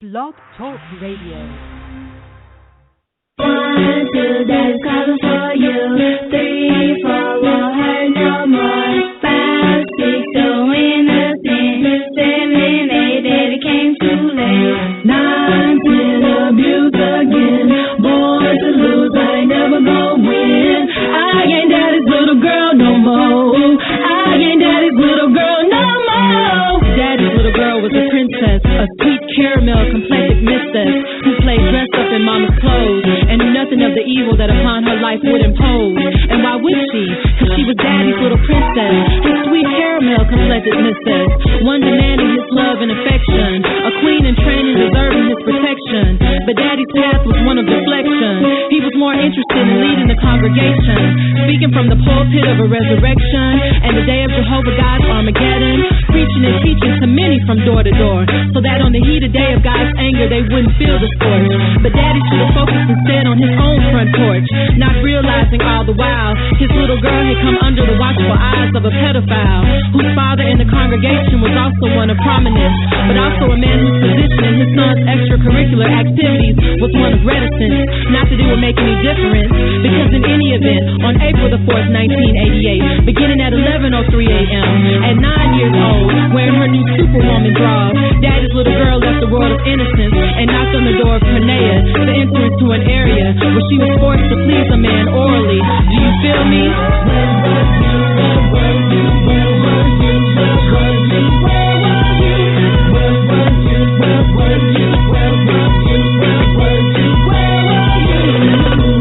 Blog Talk Radio. 1, 2, that's calling for you. 3, 4, won't hurt no more. 5, 6, so innocent. 7, 8, daddy came too late. 9, 10, abuse again. Born to lose, I ain't never gonna win. I ain't daddy's little girl no more. I ain't daddy's little girl no more. Daddy's little girl was a princess, a sweet caramel complected mistress who played dressed up in mama's clothes and knew nothing of the evil that upon her life would impose. And why would she? Because she was daddy's little princess, his sweet caramel complected mistress, one demanding his love and affection, a queen in training deserving his protection. But daddy's path was one of deflection. He was more interested in leading the congregation, speaking from the pulpit of a resurrection and the day of Jehovah God's Armageddon, preaching and teaching to many from door to door, so that on the heated day of God's anger they wouldn't feel the scorch. But daddy should have focused instead on his own front porch, not realizing all the while his little girl had come under the watchful eyes of a pedophile, whose father in the congregation was also one of prominence, but also a man whose position in his son's extracurricular activities was one of reticence. Not that it would make any difference, because in any event, on April the 4th, 1988, beginning at 11:03 a.m., at 9 years old, wearing her new Superwoman bra, daddy's little girl left the world of innocence and knocked on the door of Cornea to enter into an area where she was forced to please a man orally. Do you feel me?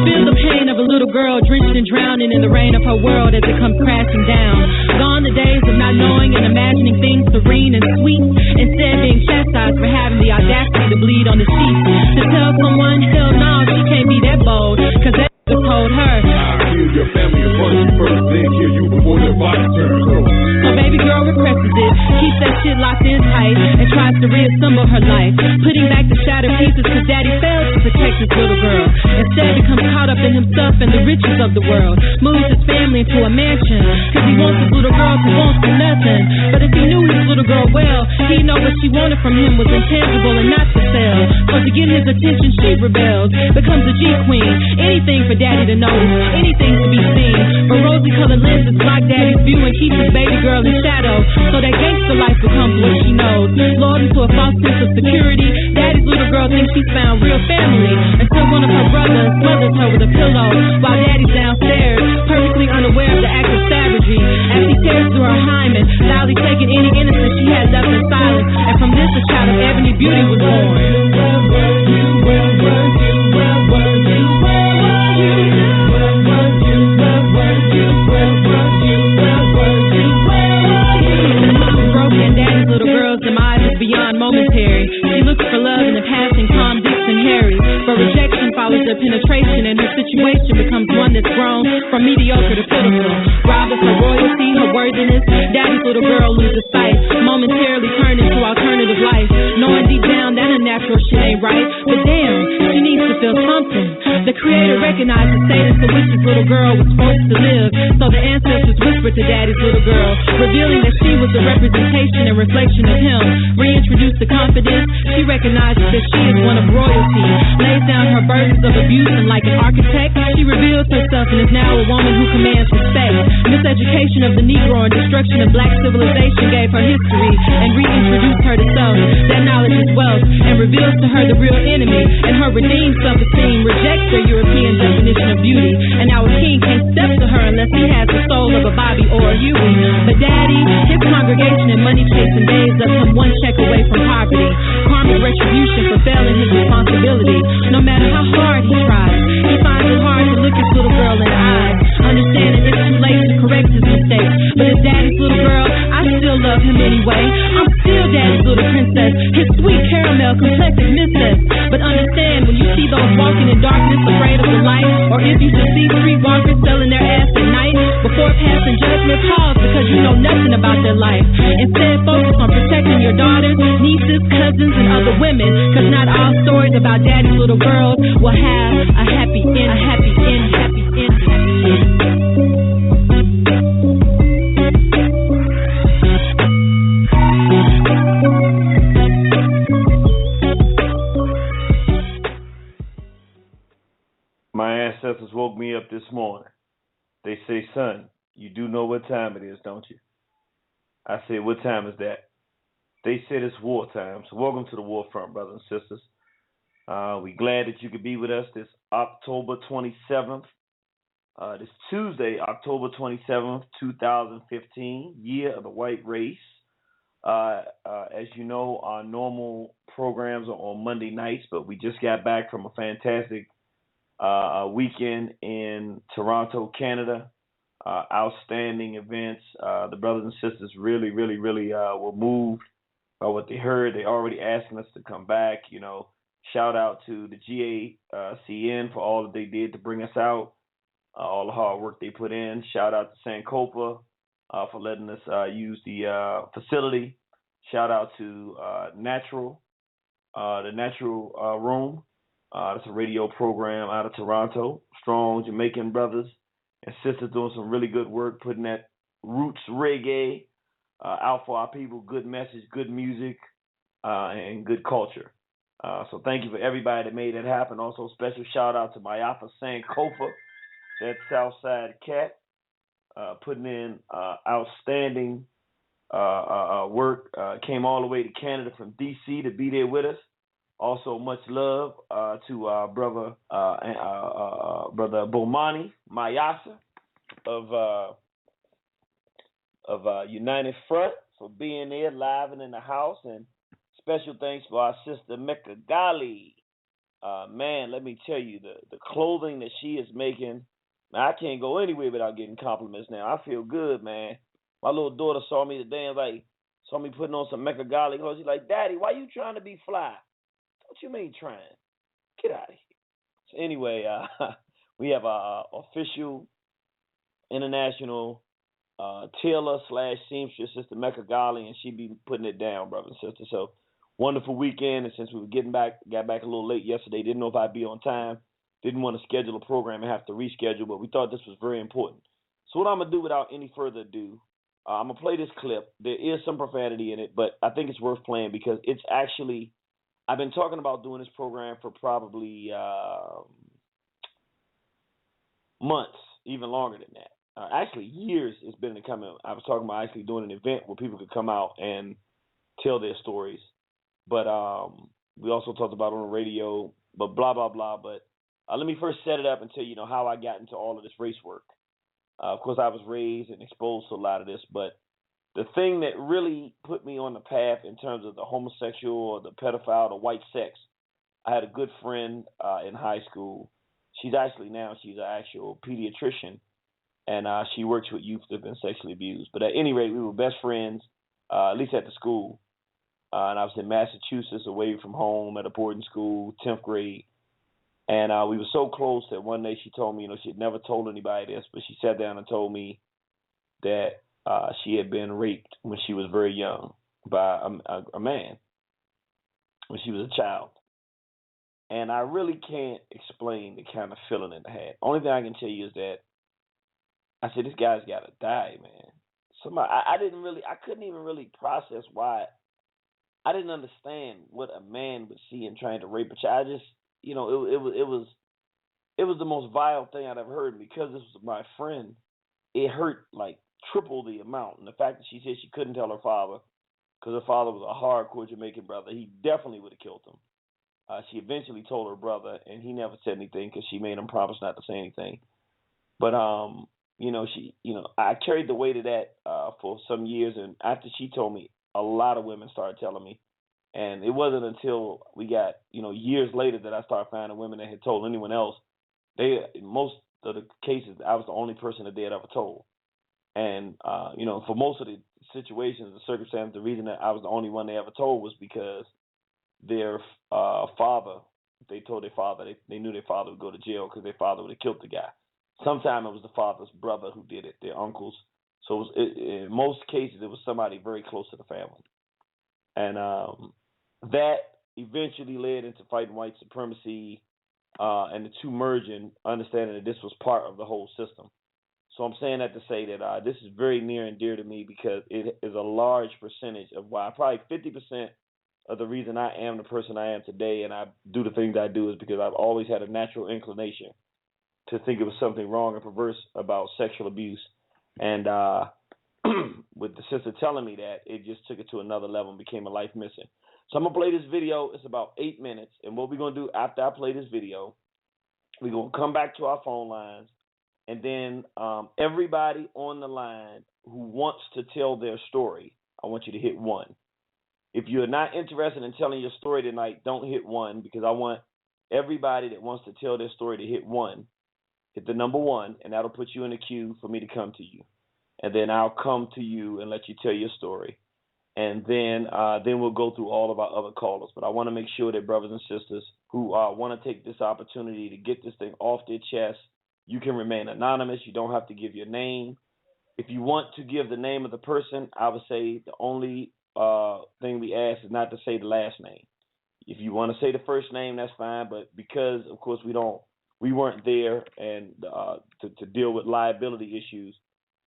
Feel the pain of a little girl drenched and drowning in the rain of her world as it comes crashing down. Gone the days of not knowing and imagining things serene and sweet, instead being chastised for having the audacity to bleed on the sheets. To tell someone, hell no, she can't be that bold, cause that told her, I'll kill your family in front of you first, then kill you before your body turns cold. So baby girl represses it, keeps that shit locked in tight, and tries to reassemble her life, putting back the shattered pieces cause daddy failed to protect his little girl. Instead becomes caught up in himself and the riches of the world, moves his family into a mansion, cause he wants his little girl to want for nothing. But if he knew his little girl well, he'd know what she wanted from him was intangible and not for sale. So to get his attention she rebels, becomes a G-queen, anything for daddy to notice, anything to be seen. But rosy-colored lenses block daddy's view and keep his baby girl in shadow, so that gangster life becomes what she knows. Lulled into a false sense of security, daddy's little girl thinks she's found real family, until one of her brothers smothers her with a pillow, while daddy's downstairs, perfectly unaware of the act of savagery, as he tears through her hymen, loudly taking any innocence she had left in silence. And from this a child of ebony beauty was born. Daddy's little girl's demise is beyond momentary. She looks for love in the passing Tom, Dix, and Harry, but rejection follows their penetration, and her situation becomes one that's grown from mediocre to pitiful. Robbed of her royalty, her worthiness, daddy's little girl loses sight, momentarily turned into alternative life, knowing deep down that her natural shit ain't right, but damn, she needs to feel something. The creator recognized the status for which his little girl was forced to live, so the ancestors whispered to daddy's little girl, revealing that she was the representation and reflection of him. Reintroduced to confidence, she recognizes that she is one of royalty, lays down her burdens of abuse, and like an architect, she reveals herself and is now a woman who commands respect. Miseducation of the Negro and destruction of black civilization gave her history and reintroduced her to self. That knowledge is wealth and reveals to her the real enemy, and her redeemed self-esteem rejects their European definition of beauty, and our king can't step to her unless he has the soul of a Bobby or a Huey. But daddy, his congregation and money chasing days left him one check away from poverty, karmic retribution for failing his responsibility. No matter how hard he tries, he finds it hard to look his little girl in the eyes, understanding it's too late to correct his mistakes. But as daddy's little girl, I still love him anyway. I'm still daddy's little princess, his sweet caramel complected mistress. But understand, when you see those walking in darkness afraid of the light, or if you just see streetwalkers selling their ass at night, before passing judgment, pause, because you know nothing about their life. Instead, focus on protecting your daughters, nieces, cousins, and other women, because not all stories about daddy's little girls will have a happy end, a happy end, happy end, happy end. ancestors woke me up this morning. They say, son, you do know what time it is, don't you? I said, what time is that? They said it's wartime. So welcome to the war front, brothers and sisters. We're glad that you could be with us this October 27th. This Tuesday, October 27th, 2015, year of the white race. As you know, our normal programs are on Monday nights, but we just got back from a fantastic weekend in Toronto, Canada. Outstanding events. The brothers and sisters really were moved by what they heard. They already asking us to come back. You know, shout out to the GACN for all that they did to bring us out, all the hard work they put in. Shout out to Sankofa for letting us use the facility. Shout out to the Natural Room. That's a radio program out of Toronto. Strong Jamaican brothers and sisters doing some really good work, putting that roots reggae out for our people. Good message, good music, and good culture. So thank you for everybody that made that happen. Also, special shout out to Mayafa Sankofa, that Southside cat, putting in outstanding work. Came all the way to Canada from D.C. to be there with us. Also, much love to our brother Bomani Mayasa of United Front for being there live and in the house, and special thanks for our sister Mecca Ghali. Man, let me tell you, the clothing that she is making, man, I can't go anywhere without getting compliments now. I feel good, man. My little daughter saw me today and saw me putting on some Mecca Ghali clothes. She's like, Daddy, why you trying to be fly? What you mean trying? Get out of here. So anyway, we have our official international tailor / seamstress, Sister Mecca Ghali, and she be putting it down, brothers and sisters. So wonderful weekend, and since we were got back a little late yesterday, didn't know if I'd be on time, didn't want to schedule a program and have to reschedule, but we thought this was very important. So what I'm going to do without any further ado, I'm going to play this clip. There is some profanity in it, but I think it's worth playing because it's actually, I've been talking about doing this program for probably months, even longer than that. Actually, years it's been in the coming. I was talking about actually doing an event where people could come out and tell their stories. But we also talked about it on the radio, but blah, blah, blah. But let me first set it up and tell you, how I got into all of this race work. Of course, I was raised and exposed to a lot of this, but the thing that really put me on the path in terms of the homosexual or the pedophile, the white sex, I had a good friend in high school. She's an actual pediatrician, and she works with youth that have been sexually abused. But at any rate, we were best friends, at least at the school. And I was in Massachusetts, away from home at a boarding school, 10th grade. And we were so close that one day she told me, she had never told anybody this, but she sat down and told me that she had been raped when she was very young by a man, when she was a child. And I really can't explain the kind of feeling that I had. Only thing I can tell you is that I said, this guy's got to die, man. I couldn't even really process why. I didn't understand what a man would see in trying to rape a child. I just, it was the most vile thing I'd ever heard. And because this was my friend, it hurt like triple the amount. And the fact that she said she couldn't tell her father because her father was a hardcore Jamaican brother, he definitely would have killed him. She eventually told her brother, and he never said anything because she made him promise not to say anything. But I carried the weight of that for some years, and after she told me, a lot of women started telling me. And it wasn't until we got, years later that I started finding women that had told anyone else. Most of the cases, I was the only person that they had ever told. And, for most of the situations, the circumstances, the reason that I was the only one they ever told was because their father, they told their father, they knew their father would go to jail because their father would have killed the guy. Sometimes it was the father's brother who did it, their uncles. So in most cases, it was somebody very close to the family. And that eventually led into fighting white supremacy and the two merging, understanding that this was part of the whole system. So I'm saying that to say that this is very near and dear to me because it is a large percentage of why, probably 50% of the reason I am the person I am today and I do the things I do is because I've always had a natural inclination to think it was something wrong and perverse about sexual abuse. And with the sister telling me that, it just took it to another level and became a life mission. So I'm going to play this video. It's about 8 minutes. And what we're going to do after I play this video, we're going to come back to our phone lines. And then everybody on the line who wants to tell their story, I want you to hit 1. If you're not interested in telling your story tonight, don't hit 1, because I want everybody that wants to tell their story to hit 1. Hit the number 1, and that'll put you in the queue for me to come to you. And then I'll come to you and let you tell your story. And then we'll go through all of our other callers. But I want to make sure that brothers and sisters who want to take this opportunity to get this thing off their chest, you can remain anonymous. You don't have to give your name. If you want to give the name of the person, I would say the only thing we ask is not to say the last name. If you want to say the first name, that's fine. But because, of course, we weren't there and to deal with liability issues,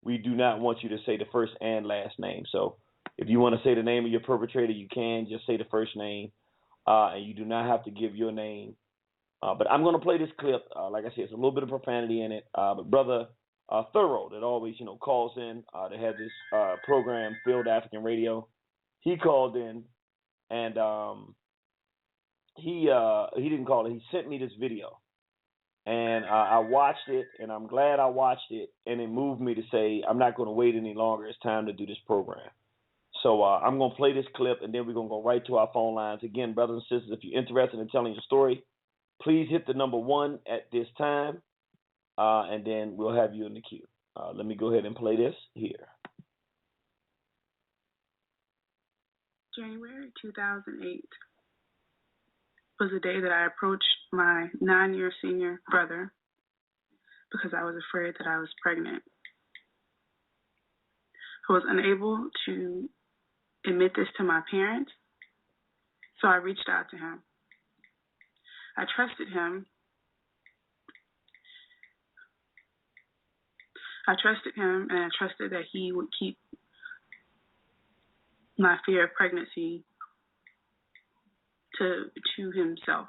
we do not want you to say the first and last name. So if you want to say the name of your perpetrator, you can. Just say the first name, and you do not have to give your name. But I'm going to play this clip. Like I said, it's a little bit of profanity in it. But Brother Thorough, that always calls in, that has this program, Field African Radio, he called in, and he didn't call it. He sent me this video. And I watched it, and I'm glad I watched it, and it moved me to say, I'm not going to wait any longer. It's time to do this program. So I'm going to play this clip, and then we're going to go right to our phone lines. Again, brothers and sisters, if you're interested in telling your story, please hit the number 1 at this time, and then we'll have you in the queue. Let me go ahead and play this here. January 2008 was the day that I approached my 9-year senior brother because I was afraid that I was pregnant. I was unable to admit this to my parents, so I reached out to him. I trusted him. And I trusted that he would keep my fear of pregnancy to himself.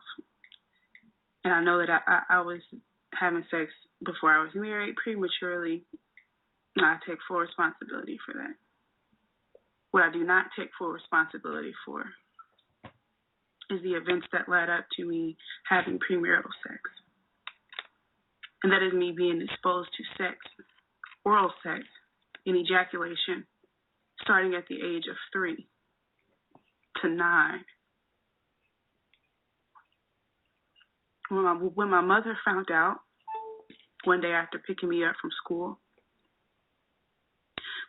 And I know that I was having sex before I was married prematurely, and I take full responsibility for that. What I do not take full responsibility for is the events that led up to me having premarital sex. And that is me being exposed to sex, oral sex, and ejaculation, starting at the age of 3 to 9. When my mother found out one day after picking me up from school,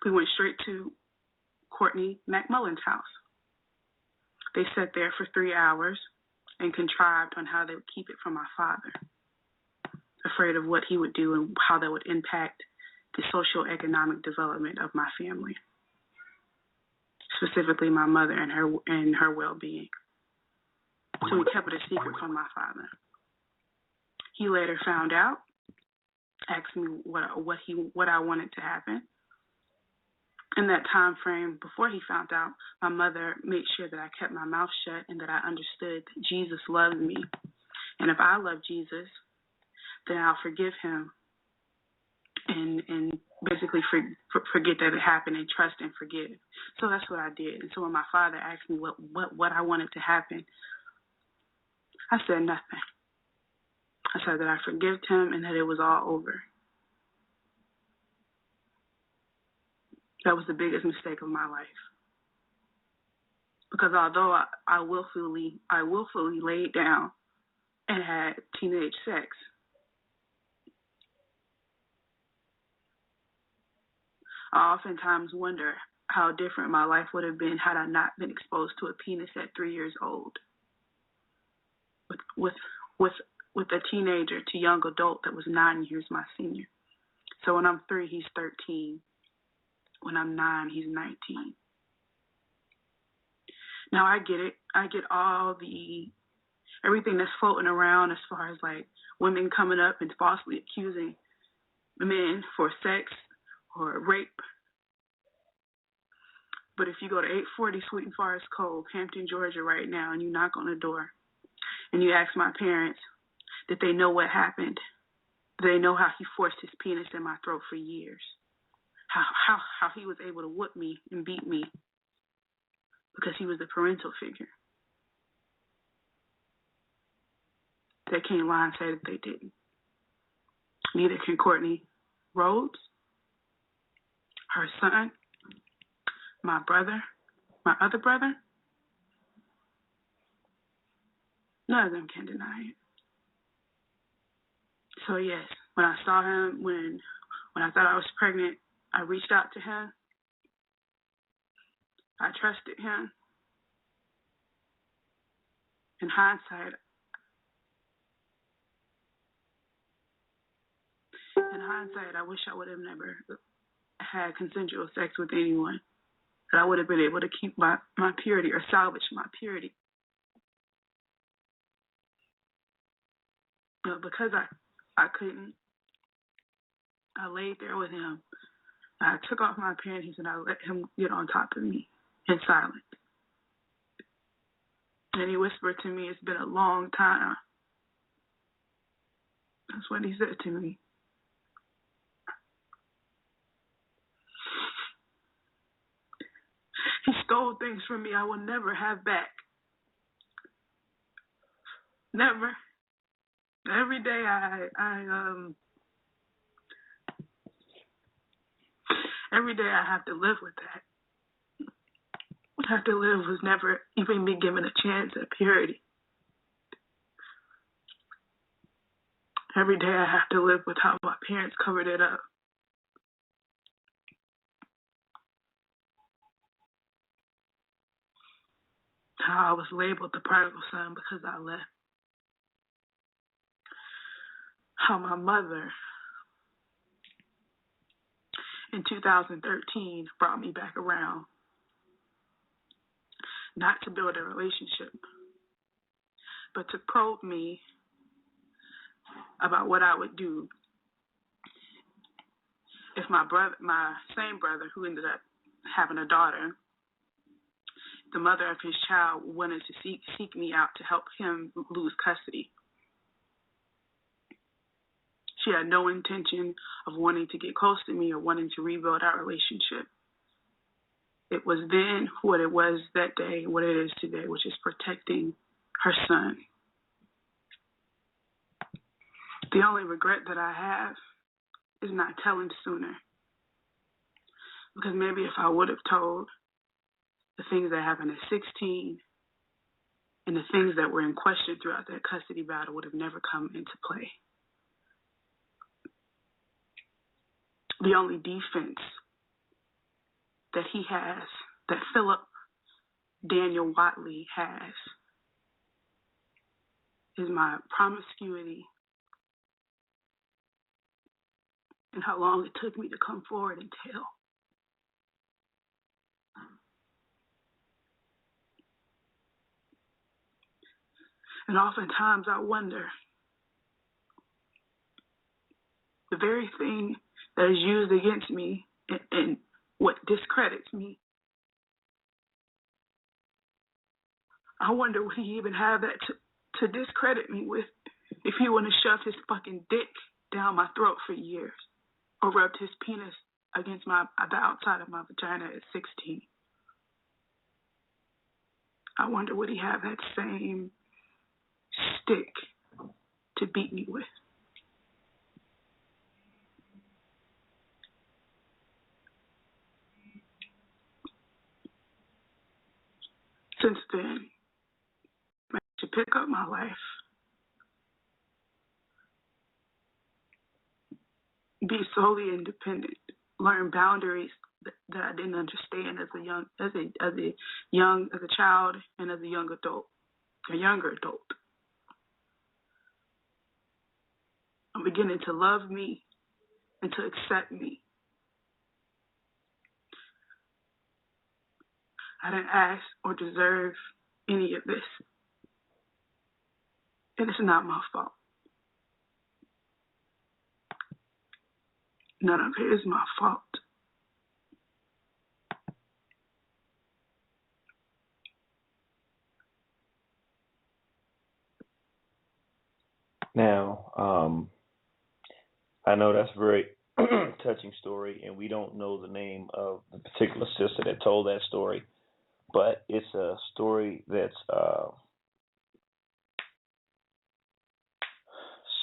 we went straight to Courtney McMullen's house. They sat there for 3 hours and contrived on how they would keep it from my father, afraid of what he would do and how that would impact the socioeconomic development of my family, specifically my mother and her well-being. So we kept it a secret from my father. He later found out, asked me what I wanted to happen. In that time frame, before he found out, my mother made sure that I kept my mouth shut and that I understood that Jesus loved me. And if I love Jesus, then I'll forgive him and basically forget that it happened and trust and forgive. So that's what I did. And so when my father asked me what I wanted to happen, I said nothing. I said that I forgave him and that it was all over. That was the biggest mistake of my life. Because although I willfully laid down and had teenage sex, I oftentimes wonder how different my life would have been had I not been exposed to a penis at 3 years old. With a teenager to young adult that was 9 years my senior. So when I'm 3, he's 13. When I'm 9, he's 19. Now I get it. I get everything that's floating around as far as like women coming up and falsely accusing men for sex or rape. But if you go to 840 Sweeten Forest Cove, Hampton, Georgia right now, and you knock on the door and you ask my parents, did they know what happened? They know how he forced his penis in my throat for years. How he was able to whoop me and beat me because he was the parental figure. They can't lie and say that they didn't. Neither can Courtney Rhodes, her son, my brother, my other brother. None of them can deny it. So yes, when I saw him, when I thought I was pregnant, I reached out to him. I trusted him. In hindsight, I wish I would have never had consensual sex with anyone. That I would have been able to keep my purity or salvage my purity. You know, because I couldn't, I laid there with him. I took off my panties and I let him get on top of me in silence. And he whispered to me, "It's been a long time." That's what he said to me. He stole things from me I will never have back. Never. Every day every day I have to live with that. I have to live with never even be given a chance at purity. Every day I have to live with how my parents covered it up. How I was labeled the prodigal son because I left. How my mother in 2013 brought me back around. Not to build a relationship, but to probe me about what I would do if my same brother who ended up having a daughter, the mother of his child wanted to seek me out to help him lose custody. She had no intention of wanting to get close to me or wanting to rebuild our relationship. It was then what it was that day, what it is today, which is protecting her son. The only regret that I have is not telling sooner. Because maybe if I would have told, the things that happened at 16 and the things that were in question throughout that custody battle would have never come into play. The only defense that he has, that Philip Daniel Watley has, is my promiscuity and how long it took me to come forward and tell. And oftentimes I wonder, the very thing that is used against me and what discredits me, I wonder would he even have that to discredit me with if he wouldn't have shoved his fucking dick down my throat for years or rubbed his penis against the outside of my vagina at 16. I wonder would he have that same stick to beat me with. Since then, I managed to pick up my life, be solely independent, learn boundaries that I didn't understand as a child and as a younger adult. I'm beginning to love me and to accept me. I didn't ask or deserve any of this. And it's not my fault. None of it is my fault. Now, I know that's a very touching story, and we don't know the name of the particular sister that told that story, but it's a story that's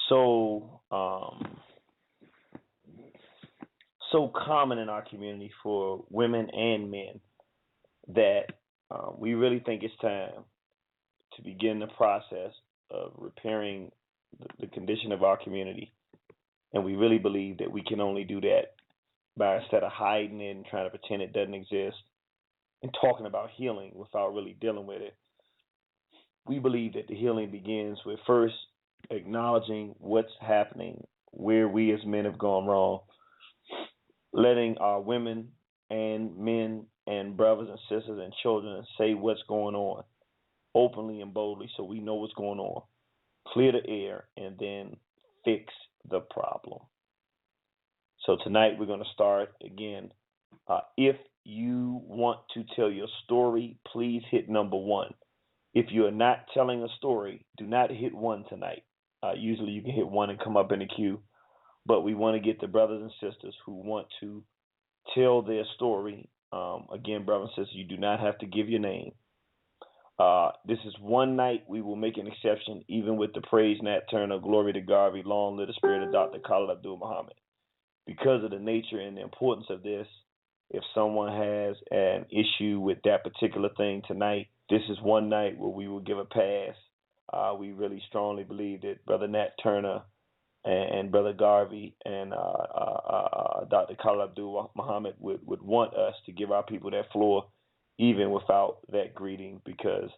so so common in our community for women and men that we really think it's time to begin the process of repairing the condition of our community. And we really believe that we can only do that by, instead of hiding it and trying to pretend it doesn't exist and talking about healing without really dealing with it, we believe that the healing begins with first acknowledging what's happening, where we as men have gone wrong, letting our women and men and brothers and sisters and children say what's going on openly and boldly so we know what's going on, clear the air, and then fix the problem. So tonight we're going to start again. If you want to tell your story, please hit number 1. If you are not telling a story, do not hit 1 tonight. Usually you can hit 1 and come up in the queue, but we want to get the brothers and sisters who want to tell their story. Again, brothers and sisters, you do not have to give your name. This is one night we will make an exception, even with the praise Nat Turner, glory to Garvey, long live the spirit of Dr. Khalid Abdul Muhammad. Because of the nature and the importance of this, if someone has an issue with that particular thing tonight, this is one night where we will give a pass. We really strongly believe that Brother Nat Turner and Brother Garvey and Dr. Khalid Abdul Muhammad would want us to give our people that floor even without that greeting, because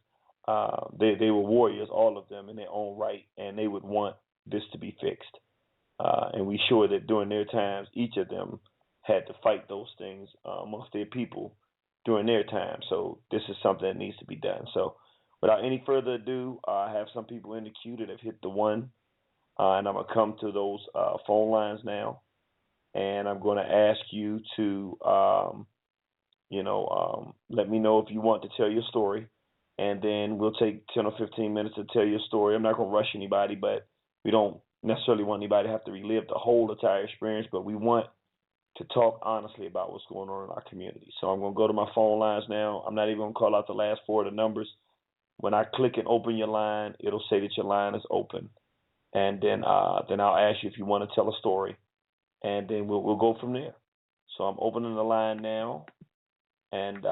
they were warriors, all of them, in their own right, and they would want this to be fixed. And we sure that during their times, each of them had to fight those things amongst their people during their time. So this is something that needs to be done. So without any further ado, I have some people in the queue that have hit the 1, and I'm going to come to those phone lines now, and I'm going to ask you to let me know if you want to tell your story, and then we'll take 10 or 15 minutes to tell your story. I'm not going to rush anybody, but we don't necessarily want anybody to have to relive the whole entire experience, but we want to talk honestly about what's going on in our community. So I'm going to go to my phone lines now. I'm not even going to call out the last 4 of the numbers. When I click and open your line, it'll say that your line is open, and then I'll ask you if you want to tell a story, and then we'll go from there. So I'm opening the line now. And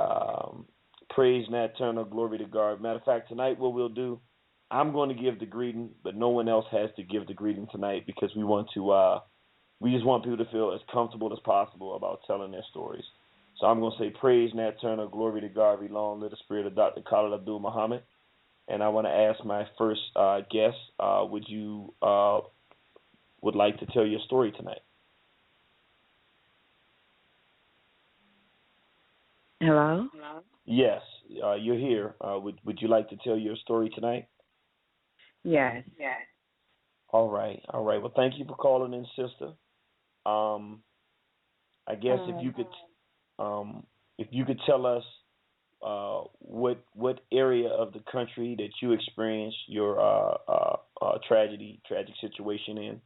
praise Nat Turner, glory to God. Matter of fact, tonight what we'll do, I'm going to give the greeting, but no one else has to give the greeting tonight, because we want to. We just want people to feel as comfortable as possible about telling their stories. So I'm going to say praise Nat Turner, glory to God, long live the spirit of Dr. Khalid Abdul Muhammad. And I want to ask my first guest, would you would like to tell your story tonight? Hello? Yes, you're here. Would you like to tell your story tonight? Yes. All right. Well, thank you for calling in, sister. I guess if you could tell us what area of the country that you experienced your tragic situation in.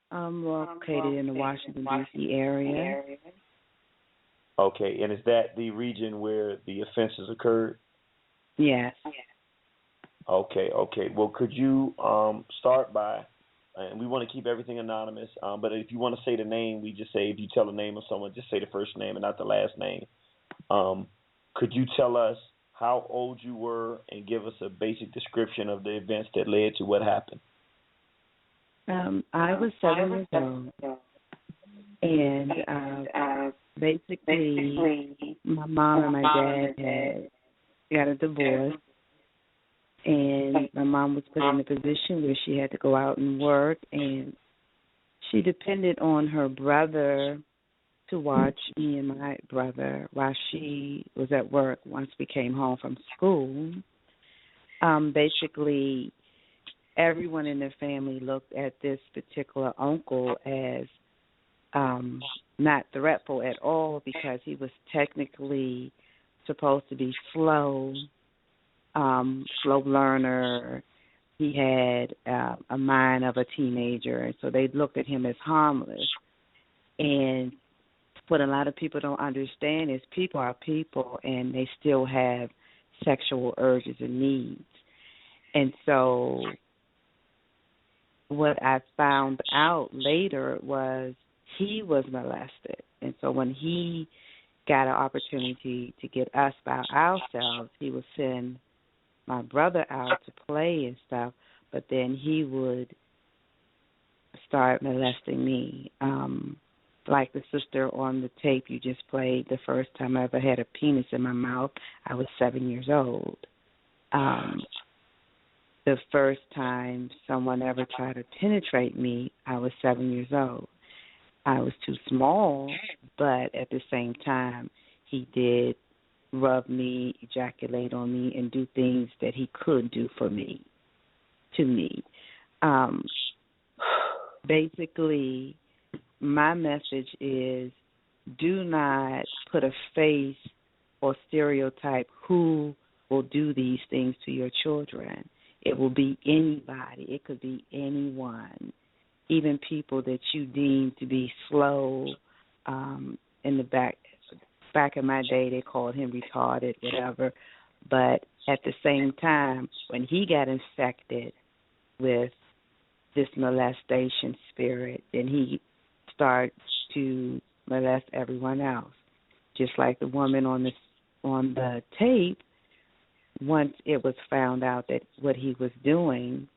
I'm located in the Washington, D.C. area. Okay, and is that the region where the offenses occurred? Yes. Okay. Well, could you start by, and we want to keep everything anonymous, but if you want to say the name, we just say, if you tell the name of someone, just say the first name and not the last name. Could you tell us how old you were and give us a basic description of the events that led to what happened? I was 7 years old, and basically my mom and my dad had got a divorce, and my mom was put in a position where she had to go out and work, and she depended on her brother to watch me and my brother while she was at work. Once we came home from school, basically everyone in their family looked at this particular uncle as not threatful at all, because he was technically supposed to be slow learner. he had a mind of a teenager, and so they looked at him as harmless. And what a lot of people don't understand is people are people, and they still have sexual urges and needs. And so what I found out later was he was molested. And so when he got an opportunity to get us by ourselves, he would send my brother out to play and stuff, but then he would start molesting me. Like the sister on the tape you just played, the first time I ever had a penis in my mouth, I was 7 years old. The first time someone ever tried to penetrate me, I was 7 years old. I was too small, but at the same time, he did rub me, ejaculate on me, and do things that he could do for me, to me. Basically, my message is do not put a face or stereotype who will do these things to your children. It will be anybody. It could be anyone, even people that you deem to be slow. In the back in my day, they called him retarded, whatever. But at the same time, when he got infected with this molestation spirit, then he started to molest everyone else. Just like the woman on the tape, once it was found out that what he was doing,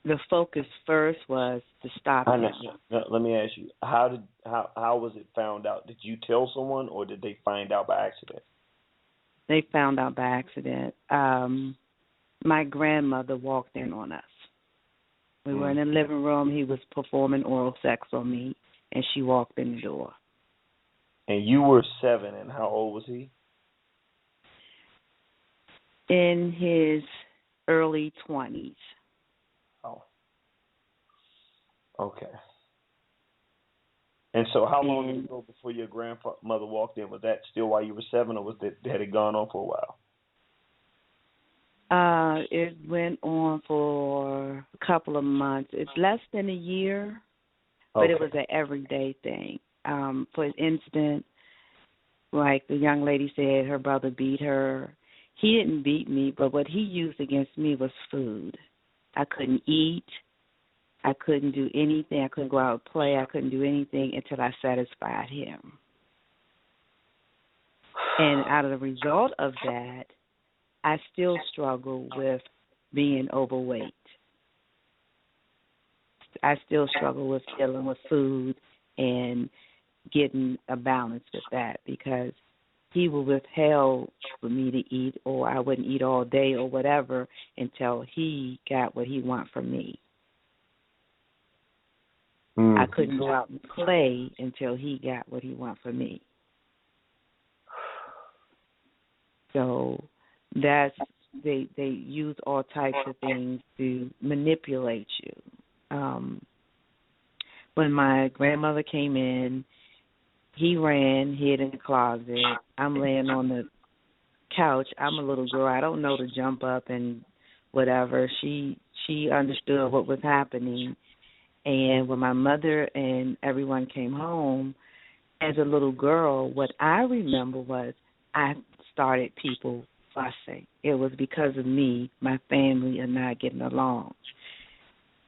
the focus first was to stop him. Let me ask you, how was it found out? Did you tell someone, or did they find out by accident? They found out by accident. My grandmother walked in on us. We were in the living room. He was performing oral sex on me, and she walked in the door. And you were 7, and how old was he? In his early 20s. Oh. Okay. And so how long did it go before your grandmother walked in? Was that still while you were 7, or had it gone on for a while? It went on for a couple of months. It's less than a year, but it was an everyday thing. For instance, like the young lady said, her brother beat her. He didn't beat me, but what he used against me was food. I couldn't eat. I couldn't do anything. I couldn't go out and play. I couldn't do anything until I satisfied him. And out of the result of that, I still struggle with being overweight. I still struggle with dealing with food and getting a balance with that, because he will withhold for me to eat, or I wouldn't eat all day or whatever until he got what he want from me. I couldn't go out and play until he got what he want from me. So that's they use all types of things to manipulate you. When my grandmother came in, he ran, hid in the closet. I'm laying on the couch. I'm a little girl. I don't know to jump up and whatever. She understood what was happening. And when my mother and everyone came home, as a little girl, what I remember was I started people fussing. It was because of me, my family, and not getting along.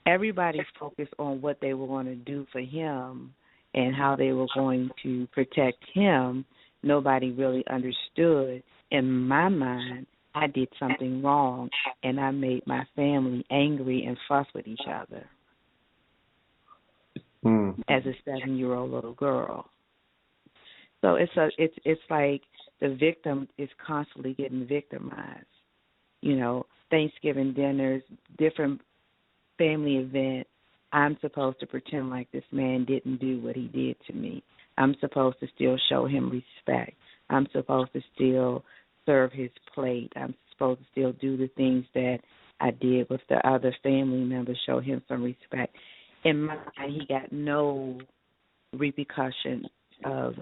Everybody focused on what they were going to do for him and how they were going to protect him. Nobody really understood. In my mind, I did something wrong, and I made my family angry and fuss with each other as a 7-year-old little girl. So it's like the victim is constantly getting victimized. You know, Thanksgiving dinners, different family events, I'm supposed to pretend like this man didn't do what he did to me. I'm supposed to still show him respect. I'm supposed to still serve his plate. I'm supposed to still do the things that I did with the other family members, show him some respect. In my mind, he got no repercussion of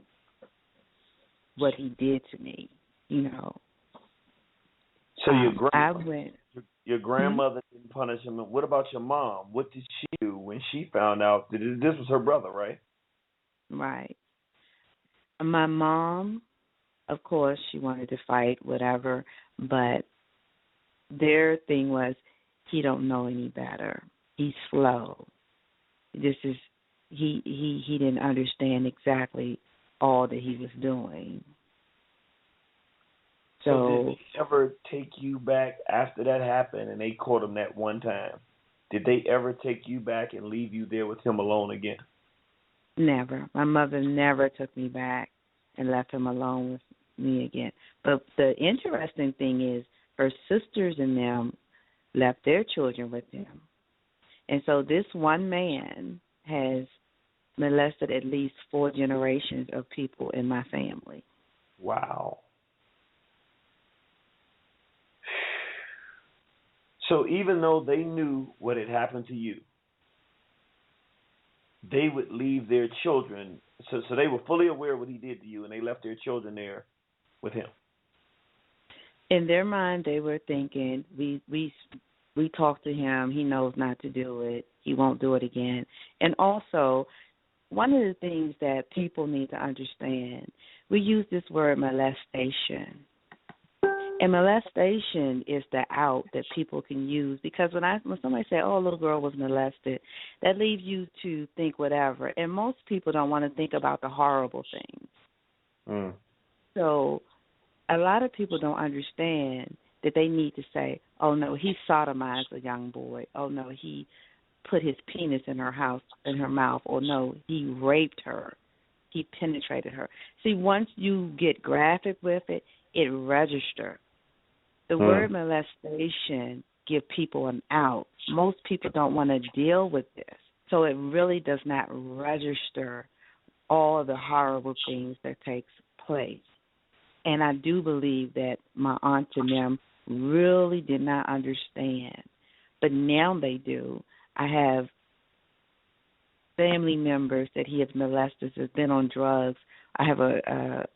what he did to me, you know. So your grandmother didn't punish him. What about your mom? What did she do when she found out that this was her brother, right? Right. My mom, of course, she wanted to fight, whatever, but their thing was, he don't know any better. He's slow. This is he didn't understand exactly all that he was doing. So did they ever take you back after that happened and they caught him that one time? Did they ever take you back and leave you there with him alone again? Never. My mother never took me back and left him alone with me again. But the interesting thing is her sisters and them left their children with him. And so this one man has molested at least 4 generations of people in my family. Wow. So even though they knew what had happened to you, they would leave their children. So they were fully aware of what he did to you, and they left their children there with him. In their mind, they were thinking, we talked to him. He knows not to do it. He won't do it again. And also, one of the things that people need to understand, we use this word molestation. And molestation is the out that people can use, because when somebody say, oh, a little girl was molested, that leaves you to think whatever. And most people don't want to think about the horrible things. Mm. So a lot of people don't understand that they need to say, oh, no, he sodomized a young boy. Oh, no, he put his penis in her mouth. Or, no, he raped her. He penetrated her. See, once you get graphic with it, it registers. The word molestation give people an out. Most people don't want to deal with this. So it really does not register all the horrible things that takes place. And I do believe that my aunt and them really did not understand. But now they do. I have family members that he has molested, has been on drugs. I have a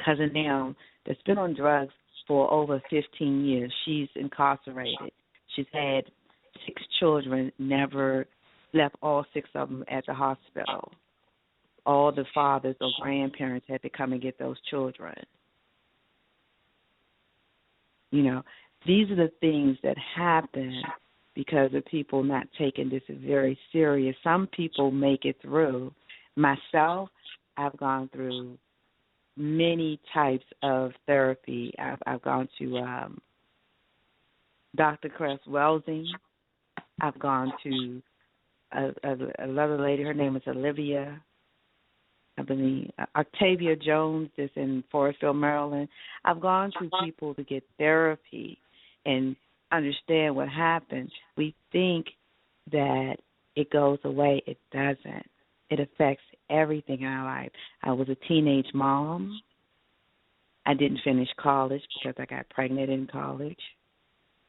cousin now that's been on drugs for over 15 years. She's incarcerated. She's had 6 children, never left all 6 of them at the hospital. All the fathers or grandparents had to come and get those children. You know, these are the things that happen because of people not taking this very serious. Some people make it through. Myself, I've gone through many types of therapy. I've gone to Dr. Cress Welsing. I've gone to another lady. Her name is Olivia. I believe Octavia Jones is in Forestville, Maryland. I've gone to people to get therapy and understand what happened. We think that it goes away. It doesn't. It affects everything in our life. I was a teenage mom. I didn't finish college because I got pregnant in college.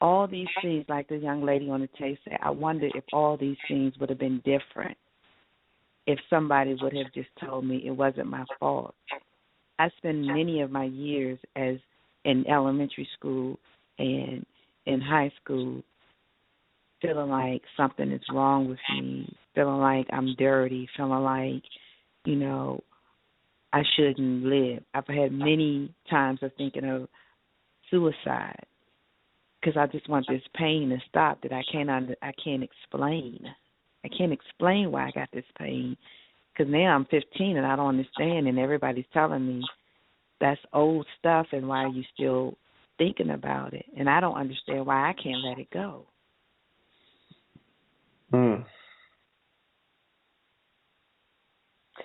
All these things, like the young lady on the tape said, I wonder if all these things would have been different if somebody would have just told me it wasn't my fault. I spent many of my years as in elementary school and in high school feeling like something is wrong with me, feeling like I'm dirty, feeling like, you know, I shouldn't live. I've had many times of thinking of suicide because I just want this pain to stop that I can't explain. I can't explain why I got this pain because now I'm 15 and I don't understand, and everybody's telling me that's old stuff and why are you still thinking about it, and I don't understand why I can't let it go.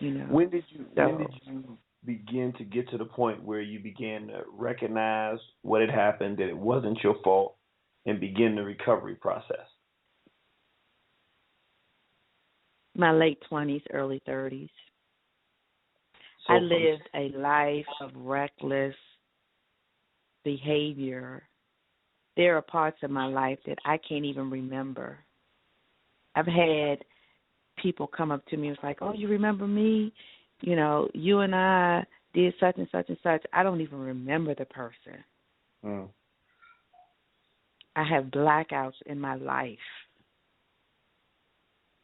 You know. When did you begin to get to the point where you began to recognize what had happened, that it wasn't your fault, and begin the recovery process? My late 20s, early 30s. So I lived a life of reckless behavior. There are parts of my life that I can't even remember. I've had people come up to me and it's like, oh, you remember me? You know, you and I did such and such and such. I don't even remember the person. I have blackouts in my life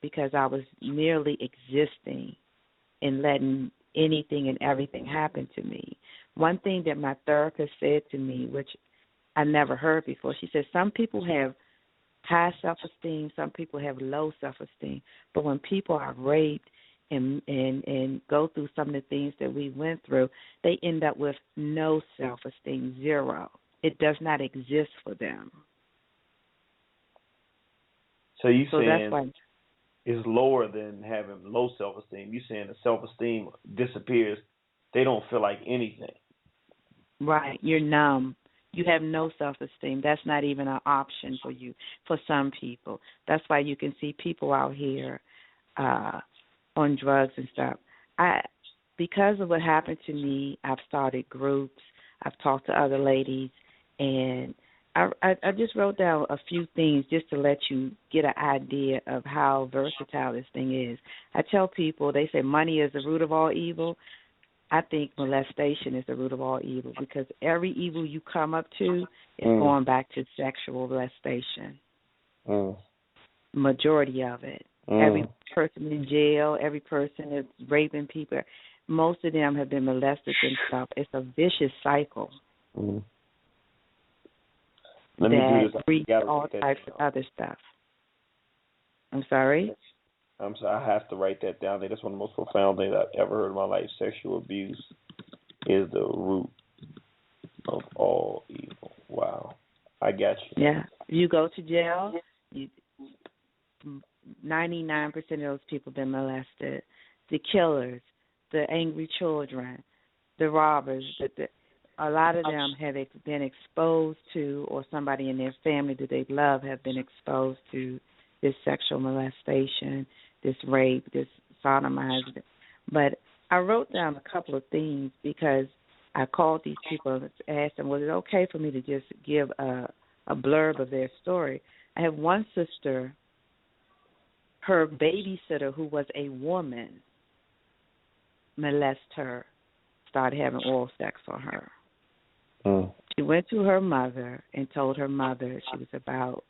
because I was merely existing and letting anything and everything happen to me. One thing that my therapist said to me, which I never heard before, she said some people have high self-esteem, some people have low self-esteem, but when people are raped and go through some of the things that we went through, they end up with no self-esteem, zero. It does not exist for them. So you So saying that's why it's lower than having low self-esteem. You saying the self-esteem disappears. They don't feel like anything. right, you're numb. You have no self-esteem. That's not even an option for you, for some people. That's why you can see people out here on drugs and stuff. Because of what happened to me, I've started groups. I've talked to other ladies, and I just wrote down a few things just to let you get an idea of how versatile this thing is. I tell people, they say money is the root of all evil. I think molestation is the root of all evil because every evil you come up to is going back to sexual molestation. Majority of it. Every person in jail, every person that's raping people, most of them have been molested themselves. It's a vicious cycle. Let me do this. Breeds all types of other stuff. I'm sorry? I'm sorry, I have to write that down. That's one of the most profound things I've ever heard in my life. Sexual abuse is the root of all evil. Wow. I got you. Yeah. You go to jail, 99% of those people have been molested. The killers, the angry children, the robbers, a lot of them have been exposed to, or somebody in their family that they love have been exposed to this sexual molestation, this rape, this sodomizing. But I wrote down a couple of things because I called these people and asked them, was it okay for me to just give a blurb of their story? I have one sister, her babysitter, who was a woman, molested her, started having oral sex on her. She went to her mother and told her mother she was about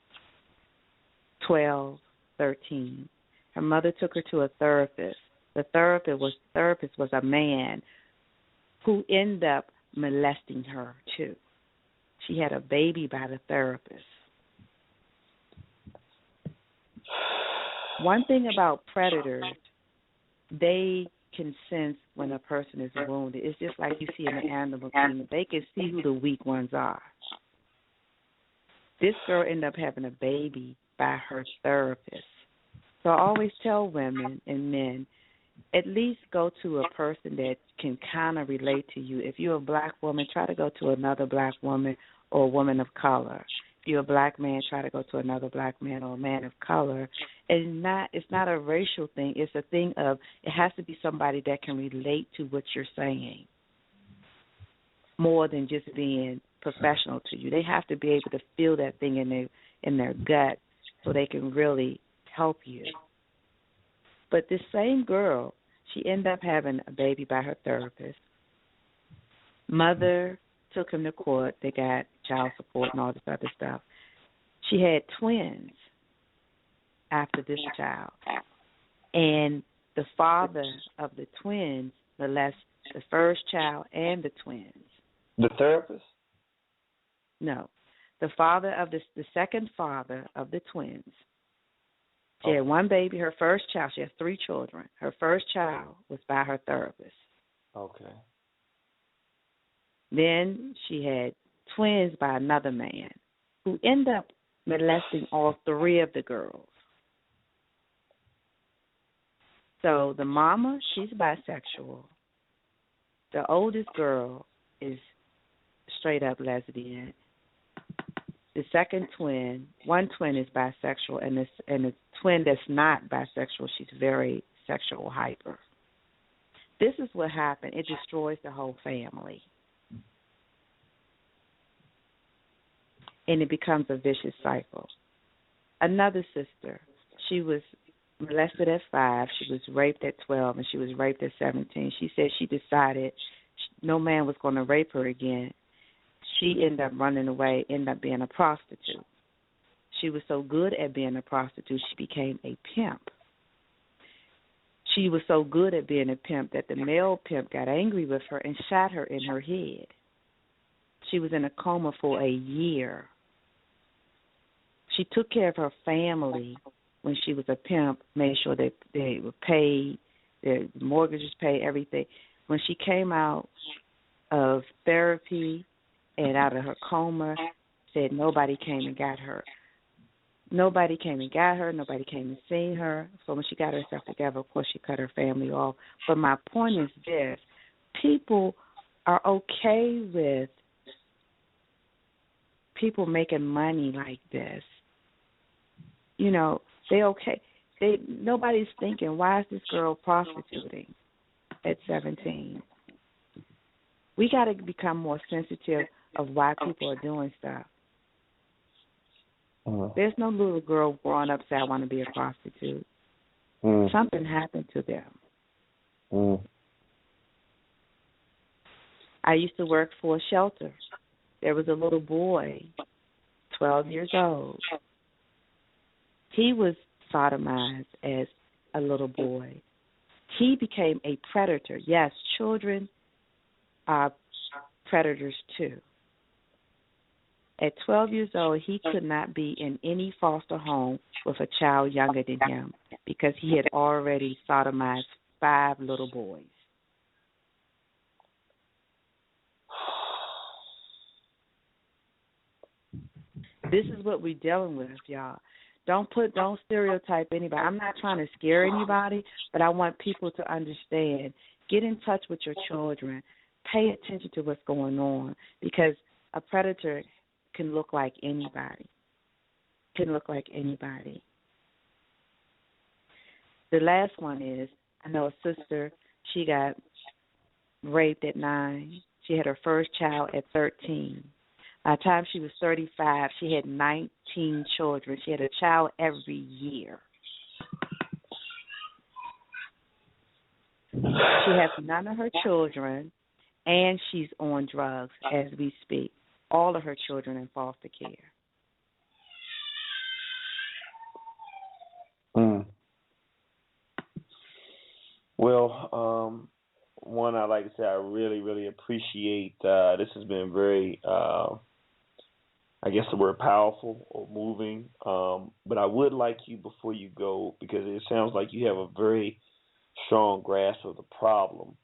12, 13. Her mother took her to a therapist. The therapist was a man who ended up molesting her too. She had a baby by the therapist. One thing about predators, they can sense when a person is wounded. It's just like you see in the animal kingdom. They can see who the weak ones are. This girl ended up having a baby by her therapist. So I always tell women and men, at least go to a person that can kind of relate to you. If you're a black woman, try to go to another black woman or a woman of color. If you're a black man, try to go to another black man or a man of color. And it's not a racial thing. It's a thing of it has to be somebody that can relate to what you're saying more than just being professional to you. They have to be able to feel that thing in their gut so they can really help you. But this same girl, she ended up having a baby by her therapist. Mother took him to court. They got child support and all this other stuff. She had twins after this child. And the father of the twins molested the first child and the twins. The therapist? No. The father of the second father of the twins. She had one baby, her first child. She has 3 children. Her first child was by her therapist. Okay. Then she had twins by another man who ended up molesting all 3 of the girls. So the mama, she's bisexual. The oldest girl is straight up lesbian. The second twin, one twin is bisexual, and the twin that's not bisexual, she's very sexual hyper. This is what happened. It destroys the whole family. And it becomes a vicious cycle. Another sister, she was molested at 5, she was raped at 12, and she was raped at 17. She said she decided no man was going to rape her again. She ended up running away, ended up being a prostitute. She was so good at being a prostitute, she became a pimp. She was so good at being a pimp that the male pimp got angry with her and shot her in her head. She was in a coma for a year. She took care of her family when she was a pimp, made sure they were paid, their mortgages paid, everything. When she came out of therapy and out of her coma, said nobody came and got her. Nobody came and got her. Nobody came and seen her. So when she got herself together, of course, she cut her family off. But my point is this. People are okay with people making money like this. You know, they okay. Nobody's thinking, why is this girl prostituting at 17? We got to become more sensitive of why people are doing stuff. There's no little girl growing up say, I want to be a prostitute. Something happened to them. I used to work for a shelter. There was a little boy, 12 years old. He was sodomized as a little boy. He became a predator. Yes, children are predators too. At 12 years old, he could not be in any foster home with a child younger than him because he had already sodomized 5 little boys. This is what we're dealing with, y'all. Don't stereotype anybody. I'm not trying to scare anybody, but I want people to understand. Get in touch with your children. Pay attention to what's going on because a predator can look like anybody. The last one is, I know a sister, she got raped at 9. She had her first child at 13. By the time she was 35, she had 19 children. She had a child every year. She has none of her children, and she's on drugs as we speak. All of her children in foster care. Well, one, I'd like to say I really, really appreciate this has been very, I guess the word powerful or moving. But I would like you, before you go, because it sounds like you have a very strong grasp of the problem,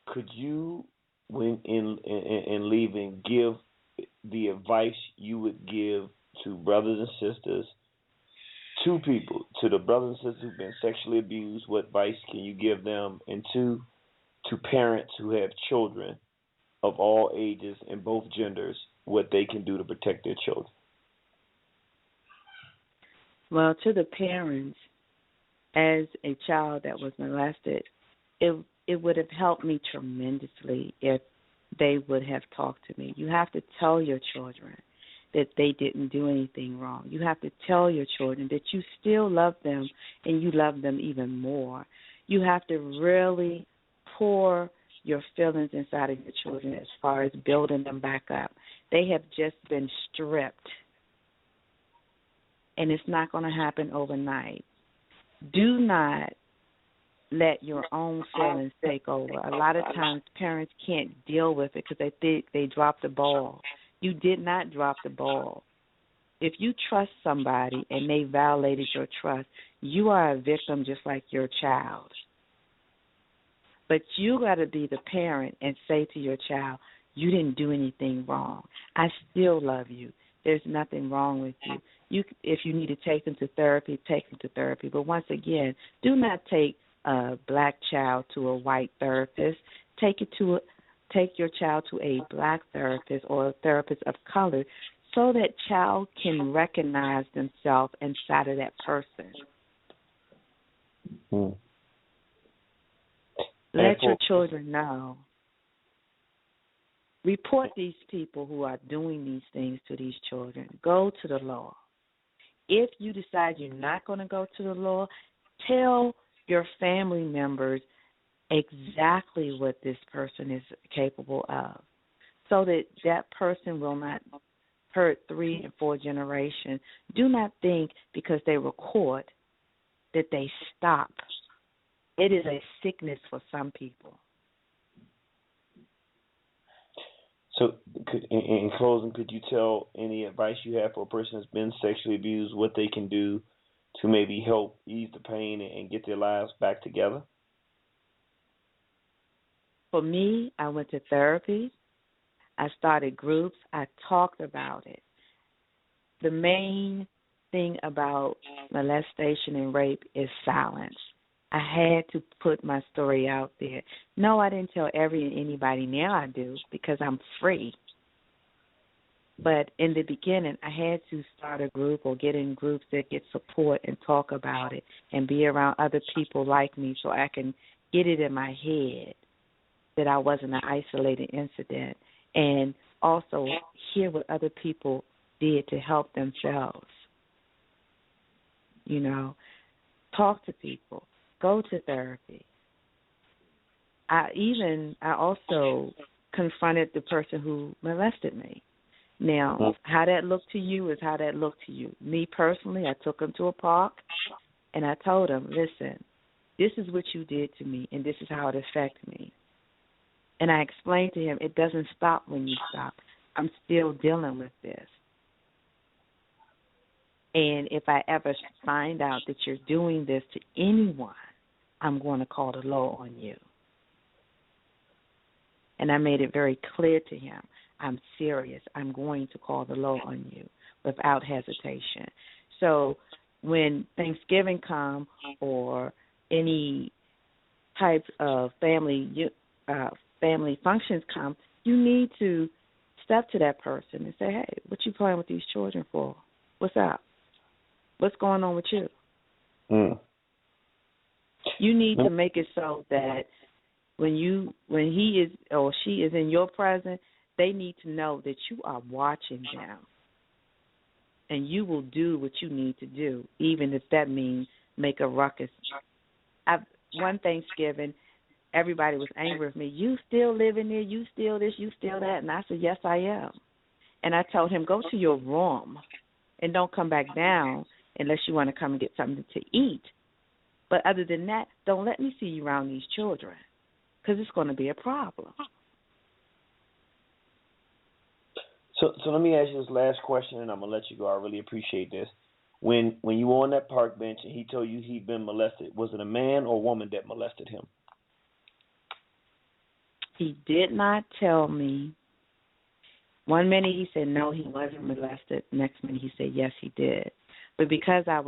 could you, when in leaving, give the advice you would give to brothers and sisters, to people, to the brothers and sisters who've been sexually abused? What advice can you give them? And to parents who have children of all ages and both genders, what they can do to protect their children? Well, to the parents, as a child that was molested, it would have helped me tremendously if they would have talked to me. You have to tell your children that they didn't do anything wrong. You have to tell your children that you still love them and you love them even more. You have to really pour your feelings inside of your children as far as building them back up. They have just been stripped, and it's not going to happen overnight. Do not let your own feelings take over. A lot of times parents can't deal with it because they think they dropped the ball. You did not drop the ball. If you trust somebody and they violated your trust, you are a victim just like your child. But you got to be the parent and say to your child, you didn't do anything wrong. I still love you. There's nothing wrong with you. If you need to take them to therapy, take them to therapy. But once again, do not take a black child to a white therapist. Take your child to a black therapist or a therapist of color so that child can recognize themselves inside of that person. Let your children know. Report these people who are doing these things to these children. Go to the law. If you decide you're not going to go to the law, tell your family members exactly what this person is capable of so that that person will not hurt 3 and 4 generations. Do not think because they record that they stop. It is a sickness for some people. So, in closing, could you tell any advice you have for a person that's been sexually abused, what they can do to maybe help ease the pain and get their lives back together? For me, I went to therapy. I started groups. I talked about it. The main thing about molestation and rape is silence. I had to put my story out there. No, I didn't tell every and anybody. Now I do because I'm free. But in the beginning, I had to start a group or get in groups that get support and talk about it and be around other people like me so I can get it in my head that I wasn't an isolated incident, and also hear what other people did to help themselves. You know, talk to people, go to therapy. I also confronted the person who molested me. Now, how that looked to you is how that looked to you. Me personally, I took him to a park, and I told him, listen, this is what you did to me, and this is how it affected me. And I explained to him, it doesn't stop when you stop. I'm still dealing with this. And if I ever find out that you're doing this to anyone, I'm going to call the law on you. And I made it very clear to him, I'm serious. I'm going to call the law on you without hesitation. So when Thanksgiving comes or any type of family functions come, you need to step to that person and say, hey, what you playing with these children for? What's up? What's going on with you? You need to make it so that when he is or she is in your presence, they need to know that you are watching them. And you will do what you need to do, even if that means make a ruckus. One Thanksgiving, everybody was angry with me. You still living there? You still this? You still that? And I said, yes, I am. And I told him, go to your room and don't come back down unless you want to come and get something to eat. But other than that, don't let me see you around these children because it's going to be a problem. So let me ask you this last question, and I'm going to let you go. I really appreciate this. When you were on that park bench and he told you he'd been molested, was it a man or a woman that molested him? He did not tell me. One minute he said, no, he wasn't molested. Next minute he said, yes, he did. But because I've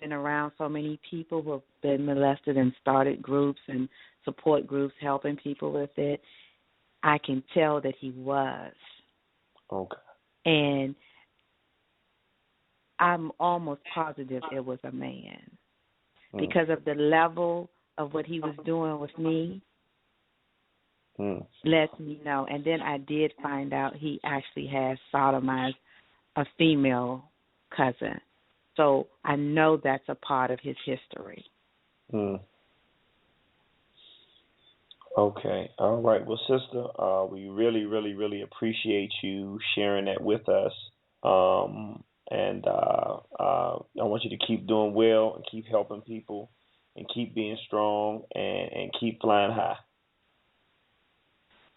been around so many people who have been molested and started groups and support groups helping people with it, I can tell that he was. Okay. And I'm almost positive it was a man because of the level of what he was doing with me. Lets me know. And then I did find out he actually has sodomized a female cousin. So I know that's a part of his history. Okay. All right. Well, sister, we really, really, really appreciate you sharing that with us. And I want you to keep doing well and keep helping people and keep being strong and keep flying high.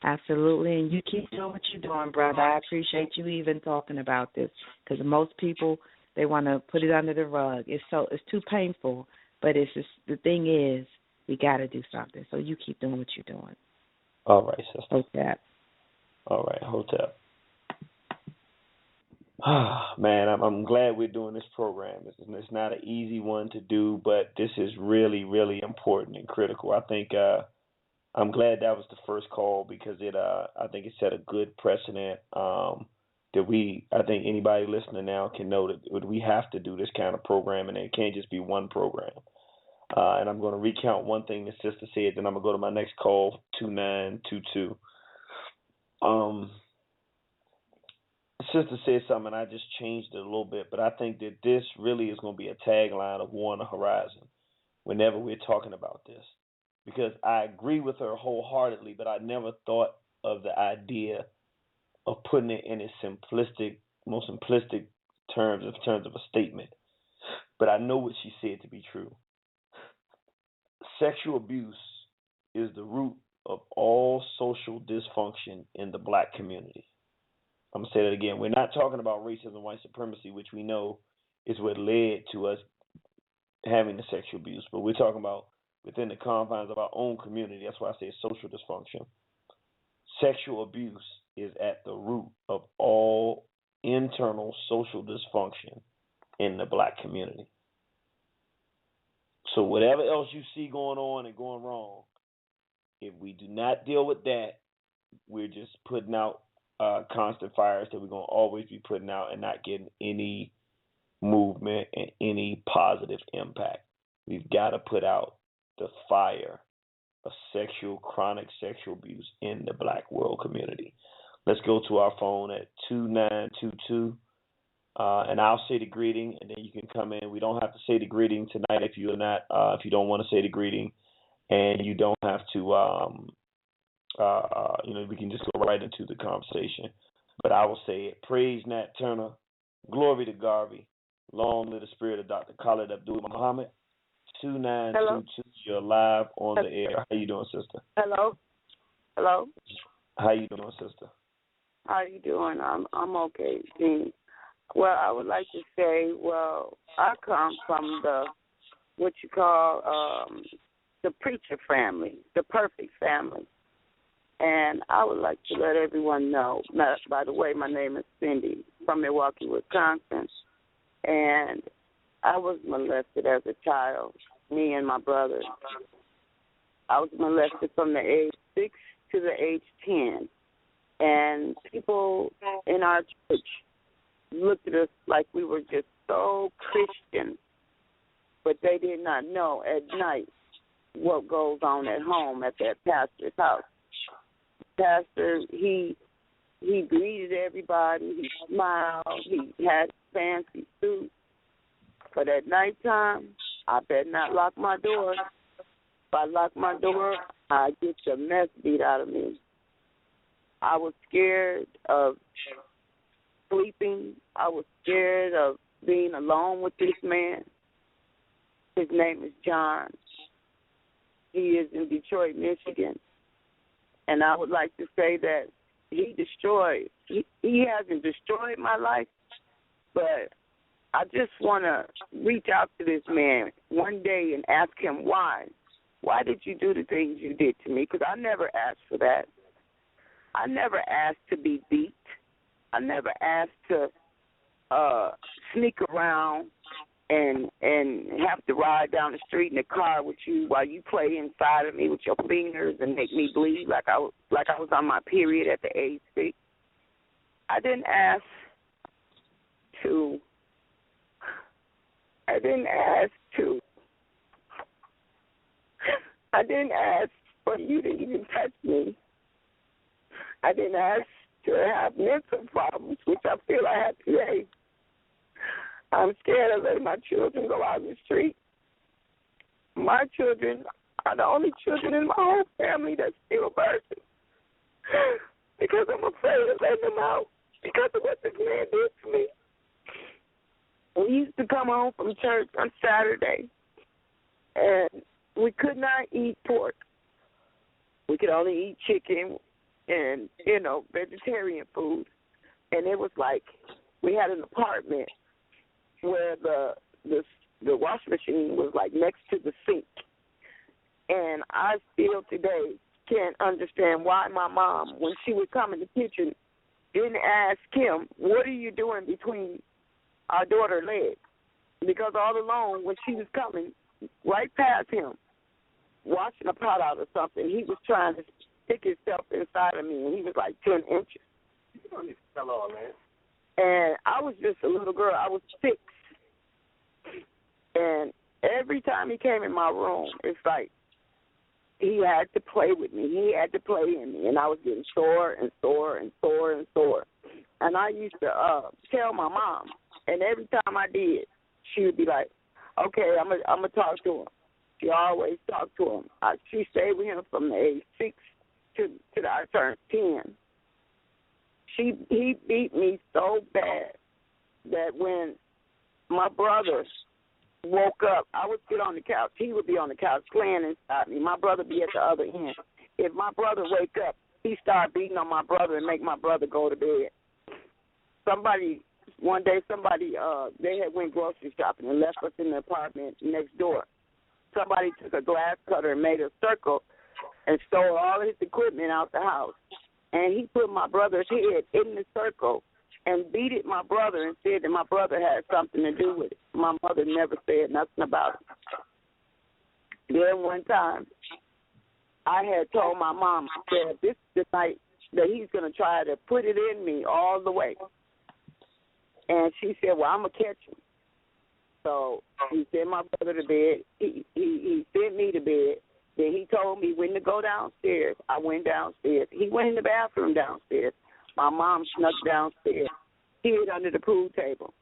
Absolutely, and you keep doing what you're doing, brother. I appreciate you even talking about this because most people, they want to put it under the rug. It's too painful, but it's just, the thing is, we got to do something. So you keep doing what you're doing. All right, sister. Hotep. All right, Hotep. Man, I'm glad we're doing this program. It's not an easy one to do, but this is really, really important and critical. I think I'm glad that was the first call because I think it set a good precedent that I think anybody listening now can know that we have to do this kind of programming, and it can't just be one program. And I'm going to recount one thing the sister said, then I'm going to go to my next call, 2922. Sister said something, and I just changed it a little bit, but I think that this really is going to be a tagline of War on the Horizon whenever we're talking about this. Because I agree with her wholeheartedly, but I never thought of the idea of putting it in a simplistic most simplistic terms in terms of a statement, but I know what she said to be true. Sexual abuse is the root of all social dysfunction in the black community. I'm going to say that again. We're not talking about racism, white supremacy, which we know is what led to us having the sexual abuse, but we're talking about within the confines of our own community. That's why I say social dysfunction. Sexual abuse is at the root of all internal social dysfunction in the black community. So whatever else you see going on and going wrong, if we do not deal with that, we're just putting out constant fires that we're going to always be putting out and not getting any movement and any positive impact. We've got to put out the fire of chronic sexual abuse in the black world community. Let's go to our phone at 2922, and I'll say the greeting, and then you can come in. We don't have to say the greeting tonight if you're not, if you don't want to say the greeting, and you don't have to, we can just go right into the conversation. But I will say it. Praise Nat Turner, glory to Garvey, long live the spirit of Dr. Khalid Abdul Muhammad. 2922, you're live on the air. How you doing, sister? Hello. How you doing, sister? How you doing? I'm okay, Jeannie. Well, I would like to say, I come from the what you call the preacher family, the perfect family, and I would like to let everyone know. By the way, my name is Cindy from Milwaukee, Wisconsin, and I was molested as a child, me and my brother. I was molested from the age 6 to the age 10. And people in our church looked at us like we were just so Christian, but they did not know at night what goes on at home at that pastor's house. Pastor, he greeted everybody, he smiled, he had fancy suits. But at nighttime, I better not lock my door. If I lock my door, I get the mess beat out of me. I was scared of sleeping. I was scared of being alone with this man. His name is John. He is in Detroit, Michigan. And I would like to say that he hasn't destroyed my life, but I just want to reach out to this man one day and ask him why. Why did you do the things you did to me? Because I never asked for that. I never asked to be beat. I never asked to sneak around and have to ride down the street in the car with you while you play inside of me with your fingers and make me bleed like I was on my period at the age 6. I didn't ask for you to even touch me. I didn't ask to have mental problems, which I feel I have today. I'm scared of letting my children go out in the street. My children are the only children in my whole family that's still virgin because I'm afraid of letting them out because of what this man did to me. We used to come home from church on Saturday, and we could not eat pork. We could only eat chicken and, vegetarian food. And it was like we had an apartment where the wash machine was like next to the sink. And I still today can't understand why my mom, when she would come in the kitchen, didn't ask him, what are you doing between our daughter's legs? Because all along when she was coming right past him, washing a pot out or something, he was trying to stick himself inside of me, and he was like 10 inches. You don't need to tell all that. And I was just a little girl. I was 6. And every time he came in my room, it's like he had to play with me. He had to play in me, and I was getting sore and sore and sore and sore. And I used to tell my mom, and every time I did, she would be like, okay, I'm gonna talk to him. She always talked to him. She stayed with him from the age 6 to I turned 10. He beat me so bad that when my brother woke up, I would sit on the couch. He would be on the couch playing inside me. My brother be at the other end. If my brother wake up, he start beating on my brother and make my brother go to bed. One day, they had went grocery shopping and left us in the apartment next door. Somebody took a glass cutter and made a circle and stole all his equipment out the house. And he put my brother's head in the circle and beat it my brother and said that my brother had something to do with it. My mother never said nothing about it. Then one time, I had told my mom, I said, this is the night that he's going to try to put it in me all the way. And she said, well, I'm going to catch him. So he sent my brother to bed. He sent me to bed. Then he told me when to go downstairs. I went downstairs. He went in the bathroom downstairs. My mom snuck downstairs, hid under the pool table.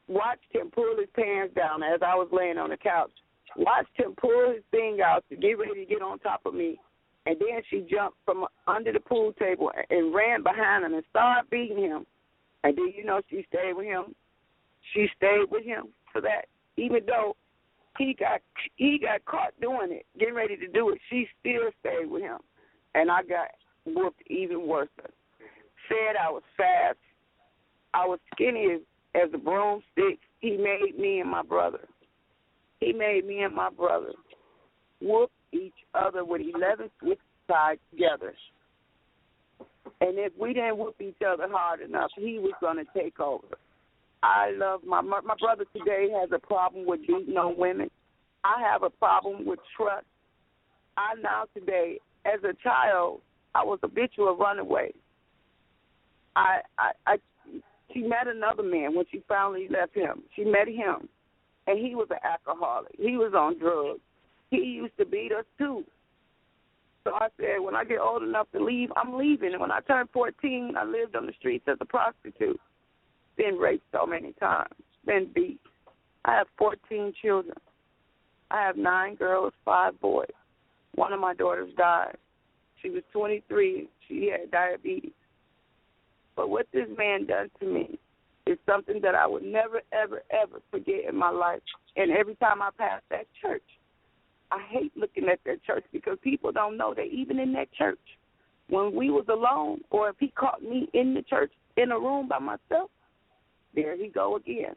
Watched him pull his pants down as I was laying on the couch. Watched him pull his thing out to get ready to get on top of me. And then she jumped from under the pool table and ran behind him and started beating him. And do you know she stayed with him? She stayed with him for that. Even though he got caught doing it, getting ready to do it, she still stayed with him. And I got whooped even worse. Said I was fast. I was skinny as a broomstick. He made me and my brother. Whoop each other with 11 switches tied together. And if we didn't whoop each other hard enough, he was going to take over. I love my brother today has a problem with beating on women. I have a problem with trust. I now today, as a child, I was habitual runaway. She met another man when she finally left him. She met him, and he was an alcoholic. He was on drugs. He used to beat us, too. So I said, when I get old enough to leave, I'm leaving. And when I turned 14, I lived on the streets as a prostitute. Been raped so many times. Been beat. I have 14 children. I have 9 girls, 5 boys. One of my daughters died. She was 23. She had diabetes. But what this man does to me is something that I would never, ever, ever forget in my life. And every time I pass that church, I hate looking at that church because people don't know that even in that church, when we was alone, or if he caught me in the church in a room by myself, there he go again.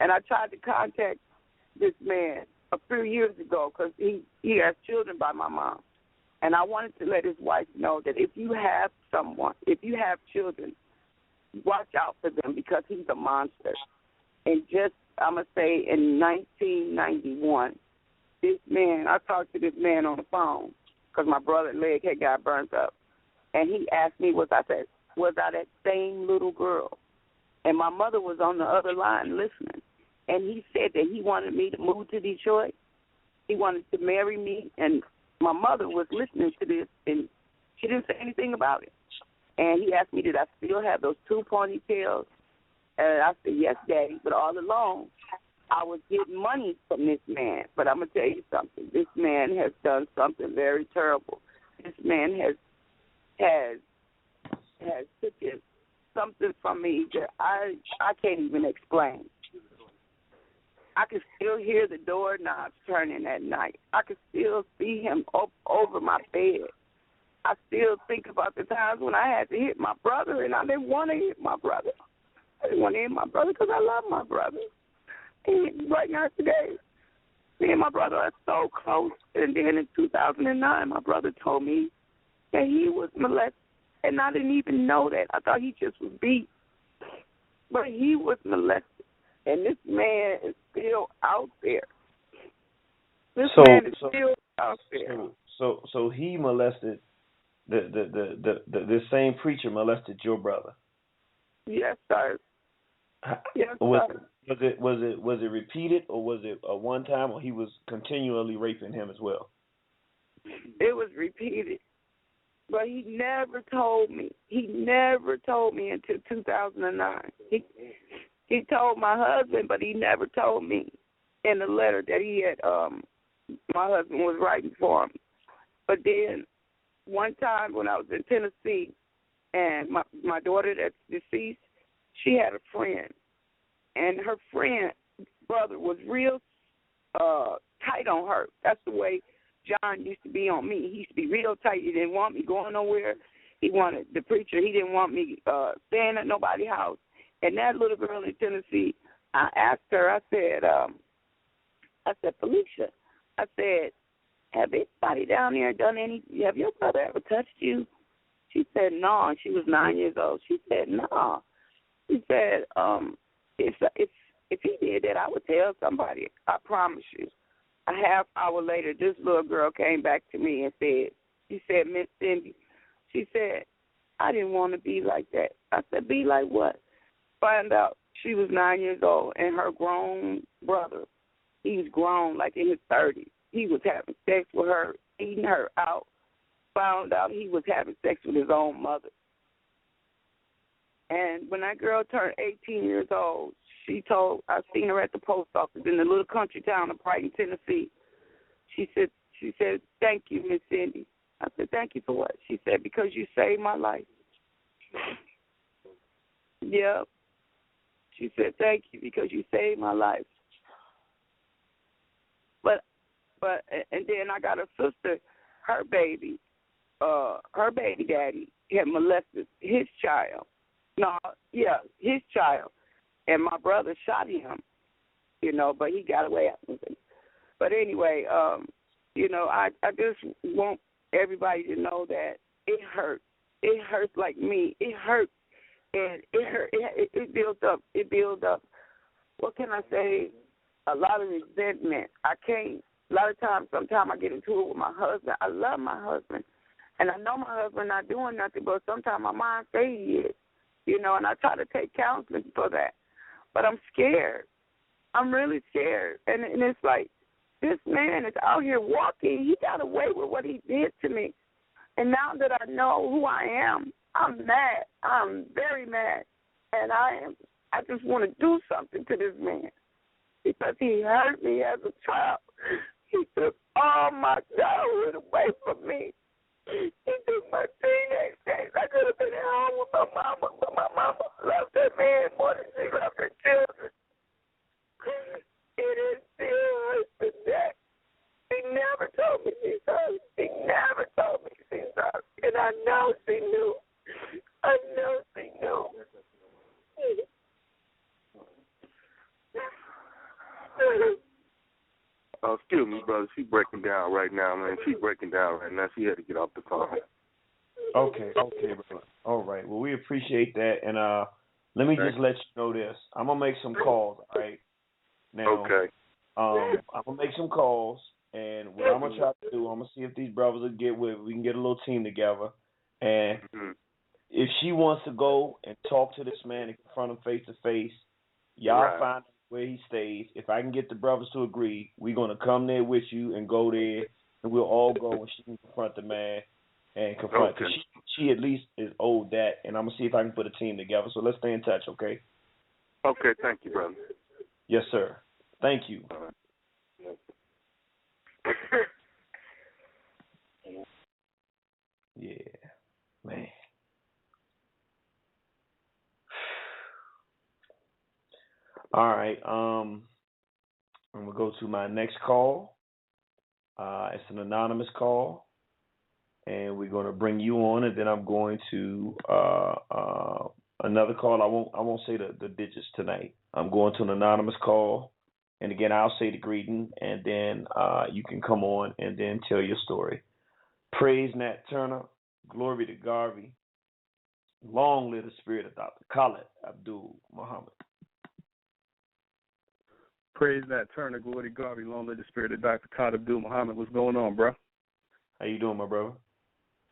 And I tried to contact this man a few years ago because he has children by my mom. And I wanted to let his wife know that if you have children, watch out for them because he's a monster. And I'm going to say in 1991, this man, I talked to this man on the phone because my brother's leg had got burnt up. And he asked me, was I that same little girl? And my mother was on the other line listening. And he said that he wanted me to move to Detroit. He wanted to marry me. And my mother was listening to this, and she didn't say anything about it. And he asked me, did I still have those 2 ponytails? And I said, yes, Daddy. But all along, I was getting money from this man. But I'm going to tell you something. This man has done something very terrible. This man has taken something from me that I can't even explain. I can still hear the doorknobs turning at night. I can still see him over my bed. I still think about the times when I had to hit my brother, and I didn't want to hit my brother. I didn't want to hit my brother because I love my brother. And right now today, me and my brother are so close. And then in 2009, my brother told me that he was molested, and I didn't even know that. I thought he just was beat. But he was molested. And this man is still out there. This man is still out there. So he molested this same preacher molested your brother. Yes, sir. Yes, sir. Was it repeated, or was it a one time, or he was continually raping him as well? It was repeated. But he never told me. He never told me until 2009. He told my husband, but he never told me in the letter that he had, my husband was writing for him. But then one time when I was in Tennessee, And my daughter that's deceased, she had a friend, and her friend brother was real tight on her. That's the way John used to be on me. He used to be real tight. He didn't want me going nowhere. He wanted the preacher. He didn't want me staying at nobody's house. And that little girl in Tennessee, I asked her, I said, Felicia, I said, have anybody down there done have your brother ever touched you? She said, no. She was 9 years old. She said, no. She said, if he did that, I would tell somebody. I promise you. A half hour later, this little girl came back to me and she said, Miss Cindy, she said, I didn't want to be like that. I said, be like what? Find out she was 9 years old, and her grown brother, he's grown, like in his 30s. He was having sex with her, eating her out. Found out he was having sex with his own mother. And when that girl turned 18 years old, I seen her at the post office in the little country town of Brighton, Tennessee. She said, thank you, Miss Cindy. I said, thank you for what? She said, because you saved my life. Yep. She said, thank you because you saved my life. But and then I got a sister, her baby daddy had molested his child. His child. And my brother shot him, but he got away with it. But anyway, I just want everybody to know that it hurts. It hurts like me. It hurts. And it hurt. It builds up. It builds up. What can I say? A lot of resentment. A lot of times, sometimes I get into it with my husband. I love my husband. And I know my husband not doing nothing, but sometimes my mind says he is. And I try to take counseling for that. But I'm scared. I'm really scared. And it's like, this man is out here walking. He got away with what he did to me. And now that I know who I am, I'm mad. I'm very mad. And I just want to do something to this man because he hurt me as a child. He took all my childhood away from me. He took my teenage days. I could have been at home with my mama, but my mama loved that man more than she loved her children. It is still hurts to death. She never told me she's hurt. She never told me she's hurt. And I know she knew. I know she knew. Oh, excuse me, brother. She's breaking down right now, man. She's breaking down right now. She had to get off the phone. Okay, brother. All right. Well, we appreciate that. And let me just let you know this. I'm going to make some calls, all right? Now, okay. I'm going to make some calls, and what I'm going to try to do, I'm going to see if these brothers will get with. We can get a little team together. And if she wants to go and talk to this man and confront him face to face, y'all find where he stays. If I can get the brothers to agree, we're going to come there with you and go there, and we'll all go and she can confront the man and confront. Okay. She at least is owed that, and I'm going to see if I can put a team together. So let's stay in touch, okay? Okay, thank you, brother. Yes, sir. Thank you. Yeah, man. All right. I'm gonna go to my next call. It's an anonymous call, and we're gonna bring you on, and then I'm going to another call. I won't say the digits tonight. I'm going to an anonymous call, and again I'll say the greeting, and then you can come on and then tell your story. Praise Nat Turner, glory to Garvey. Long live the spirit of Dr. Khalid Abdul Muhammad. Praise Nat Turner, glory to Garvey, long live the spirit of Dr. Khalid Abdul Muhammad. What's going on, bro? How you doing, my brother?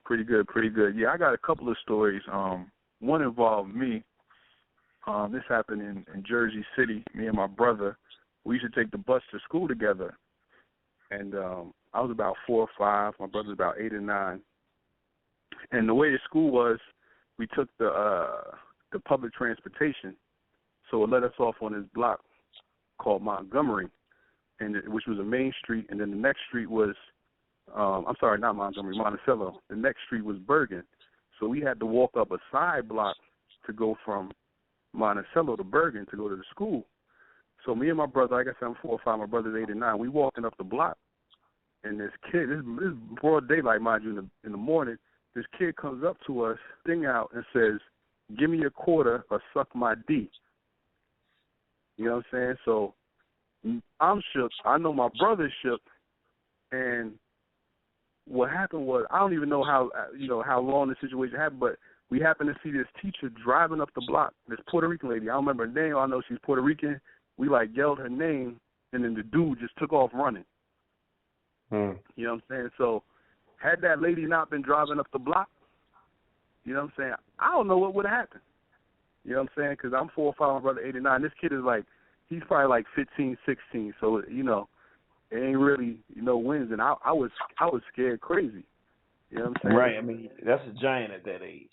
Pretty good, pretty good. Yeah, I got a couple of stories. One involved me. This happened in Jersey City. Me and my brother, we used to take the bus to school together. And I was about 4 or 5. My brother was about 8 or 9. And the way the school was, we took the public transportation. So it let us off on this block called Montgomery, which was a main street, and then the next street was, not Montgomery, Monticello. The next street was Bergen. So we had to walk up a side block to go from Monticello to Bergen to go to the school. So me and my brother, like I said, I'm 4 or 5, my brother's 8 and 9, we walking up the block, and this kid, this broad daylight, mind you, in the morning, this kid comes up to us, thing out, and says, "Give me a quarter or suck my D." You know what I'm saying? So I'm shook. I know my brother's shook, and what happened was, I don't even know how long the situation happened, but we happened to see this teacher driving up the block, this Puerto Rican lady. I don't remember her name. I know she's Puerto Rican. We yelled her name, and then the dude just took off running. You know what I'm saying? So had that lady not been driving up the block, you know what I'm saying, I don't know what would have happened. You know what I'm saying? Because I'm 4 or 5, my brother 8 and 9. This kid is he's probably 15, 16. So, it ain't really, wins. And I was scared crazy. You know what I'm saying? Right. I mean, that's a giant at that age.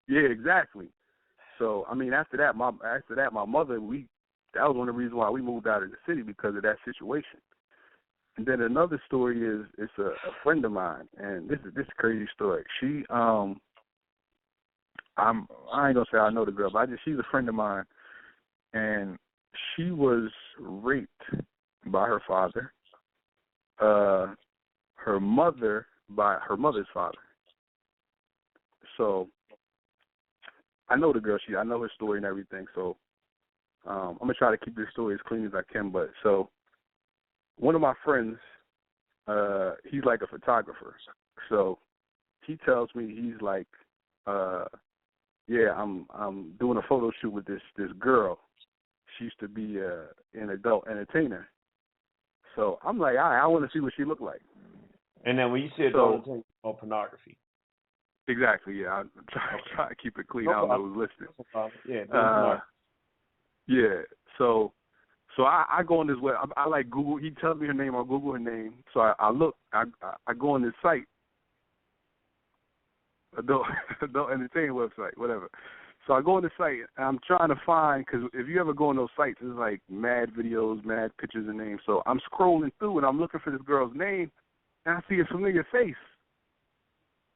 Yeah, exactly. So, I mean, after that, my mother, that was one of the reasons why we moved out of the city, because of that situation. And then another story is, it's a friend of mine, and this is a crazy story. She, I ain't gonna say I know the girl, but she's a friend of mine, and she was raped by her father, her mother by her mother's father. So I know the girl. I know her story and everything. So I'm gonna try to keep this story as clean as I can. But so one of my friends, he's like a photographer. So he tells me, he's like, yeah, I'm doing a photo shoot with this girl. She used to be an adult entertainer. So I'm like, all right, I want to see what she looked like. And then when you said adult entertainer, pornography. Exactly, yeah. I try to keep it clean. I don't know who's listening. Yeah, yeah. So I go on this web. I like Google. He tells me her name. I'll Google her name. So I look. I go on this site, adult entertainment website, whatever. So I go on the site, and I'm trying to find, because if you ever go on those sites, there's like mad videos, mad pictures and names. So I'm scrolling through, and I'm looking for this girl's name, and I see a familiar face.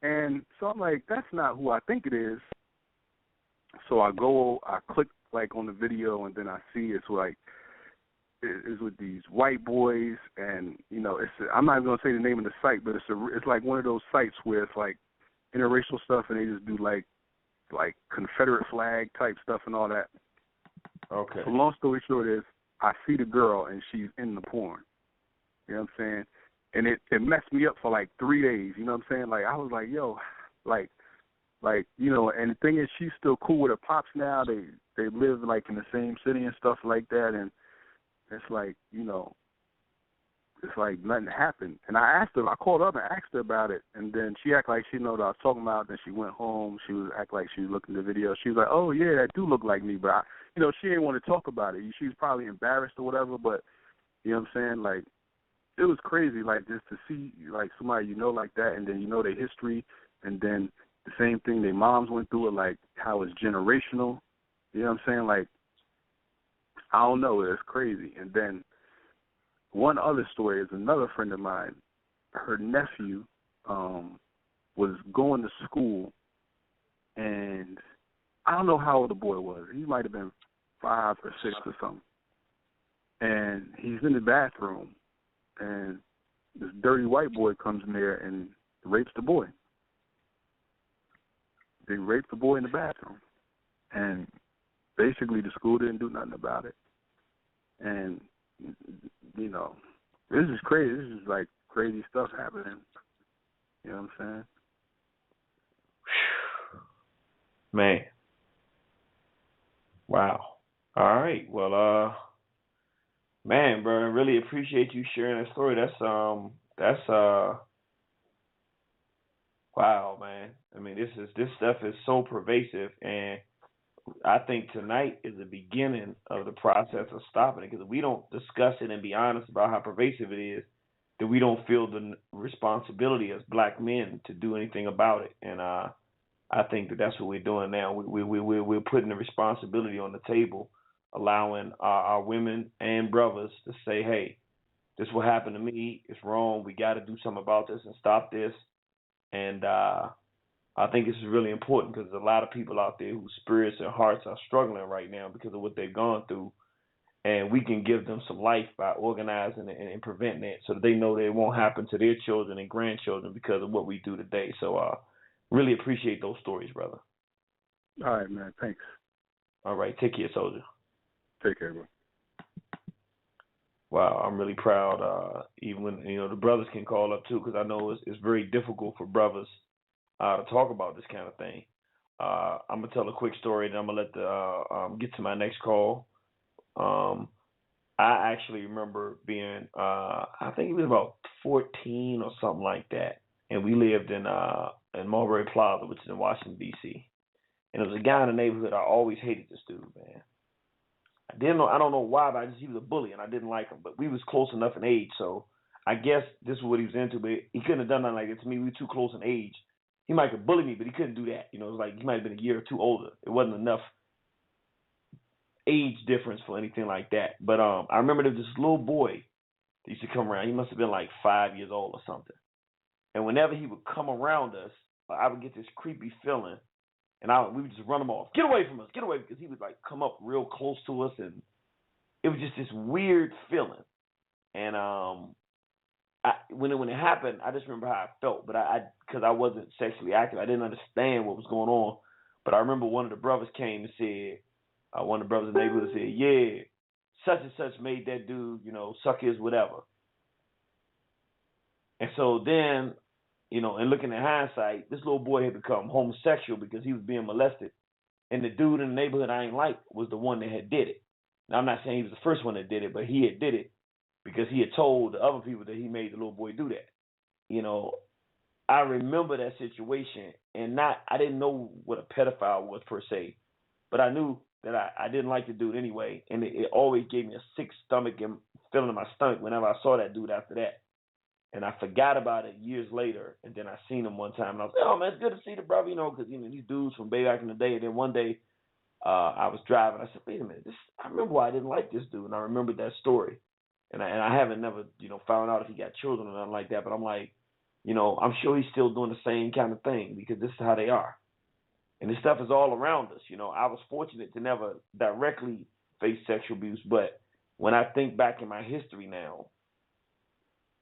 And so I'm like, that's not who I think it is. So I click on the video, and then I see it's with these white boys, and I'm not even gonna say the name of the site, but it's like one of those sites where it's like interracial stuff, and they just do like Confederate flag type stuff and all that. Okay. So long story short is, I see the girl, and she's in the porn. You know what I'm saying? And it messed me up for 3 days. You know what I'm saying? I was like, yo, and the thing is, she's still cool with her pops now. They live in the same city and stuff like that, and it's it's like nothing happened. And I called up and asked her about it, and then she acted like she knew what I was talking about. Then she went home. She was acting like she was looking at the video. She was like, oh, yeah, that do look like me. But, she didn't want to talk about it. She was probably embarrassed or whatever, but, you know what I'm saying? It was crazy, just to see, somebody like that, and then their history, and then the same thing their moms went through it, how it's generational. You know what I'm saying? I don't know. It's crazy. And then one other story is another friend of mine. Her nephew was going to school, and I don't know how old the boy was. He might have been 5 or 6 or something. And he's in the bathroom, and this dirty white boy comes in there and rapes the boy. They raped the boy in the bathroom. And basically the school didn't do nothing about it. And, this is crazy. This is crazy stuff happening. You know what I'm saying? Man. Wow. All right. Well, man, bro, I really appreciate you sharing that story. That's wow, man. I mean, this stuff is so pervasive, and I think tonight is the beginning of the process of stopping it, because if we don't discuss it and be honest about how pervasive it is, then we don't feel the responsibility as black men to do anything about it. And I think that's what we're doing now. We're putting the responsibility on the table, allowing our women and brothers to say, hey, this is what happened to me. It's wrong. We got to do something about this and stop this. And I think this is really important because there's a lot of people out there whose spirits and hearts are struggling right now because of what they've gone through. And we can give them some life by organizing and preventing it so that they know that it won't happen to their children and grandchildren because of what we do today. So really appreciate those stories, brother. All right, man. Thanks. All right. Take care, soldier. Take care, bro. Wow, I'm really proud. Even when the brothers can call up too, because I know it's very difficult for brothers to talk about this kind of thing. I'm gonna tell a quick story, and I'm gonna let get to my next call. I actually remember being, I think it was about 14 or something like that, and we lived in Mulberry Plaza, which is in Washington D.C. And there was a guy in the neighborhood. I always hated this dude, man. I don't know why, but he was a bully, and I didn't like him. But we was close enough in age, so I guess this is what he was into. But he couldn't have done nothing like that to me. We were too close in age. He might have bullied me, but he couldn't do that. It was like he might have been a year or two older. It wasn't enough age difference for anything like that. But I remember there was this little boy that used to come around. He must have been like 5 years old or something. And whenever he would come around us, I would get this creepy feeling. And we would just run him off. Get away from us. Get away. Because he would like come up real close to us. And it was just this weird feeling. And when it happened, I just remember how I felt. But because I wasn't sexually active, I didn't understand what was going on. But I remember one of the brothers came and said, one of the brothers in the neighborhood said, yeah, such and such made that dude, suck his whatever. And so then, and looking at hindsight, this little boy had become homosexual because he was being molested. And the dude in the neighborhood I ain't like was the one that had did it. Now, I'm not saying he was the first one that did it, but he had did it because he had told the other people that he made the little boy do that. I remember that situation, and I didn't know what a pedophile was per se, but I knew that I didn't like the dude anyway, and it always gave me a sick stomach and feeling in my stomach whenever I saw that dude after that. And I forgot about it years later, and then I seen him one time, and I was like, oh, man, it's good to see the brother, because, these dudes from way back in the day. And then one day I was driving. I said, wait a minute, I remember why I didn't like this dude, and I remembered that story. And I haven't never, found out if he got children or nothing like that, but I'm like, I'm sure he's still doing the same kind of thing because this is how they are. And this stuff is all around us. I was fortunate to never directly face sexual abuse, but when I think back in my history now,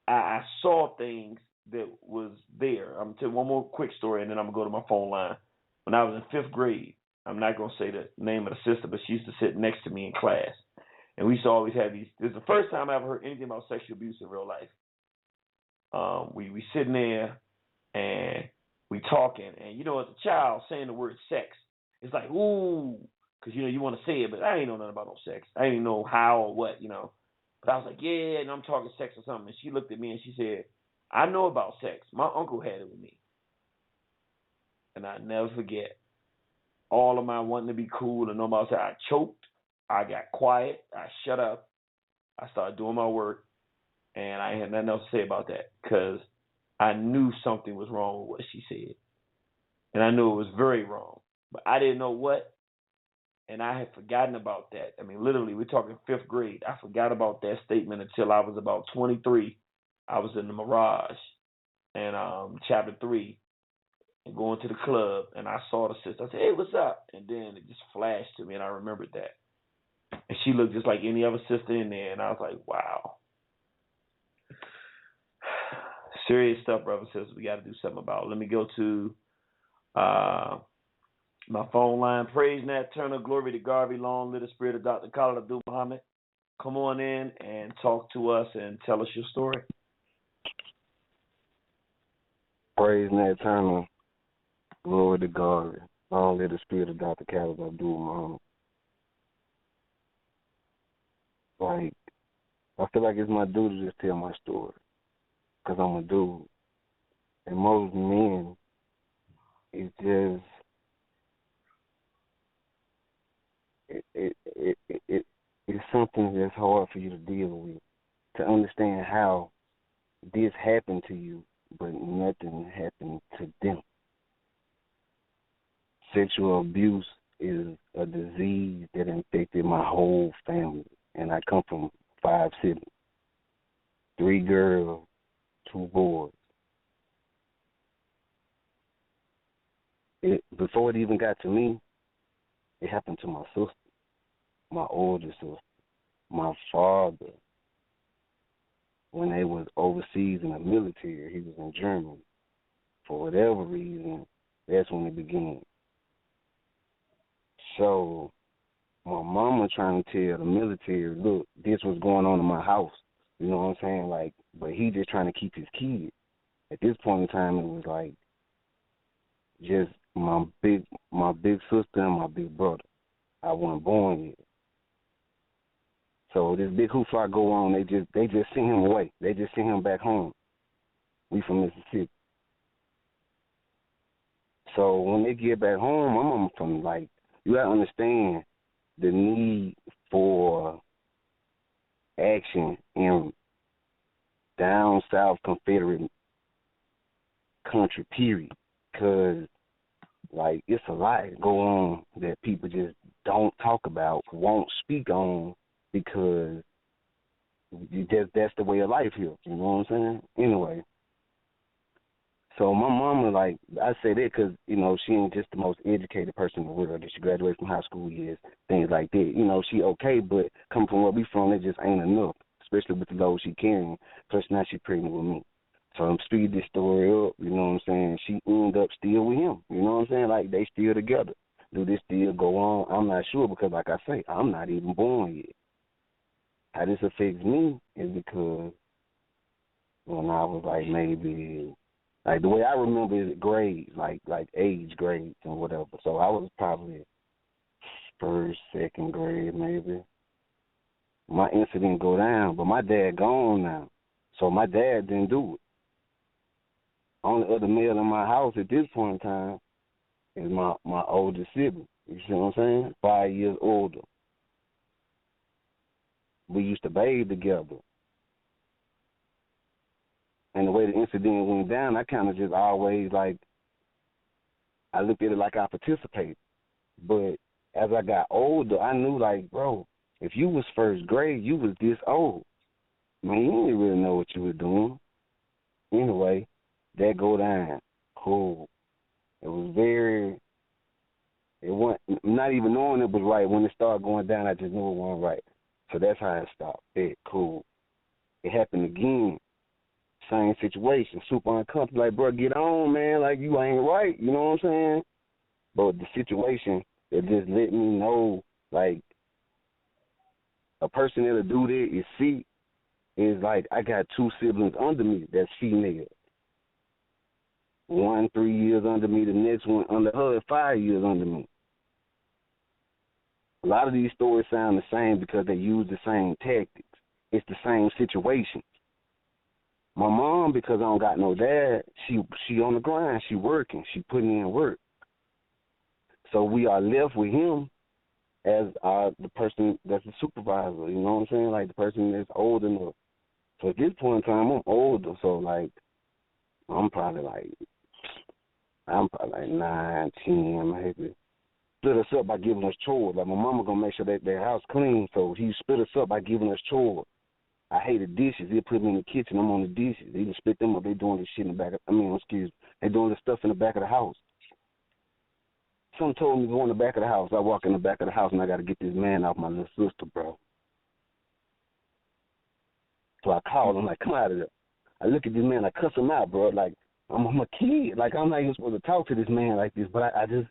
I saw things that was there. I'm going to tell you one more quick story, and then I'm going to go to my phone line. When I was in 5th grade, I'm not going to say the name of the sister, but she used to sit next to me in class. And we used to always have these. This is the first time I ever heard anything about sexual abuse in real life. We sitting there, and we talking. And, as a child, saying the word sex, it's like, ooh, because, you want to say it, but I ain't know nothing about no sex. I didn't know how or what, But I was like, yeah, and I'm talking sex or something. And she looked at me and she said, I know about sex. My uncle had it with me. And I never forget all of my wanting to be cool and know about sex. I choked. I got quiet. I shut up. I started doing my work. And I had nothing else to say about that because I knew something was wrong with what she said. And I knew it was very wrong. But I didn't know what. And I had forgotten about that. I mean, literally, we're talking 5th grade. I forgot about that statement until I was about 23. I was in the Mirage and chapter 3 and going to the club. And I saw the sister. I said, hey, what's up? And then it just flashed to me, and I remembered that. And she looked just like any other sister in there. And I was like, wow. Serious stuff, brother and sisters, we got to do something about. Let me go to my phone line. Praise Nat Turner, glory to Garvey, long live the spirit of Dr. Khalid Abdul Muhammad. Come on in and talk to us and tell us your story. Praise Nat Turner, glory to Garvey, long live the spirit of Dr. Khalid Abdul Muhammad. Like, I feel like it's my duty to just tell my story because I'm a dude. And most men, it's just, it's something that's hard for you to deal with, to understand how this happened to you, but nothing happened to them. Sexual abuse is a disease that infected my whole family, and I come from 5 siblings, 3 girls, 2 boys. before it even got to me, it happened to my sister, my older sister, my father. When they was overseas in the military, he was in Germany. For whatever reason, that's when it began. So my mama trying to tell the military, look, this was going on in my house. You know what I'm saying? Like, but he just trying to keep his kids. At this point in time, it was like just my big sister and my big brother. I wasn't born yet. So this big hoopla go on. They just send him away. They just send him back home. We from Mississippi. So when they get back home, my mama from like, you gotta understand the need for action in down south Confederate country, period. Because like it's a lot go on that people just don't talk about, won't speak on, because that's the way of life here. You know what I'm saying? Anyway, so my mama, like, I say that because, you know, she ain't just the most educated person in the world. That she graduated from high school years, things like that. You know, she okay, but coming from where we from, it just ain't enough, especially with the load she carrying. Plus now she pregnant with me. So I'm speeding this story up, you know what I'm saying? She ended up still with him, you know what I'm saying? Like, they still together. Do this still go on? I'm not sure because, like I say, I'm not even born yet. How this affects me is because when I was like maybe, like the way I remember is grades, like age grades and whatever. So I was probably first, second grade maybe. My incident go down, but my dad gone now. So my dad didn't do it. Only other male in my house at this point in time is my older sibling. You see what I'm saying? 5 years older. We used to bathe together. And the way the incident went down, I kind of just always, like, I looked at it like I participated. But as I got older, I knew, like, bro, if you was first grade, you was this old. Man, you didn't really know what you were doing. Anyway, that go down. Cool. It wasn't, not even knowing it was right. When it started going down, I just knew it wasn't right. So that's how it stopped. Cool. It happened again. Same situation. Super uncomfortable. Like, bro, get on, man. Like, you ain't right. You know what I'm saying? But the situation that just let me know, like, a person that'll do that is see, is like, I got 2 siblings under me that's female. One 3 years under me, the next one under her 5 years under me. A lot of these stories sound the same because they use the same tactics. It's the same situation. My mom, because I don't got no dad, she on the grind. She working. She putting in work. So we are left with him as the person that's the supervisor. You know what I'm saying? Like the person that's old enough. So at this point in time, I'm older. So like, I'm probably like 9, 10, maybe. Split us up by giving us chores. Like my mama gonna make sure that their house clean, so he split us up by giving us chores. I hated dishes. He'll put me in the kitchen. I'm on the dishes. He can split them up. They doing this shit in the back. They doing this stuff in the back of the house. Someone told me to go in the back of the house. I walk in the back of the house and I got to get this man off my little sister, bro. So I called him like, come out of there. I look at this man. I cuss him out, bro. Like I'm a kid. Like I'm not even supposed to talk to this man like this, but I just.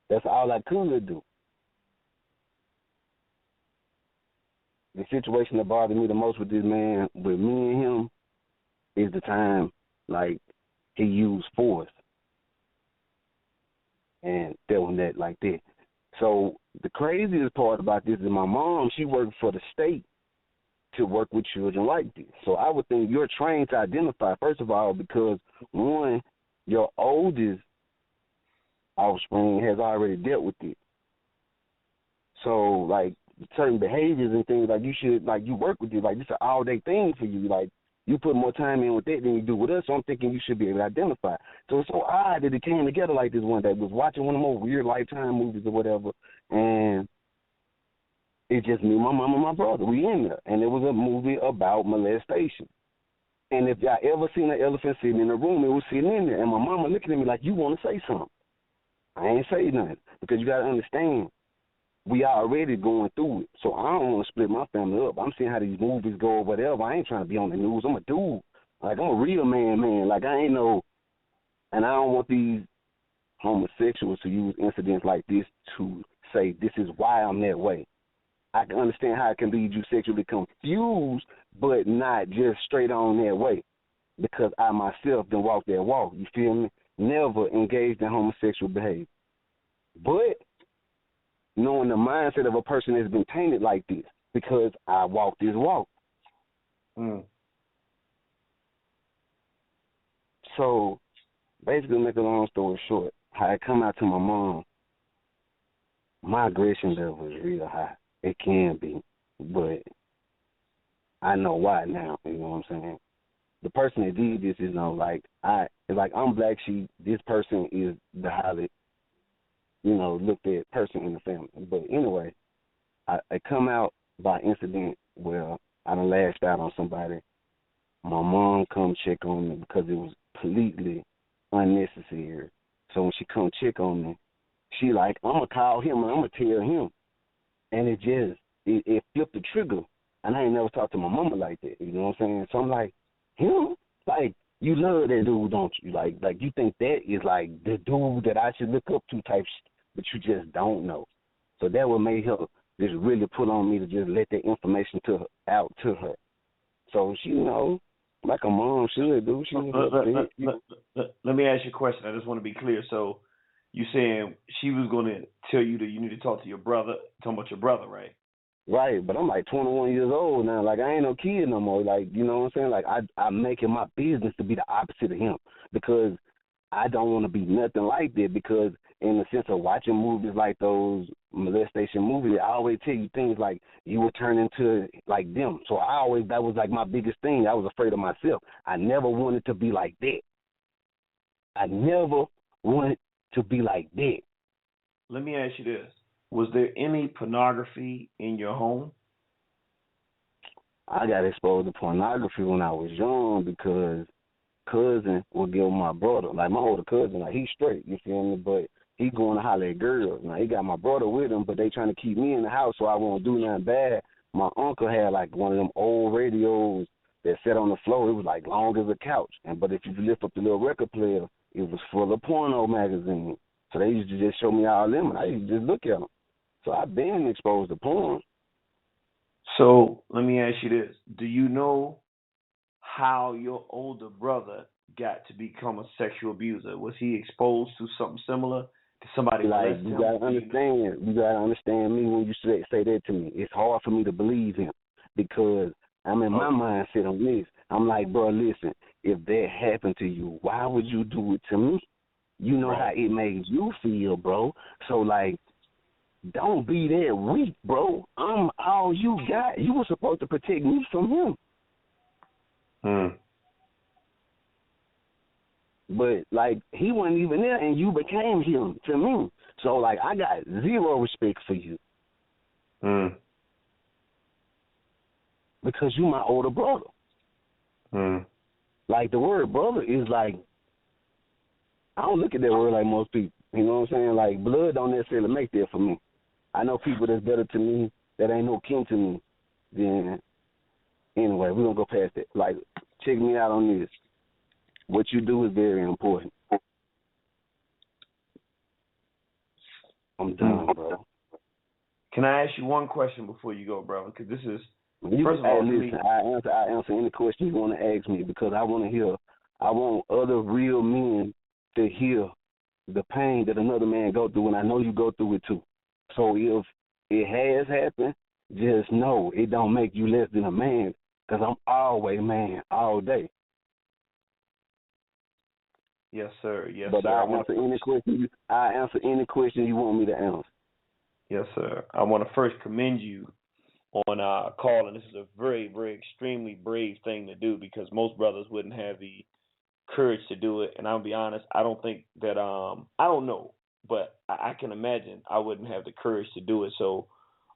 That's all I could do. The situation that bothered me the most with this man, with me and him, is the time, like, he used force. And doing that like that. So the craziest part about this is my mom, she worked for the state to work with children like this. So I would think you're trained to identify, first of all, because, one, your oldest offspring has already dealt with it. So, like, certain behaviors and things, like, you should, like, you work with it. Like, this is an all-day thing for you. Like, you put more time in with that than you do with us, so I'm thinking you should be able to identify. So it's so odd that it came together like this one day. I was watching one of those weird Lifetime movies or whatever, and it's just me, my mom, and my brother. We in there. And it was a movie about molestation. And if y'all ever seen an elephant sitting in a room, it was sitting in there. And my mama looking at me like, you want to say something. I ain't say nothing because you got to understand, we already going through it. So I don't want to split my family up. I'm seeing how these movies go or whatever. I ain't trying to be on the news. I'm a dude. Like, I'm a real man. Like, I ain't no, and I don't want these homosexuals to use incidents like this to say this is why I'm that way. I can understand how it can lead you sexually confused, but not just straight on that way. Because I myself done walked that walk, you feel me? Never engaged in homosexual behavior. But knowing the mindset of a person that's been tainted like this, because I walked this walk. So, basically, make a long story short, how I come out to my mom, my aggression level is real high. It can be, but I know why now, you know what I'm saying? The person that did this is, I'm black sheep, this person is the highly, looked at person in the family. But anyway, I come out by incident where I done lashed out on somebody. My mom come check on me because it was completely unnecessary. So when she come check on me, she like, I'm going to call him and I'm going to tell him. And it flipped the trigger. And I ain't never talked to my mama like that, you know what I'm saying? So I'm like, him? Like, you love that dude, don't you? Like you think that is like the dude that I should look up to type shit, but you just don't know. So that what made her just really put on me to just let that information out to her. So she, like a mom should do. Let me ask you a question. I just want to be clear. So you saying she was going to tell you that you need to talk to your brother, talking about your brother, right? Right, but I'm like 21 years old now. Like, I ain't no kid no more. Like, you know what I'm saying? Like, I'm making my business to be the opposite of him because I don't want to be nothing like that because in the sense of watching movies like those molestation movies, I always tell you things like you will turn into like them. So that was like my biggest thing. I was afraid of myself. I never wanted to be like that. I never wanted to be like that. Let me ask you this. Was there any pornography in your home? I got exposed to pornography when I was young because cousin would give my brother, like my older cousin, like he's straight, you feel me? But he going to holler at girls. Now he got my brother with him, but they trying to keep me in the house so I won't do nothing bad. My uncle had like one of them old radios that sat on the floor. It was like long as a couch. But if you lift up the little record player, it was full of porno magazines. So they used to just show me all them, and I used to just look at them. So I've been exposed to porn. So let me ask you this. Do you know how your older brother got to become a sexual abuser? Was he exposed to something similar? Did somebody like you gotta understand? You gotta understand me when you say that to me. It's hard for me to believe him because I'm in my mindset on this. I'm like, bro, listen, if that happened to you, why would you do it to me? You know how it made you feel, bro. So like, don't be that weak, bro. I'm all you got. You were supposed to protect me from him. But, like, he wasn't even there, and you became him to me. So, like, I got zero respect for you. Because you my older brother. Like, the word brother is like, I don't look at that word like most people. You know what I'm saying? Like, blood don't necessarily make that for me. I know people that's better to me that ain't no kin to me. Then, anyway, we're going to go past that. Like, check me out on this. What you do is very important. I'm done, bro. Can I ask you one question before you go, brother? Because this is, first of all, all, listen, I answer any question you want to ask me because I want other real men to hear the pain that another man go through, and I know you go through it too. So if it has happened, just know it don't make you less than a man because I'm always man all day. Yes, sir. Yes, but sir. I'll answer any question you want me to answer. Yes, sir. I want to first commend you on calling. This is a very, very extremely brave thing to do because most brothers wouldn't have the courage to do it. And I'll be honest, I don't think that I don't know, but I can imagine I wouldn't have the courage to do it. So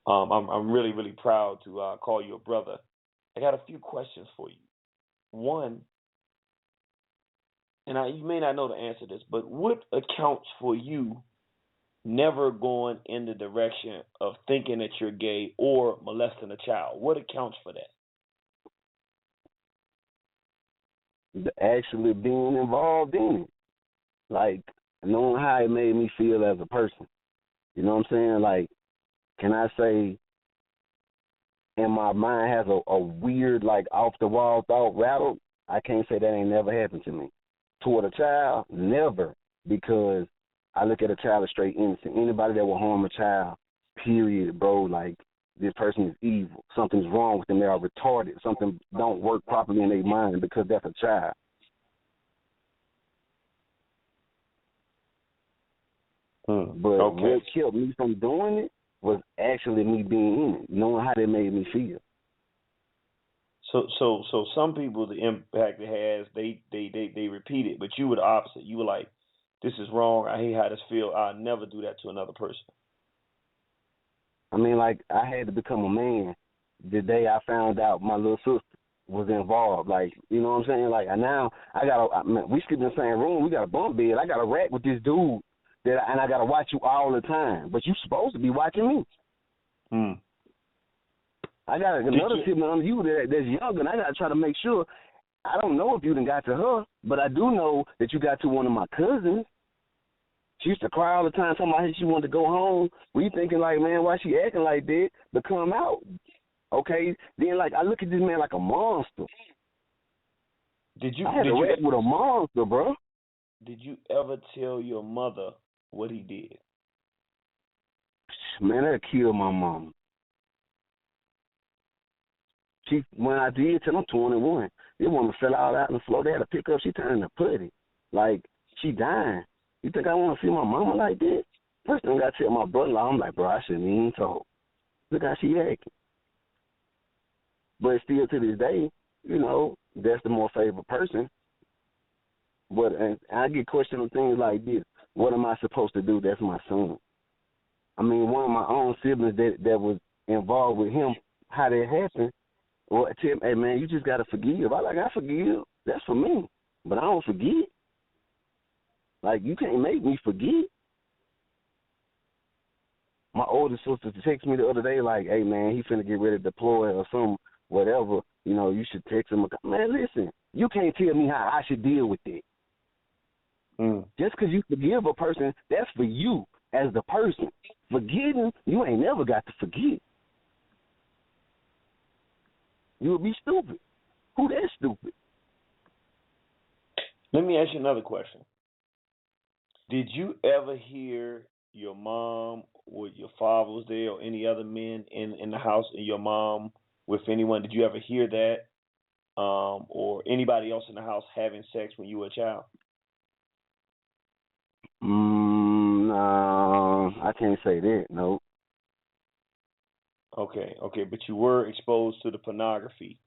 I'm really, really proud to call you a brother. I got a few questions for you. One, and you may not know the answer to this, but what accounts for you never going in the direction of thinking that you're gay or molesting a child? What accounts for that? Actually being involved in it. Like, knowing how it made me feel as a person. You know what I'm saying? Like, can I say, and my mind has a weird, like, off-the-wall thought rattle? I can't say that ain't never happened to me. Toward a child, never, because I look at a child as straight innocent. Anybody that will harm a child, period, bro, like, this person is evil. Something's wrong with them. They are retarded. Something don't work properly in their mind because that's a child. But what kept me from doing it was actually me being in it, knowing how they made me feel. So some people, the impact it has, they repeat it, but you were the opposite. You were like, this is wrong. I hate how this feels. I'll never do that to another person. I mean, like, I had to become a man the day I found out my little sister was involved. Like, you know what I'm saying? Like, now we sleep in the same room. We got a bunk bed. I got a rack with this dude, and I got to watch you all the time. But you supposed to be watching me. I got another sibling on you that's younger, and I got to try to make sure. I don't know if you done got to her, but I do know that you got to one of my cousins. She used to cry all the time, talking about how she wanted to go home. We thinking like, man, why she acting like that? But come out, okay? Then, like, I look at this man like a monster. I had to rap with a monster, bro. Did you ever tell your mother what he did? Man, that killed my mom. When I did tell, I'm 21. This woman fell out on the floor. They had to pick up. She turned to putty. Like, she dying. You think I want to see my mama like that? First thing I tell my brother-in-law, I'm like, bro, I shouldn't even told. Look how she acting. But still to this day, you know, that's the more favorite person. But and I get questioned on things like this. What am I supposed to do? That's my son. I mean, one of my own siblings that was involved with him, how that happened, well, tell him, hey, man, you just got to forgive. I forgive. That's for me. But I don't forget. Like, you can't make me forget. My older sister texted me the other day, like, hey, man, he finna get ready to deploy or some whatever. You know, you should text him. Man, listen, you can't tell me how I should deal with it. Just because you forgive a person, that's for you as the person. Forgetting, you ain't never got to forget. You would be stupid. Who that stupid? Let me ask you another question. Did you ever hear your mom or your father was there or any other men in the house and your mom with anyone? Did you ever hear that? Or anybody else in the house having sex when you were a child? No, I can't say that, no. Okay, but you were exposed to the pornography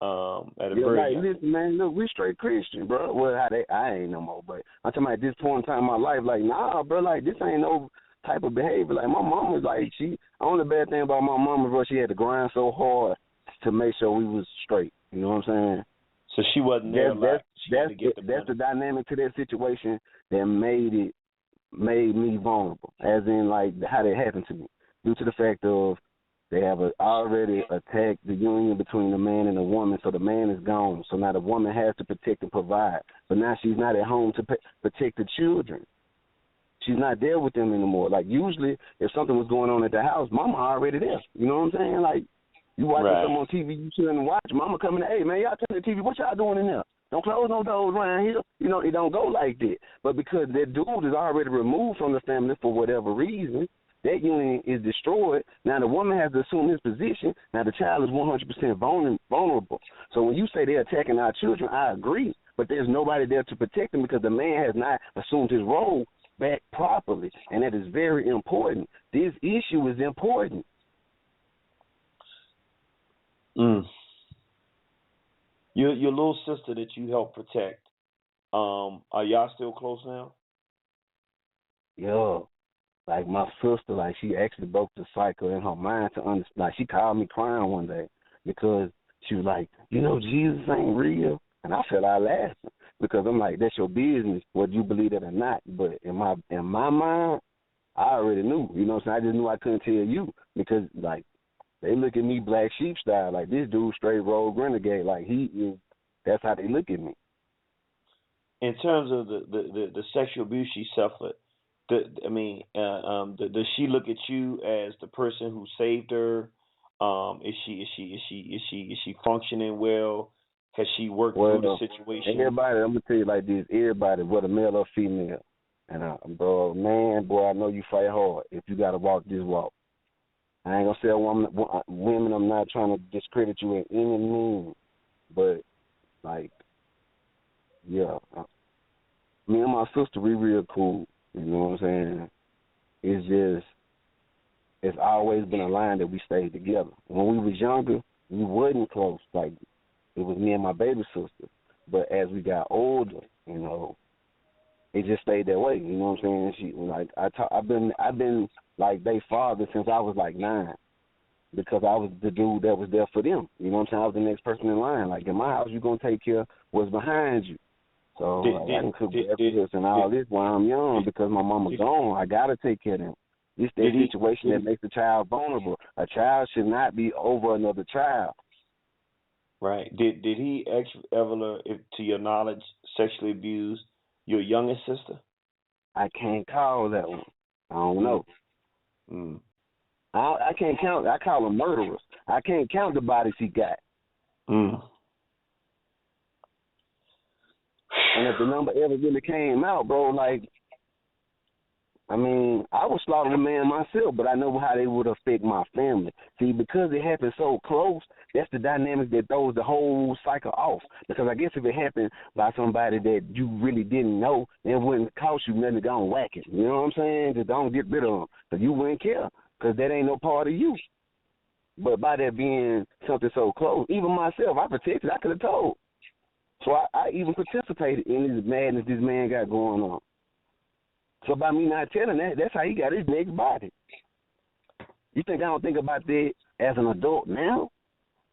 at a very young. Listen, man, look, we straight Christian, bro. Well, I ain't no more, but I'm talking about at this point in time in my life, like, nah, bro, like, this ain't no type of behavior. Like, my mom was like, only bad thing about my mama, bro, she had to grind so hard to make sure we was straight. You know what I'm saying? So she wasn't there. That's the dynamic to that situation that made me vulnerable, as in, like, how that happened to me, due to the fact of they have already attacked the union between the man and the woman, so the man is gone. So now the woman has to protect and provide, but now she's not at home to protect the children. She's not there with them anymore. Like, usually, if something was going on at the house, mama already there. You know what I'm saying? Like, you watching something on TV you shouldn't watch. Mama coming, hey, man, y'all turn the TV. What y'all doing in there? Don't close no doors around here. You know, it don't go like that. But because that dude is already removed from the family for whatever reason, that union is destroyed. Now the woman has to assume his position. Now the child is 100% vulnerable. So when you say they're attacking our children, I agree. But there's nobody there to protect them because the man has not assumed his role back properly. And that is very important. This issue is important. Your little sister that you helped protect, are y'all still close now? Yeah. Like, my sister, like, she actually broke the cycle in her mind to understand. Like, she called me crying one day because she was like, you know, Jesus ain't real. And I felt I laughed because I'm like, that's your business, whether you believe it or not. But in my mind, I already knew. You know what I'm saying? I just knew I couldn't tell you because, like, they look at me black sheep style. Like, this dude straight rogue renegade. Like, he is, that's how they look at me. In terms of the sexual abuse she suffered, does she look at you as the person who saved her? Is she functioning well? Has she worked through the situation? Everybody, I'm gonna tell you like this: everybody, whether male or female, and bro, man, boy, I know you fight hard. If you gotta walk this walk, I ain't gonna say women. I'm not trying to discredit you in any means, but like, yeah, me and my sister, we real cool. You know what I'm saying? It's just, it's always been a line that we stayed together. When we was younger, we wasn't close. Like, it was me and my baby sister. But as we got older, you know, it just stayed that way. You know what I'm saying? She like, I've been like they father since I was like 9, because I was the dude that was there for them. You know what I'm saying? I was the next person in line. Like, in my house, you're gonna take care of what's behind you. So I can cook breakfast and all this while I'm young because my mama's gone. I gotta take care of them. It's that situation that makes the child vulnerable. A child should not be over another child. Right. Did he ever, to your knowledge, sexually abuse your youngest sister? I can't call that one. I don't know. I can't count. I call them murderers. I can't count the bodies he got. And if the number ever really came out, bro, like, I mean, I would slaughter the man myself, but I know how they would affect my family. See, because it happened so close, that's the dynamic that throws the whole cycle off. Because I guess if it happened by somebody that you really didn't know, it wouldn't cost you nothing to go and whack it. You know what I'm saying? Just don't get rid of them, because you wouldn't care, because that ain't no part of you. But by that being something so close, even myself, I protected, I could have told. So I even participated in this madness this man got going on. So by me not telling that, that's how he got his next body. You think I don't think about that as an adult now?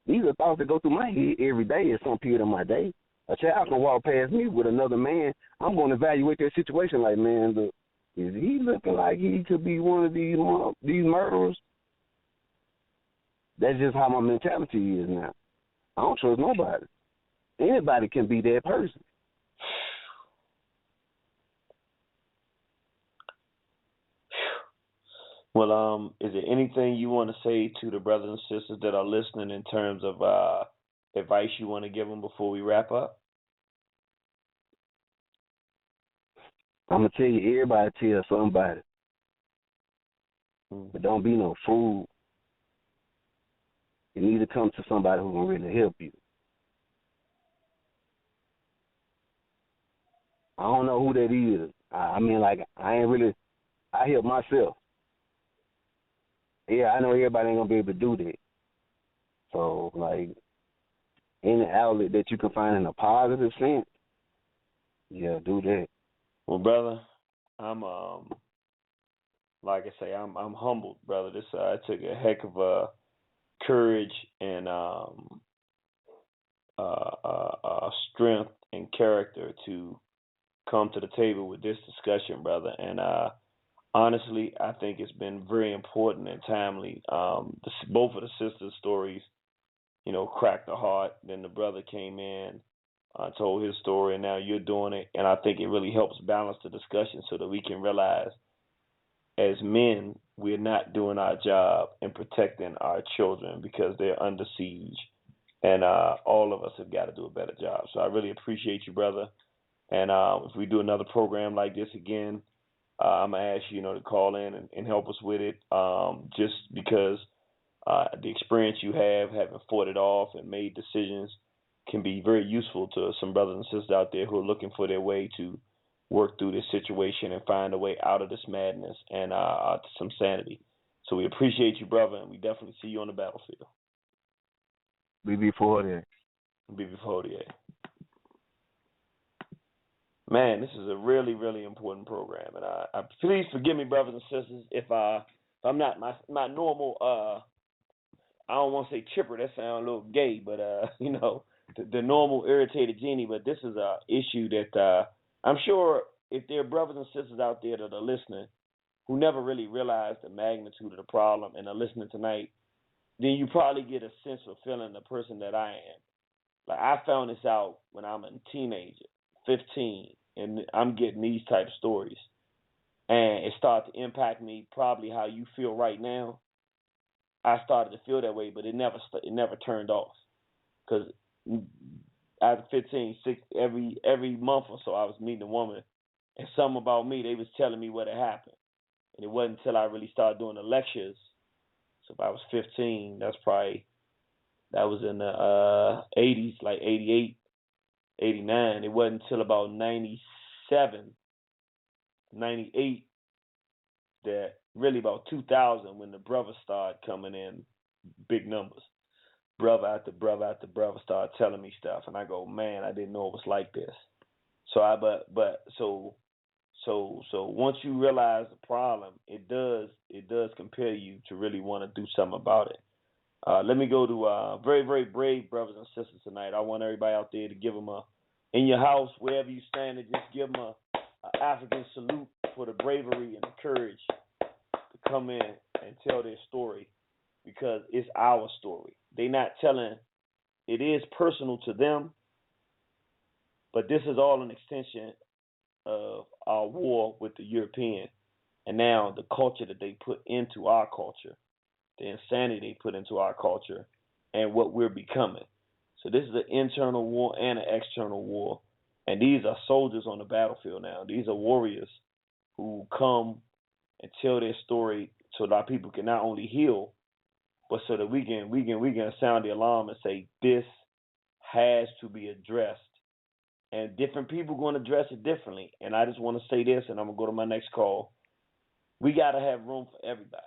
These are thoughts that go through my head every day at some period of my day. A child can walk past me with another man. I'm going to evaluate that situation like, man, look, is he looking like he could be one of these murderers? That's just how my mentality is now. I don't trust nobody. Anybody can be that person. Well, is there anything you want to say to the brothers and sisters that are listening in terms of advice you want to give them before we wrap up? I'm going to tell you, everybody tell somebody. But don't be no fool. You need to come to somebody who can really help you. I don't know who that is. I mean, like, I help myself. Yeah, I know everybody ain't going to be able to do that. So, like, any outlet that you can find in a positive sense, yeah, do that. Well, brother, I'm like I say, I'm humbled, brother. This I took a heck of courage and strength and character to come to the table with this discussion, brother. And honestly, I think it's been very important and timely. Both of the sisters' stories, you know, cracked the heart. Then the brother came in, told his story, and now you're doing it. And I think it really helps balance the discussion so that we can realize, as men, we're not doing our job in protecting our children because they're under siege. And all of us have got to do a better job. So I really appreciate you, brother. And if we do another program like this again, I'm going to ask you, to call in and help us with it, just because the experience you have, having fought it off and made decisions, can be very useful to some brothers and sisters out there who are looking for their way to work through this situation and find a way out of this madness and to some sanity. So we appreciate you, brother, and we definitely see you on the battlefield. Be before that. Be before that. Man, this is a really, really important program, and I please forgive me, brothers and sisters, if I'm not my normal. I don't want to say chipper. That sounds a little gay, but the normal irritated genie. But this is a issue that I'm sure if there are brothers and sisters out there that are listening, who never really realized the magnitude of the problem and are listening tonight, then you probably get a sense of feeling the person that I am. Like, I found this out when I'm a teenager, 15, and I'm getting these type of stories. And it started to impact me probably how you feel right now. I started to feel that way, but it never turned off. Because after 15, every month or so, I was meeting a woman, and something about me, they was telling me what had happened. And it wasn't until I really started doing the lectures. So if I was 15, that was in the 80s, like 88, 89. It wasn't until about 97, 98, that really about 2000 when the brothers started coming in big numbers. Brother after brother after brother started telling me stuff, and I go, man, I didn't know it was like this. So once you realize the problem, it does compel you to really want to do something about it. Let me go to very, very brave brothers and sisters tonight. I want everybody out there to give them in your house, wherever you stand, just give them a African salute for the bravery and the courage to come in and tell their story, because it's our story. They're not telling, it is personal to them, but this is all an extension of our war with the European, and now the culture that they put into our culture, the insanity they put into our culture, and what we're becoming. So this is an internal war and an external war, and these are soldiers on the battlefield now. These are warriors who come and tell their story so that our people can not only heal, but so that we can sound the alarm and say this has to be addressed. And different people are going to address it differently. And I just want to say this, and I'm going to go to my next call. We got to have room for everybody.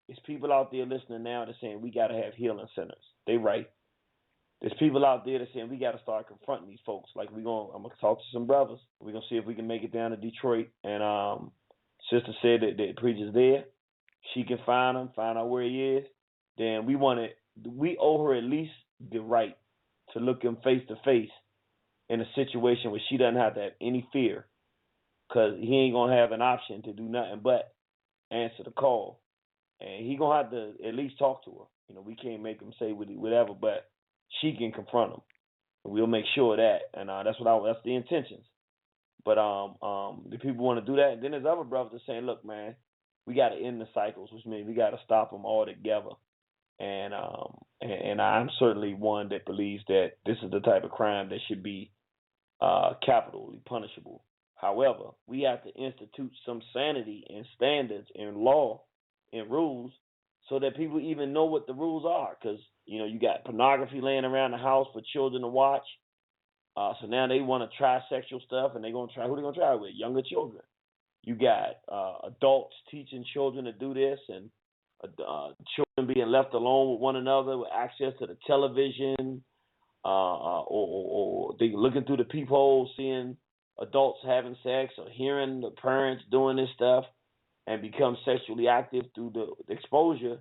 There's people out there listening now that saying we got to have healing centers. They right. There's people out there that saying we got to start confronting these folks. Like I'm going to talk to some brothers. We're going to see if we can make it down to Detroit. And sister said that the preacher's there. She can find him, find out where he is. Then we owe her at least the right to look him face to face in a situation where she doesn't have to have any fear, because he ain't going to have an option to do nothing but answer the call. And he going to have to at least talk to her. You know, we can't make him say whatever, but she can confront him. We'll make sure of that. And that's the intentions. But the people want to do that. And then there's other brothers that saying, look, man, we got to end the cycles, which means we got to stop them all together. And I'm certainly one that believes that this is the type of crime that should be capitally punishable. However, we have to institute some sanity and standards and law and rules so that people even know what the rules are. Because, you know, you got pornography laying around the house for children to watch. So now they want to try sexual stuff, and they're going to try, who they going to try with? Younger children. You got adults teaching children to do this, and children being left alone with one another with access to the television, or they looking through the peephole, seeing adults having sex, or hearing the parents doing this stuff, and become sexually active through the exposure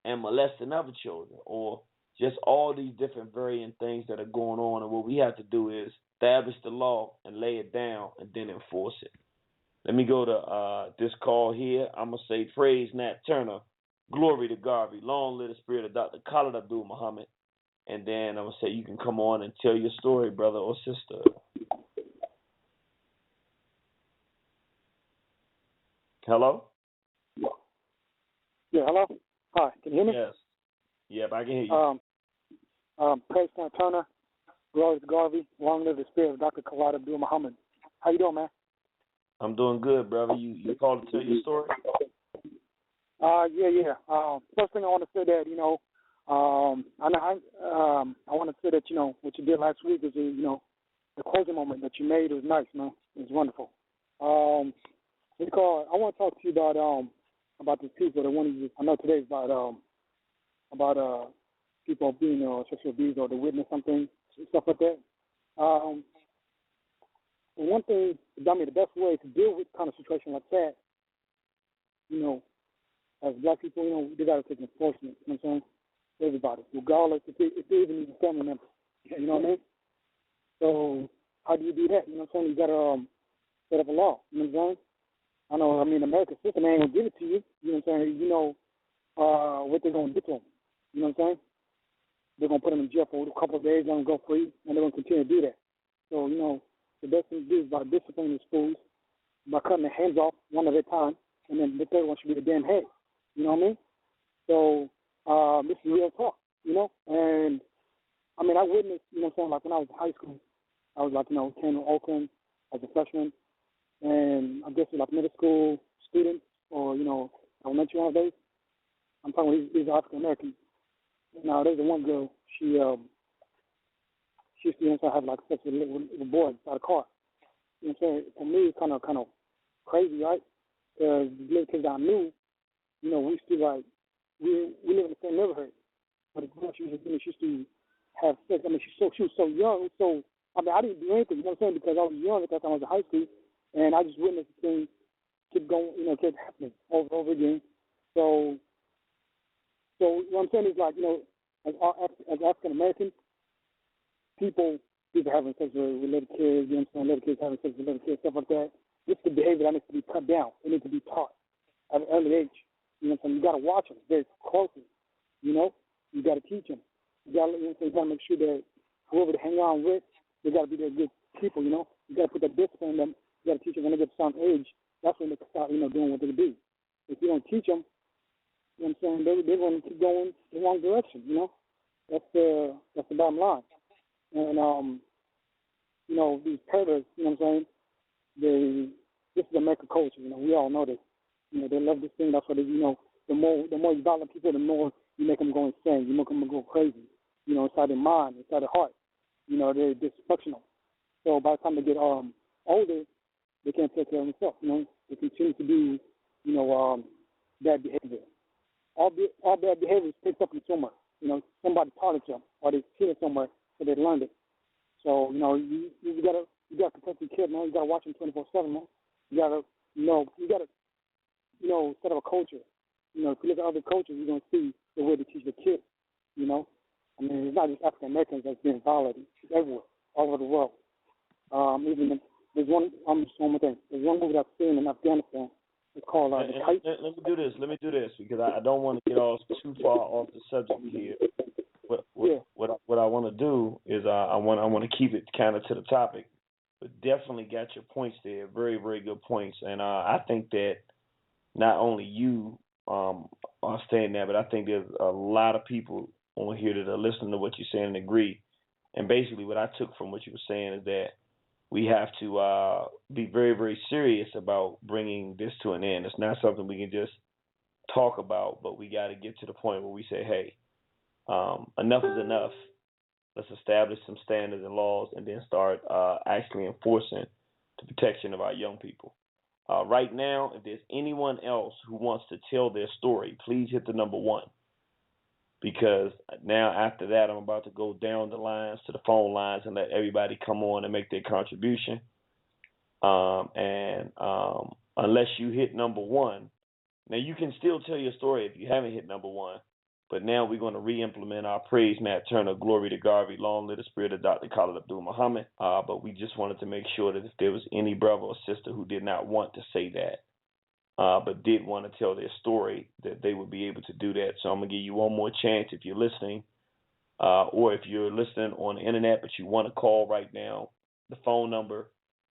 and molesting other children, or just all these different varying things that are going on. And what we have to do is establish the law and lay it down and then enforce it. Let me go to this call here. I'm going to say, praise Nat Turner, glory to Garvey, long live the spirit of Dr. Khalid Abdul Muhammad. And then I'm going to say you can come on and tell your story, brother or sister. Hello? Yeah, hello? Hi, can you hear me? Yes. Yep, I can hear you. Praise Nat Turner, glory to Garvey, long live the spirit of Dr. Khalid Abdul Muhammad. How you doing, man? I'm doing good, brother. You called to tell your story? Yeah. First thing I want to say that, you know, I want to say that, you know, what you did last week is, you know, the closing moment that you made was nice, man. It was wonderful. I want to talk to you about this piece that I wanted you. I know today's about people being sexually abused or they witness something, stuff like that. And one thing, I mean, the best way to deal with kind of situation like that, you know, as black people, you know, they got to take enforcement. You know what I'm saying? Everybody, regardless if they even need a family member. You know what I mean? So how do you do that? You know what I'm saying? You got to set up a law. You know what I'm I know, I mean, the American system ain't going to give it to you. You know what I'm saying? You know what they're going to do to them. You know what I'm saying? They're going to put them in jail for a couple of days, let them go free, and they're going to continue to do that. So, you know, the best thing to do is by disciplining the schools, by cutting their hands off one at a time, and then the third one should be the damn head. You know what I mean? So this is real talk, you know? And, I mean, I witnessed, you know what I'm saying, like when I was in high school, I was like, you know, came to Oakland as a freshman, and I guess like middle school students or, you know, elementary nowadays. I'm talking about these African Americans. Now, there's one girl, she used to have like sex with a boy inside a car. You know what I'm saying? For me, it's kind of crazy, right? Because the little kids I knew, you know, we used to like, we live in the same neighborhood. But the girl she used to have sex. I mean, she was so young. So, I mean, I didn't do anything, you know what I'm saying? Because I was young at that time. I was in high school. And I just witnessed the thing keep going, you know, keep happening over and over again. So what I'm saying is like, you know, as African Americans, people having sex with little kids, you know what I'm saying, little kids having sex with little kids, stuff like that. This is the behavior that needs to be cut down. It needs to be taught at an early age. You know what I'm saying? You got to watch them very closely. You know, you got to teach them. You got to, you know, you got to make sure that whoever they hang on with, they got to be their good people. You know, you got to put that discipline in them. You got to teach them when they get to some age. That's when they can start, you know, doing what they do. If you don't teach them, you know what I'm saying, they're going to keep going the wrong direction. You know, that's the bottom line. And you know, these predators, you know what I'm saying, this is American culture. You know, we all know this. You know, they love this thing. That's why they, you know, the more you violent people, the more you make them go insane. You make them go crazy. You know, inside their mind, inside their heart. You know, they're dysfunctional. So by the time they get older, they can't take care of themselves. You know, they continue to do, you know, bad behavior. All bad behavior is picked up from somewhere. You know, somebody taught it to them, or they seen it somewhere, so they learned it. So you know, you gotta protect your kid, man. You gotta watch them 24/7, man. You gotta set up a culture. You know, if you look at other cultures, you're gonna see the way they teach the kids. You know, I mean, it's not just African Americans that's being violated. It's everywhere, all over the world. Even there's one more thing. There's one movie I've seen in Afghanistan. It's called The Kite. Let me do this because I don't want to get too far off the subject here. What I want to do is I want to keep it kind of to the topic, but definitely got your points there. Very, very good points. And I think that not only you are saying that, but I think there's a lot of people on here that are listening to what you're saying and agree. And basically what I took from what you were saying is that we have to be very, very serious about bringing this to an end. It's not something we can just talk about, but we got to get to the point where we say, hey, enough is enough. Let's establish some standards and laws and then start actually enforcing the protection of our young people. Right now, if there's anyone else who wants to tell their story, please hit the number 1. Because now after that, I'm about to go down the lines to the phone lines and let everybody come on and make their contribution. And unless you hit number 1, now you can still tell your story if you haven't hit number 1. But now we're going to re-implement our praise, Matt Turner, glory to Garvey, long live the spirit of Dr. Khalid Abdul Muhammad. But we just wanted to make sure that if there was any brother or sister who did not want to say that, but did want to tell their story, that they would be able to do that. So I'm going to give you one more chance if you're listening, or if you're listening on the internet but you want to call right now. The phone number,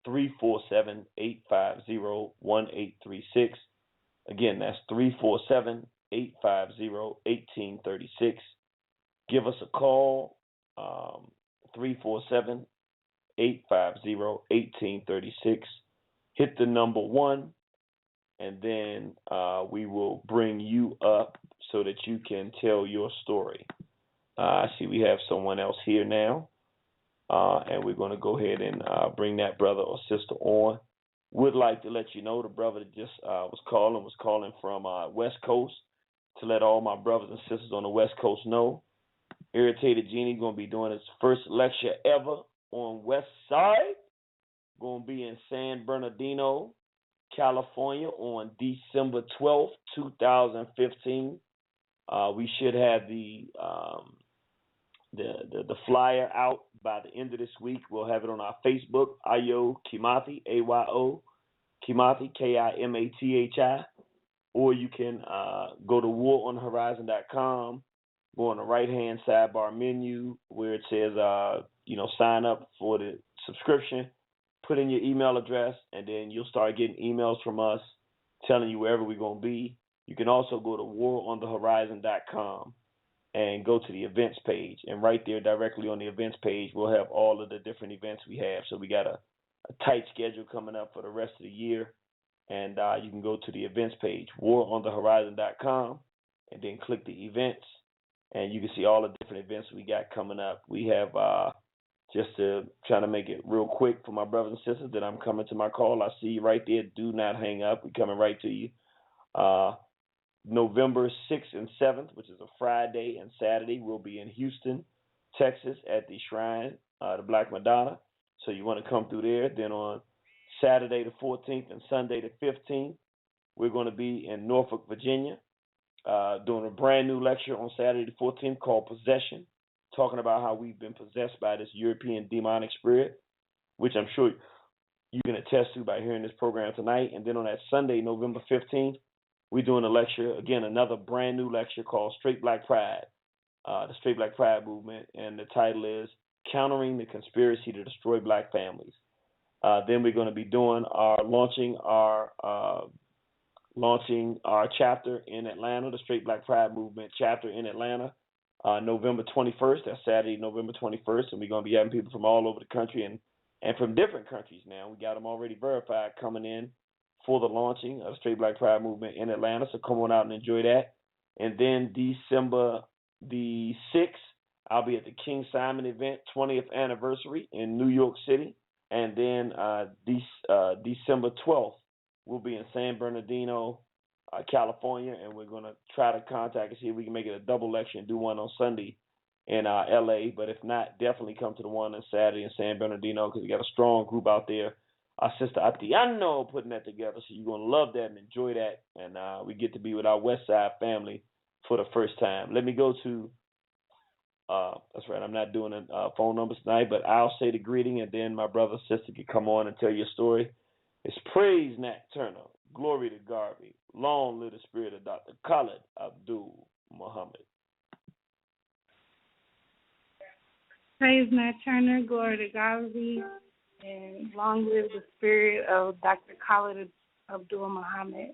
347-850-1836. Again, that's 347-850-1836. Give us a call, 347-850-1836. Hit the number 1. And then we will bring you up so that you can tell your story. I see we have someone else here now, and we're going to go ahead and bring that brother or sister on. Would like to let you know the brother that just was calling from West Coast, to let all my brothers and sisters on the West Coast know. Irritated Genie going to be doing his first lecture ever on West Side. Going to be in San Bernardino, California on December 12th, 2015. We should have the flyer out by the end of this week. We'll have it on our Facebook, Ayo Kimathi, AYO Kimathi, Kimathi, or you can go to waronthehorizon.com, go on the right-hand sidebar menu where it says, sign up for the subscription, put in your email address, and then you'll start getting emails from us telling you wherever we're going to be. You can also go to waronthehorizon.com and go to the events page. And right there, directly on the events page, we'll have all of the different events we have. So we got a tight schedule coming up for the rest of the year. And you can go to the events page, waronthehorizon.com, and then click the events. And you can see all the different events we got coming up. We have, just to try to make it real quick for my brothers and sisters that I'm coming to my call. I see you right there. Do not hang up. We're coming right to you. November 6th and 7th, which is a Friday and Saturday, we'll be in Houston, Texas at the Shrine, the Black Madonna. So you want to come through there. Then on Saturday the 14th and Sunday the 15th, we're going to be in Norfolk, Virginia, doing a brand new lecture on Saturday the 14th called Possession, talking about how we've been possessed by this European demonic spirit, which I'm sure you can attest to by hearing this program tonight. And then on that Sunday, November 15th, we're doing a lecture, again, another brand new lecture called Straight Black Pride, the Straight Black Pride Movement, and the title is Countering the Conspiracy to Destroy Black Families. Then we're going to be doing launching our chapter in Atlanta, the Straight Black Pride Movement chapter in Atlanta, November 21st. That's Saturday, November 21st, and we're going to be having people from all over the country and from different countries now. We got them already verified coming in for the launching of the Straight Black Pride Movement in Atlanta, so come on out and enjoy that. And then December the 6th, I'll be at the King Simon event, 20th anniversary in New York City. And then December 12th, we'll be in San Bernardino, California, and we're going to try to contact and see if we can make it a double lecture and do one on Sunday in L.A. But if not, definitely come to the one on Saturday in San Bernardino because we got a strong group out there. Our sister Atiano putting that together, so you're going to love that and enjoy that. And we get to be with our West Side family for the first time. Let me go to, that's right, I'm not doing phone numbers tonight, but I'll say the greeting, and then my brother and sister can come on and tell your story. It's praise Nat Turner, glory to Garvey, long live the spirit of Dr. Khalid Abdul Muhammad. Praise Nat Turner, glory to Garvey, and long live the spirit of Dr. Khalid Abdul Muhammad.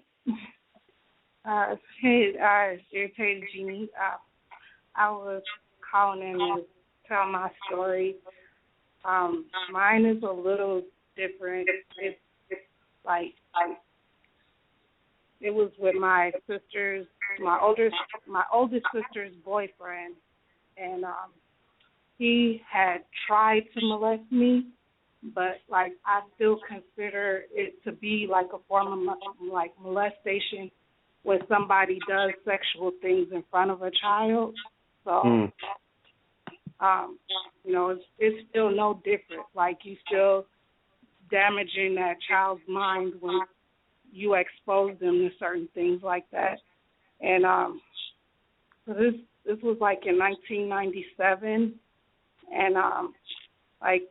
Irritated Genie. I was calling in to tell my story. Mine is a little different. It's like it was with my oldest sister's boyfriend, and he had tried to molest me, but like I still consider it to be like a form of like molestation when somebody does sexual things in front of a child. So, it's still no different. Like you still damaging that child's mind when you expose them to certain things like that. And so this was like in 1997, and like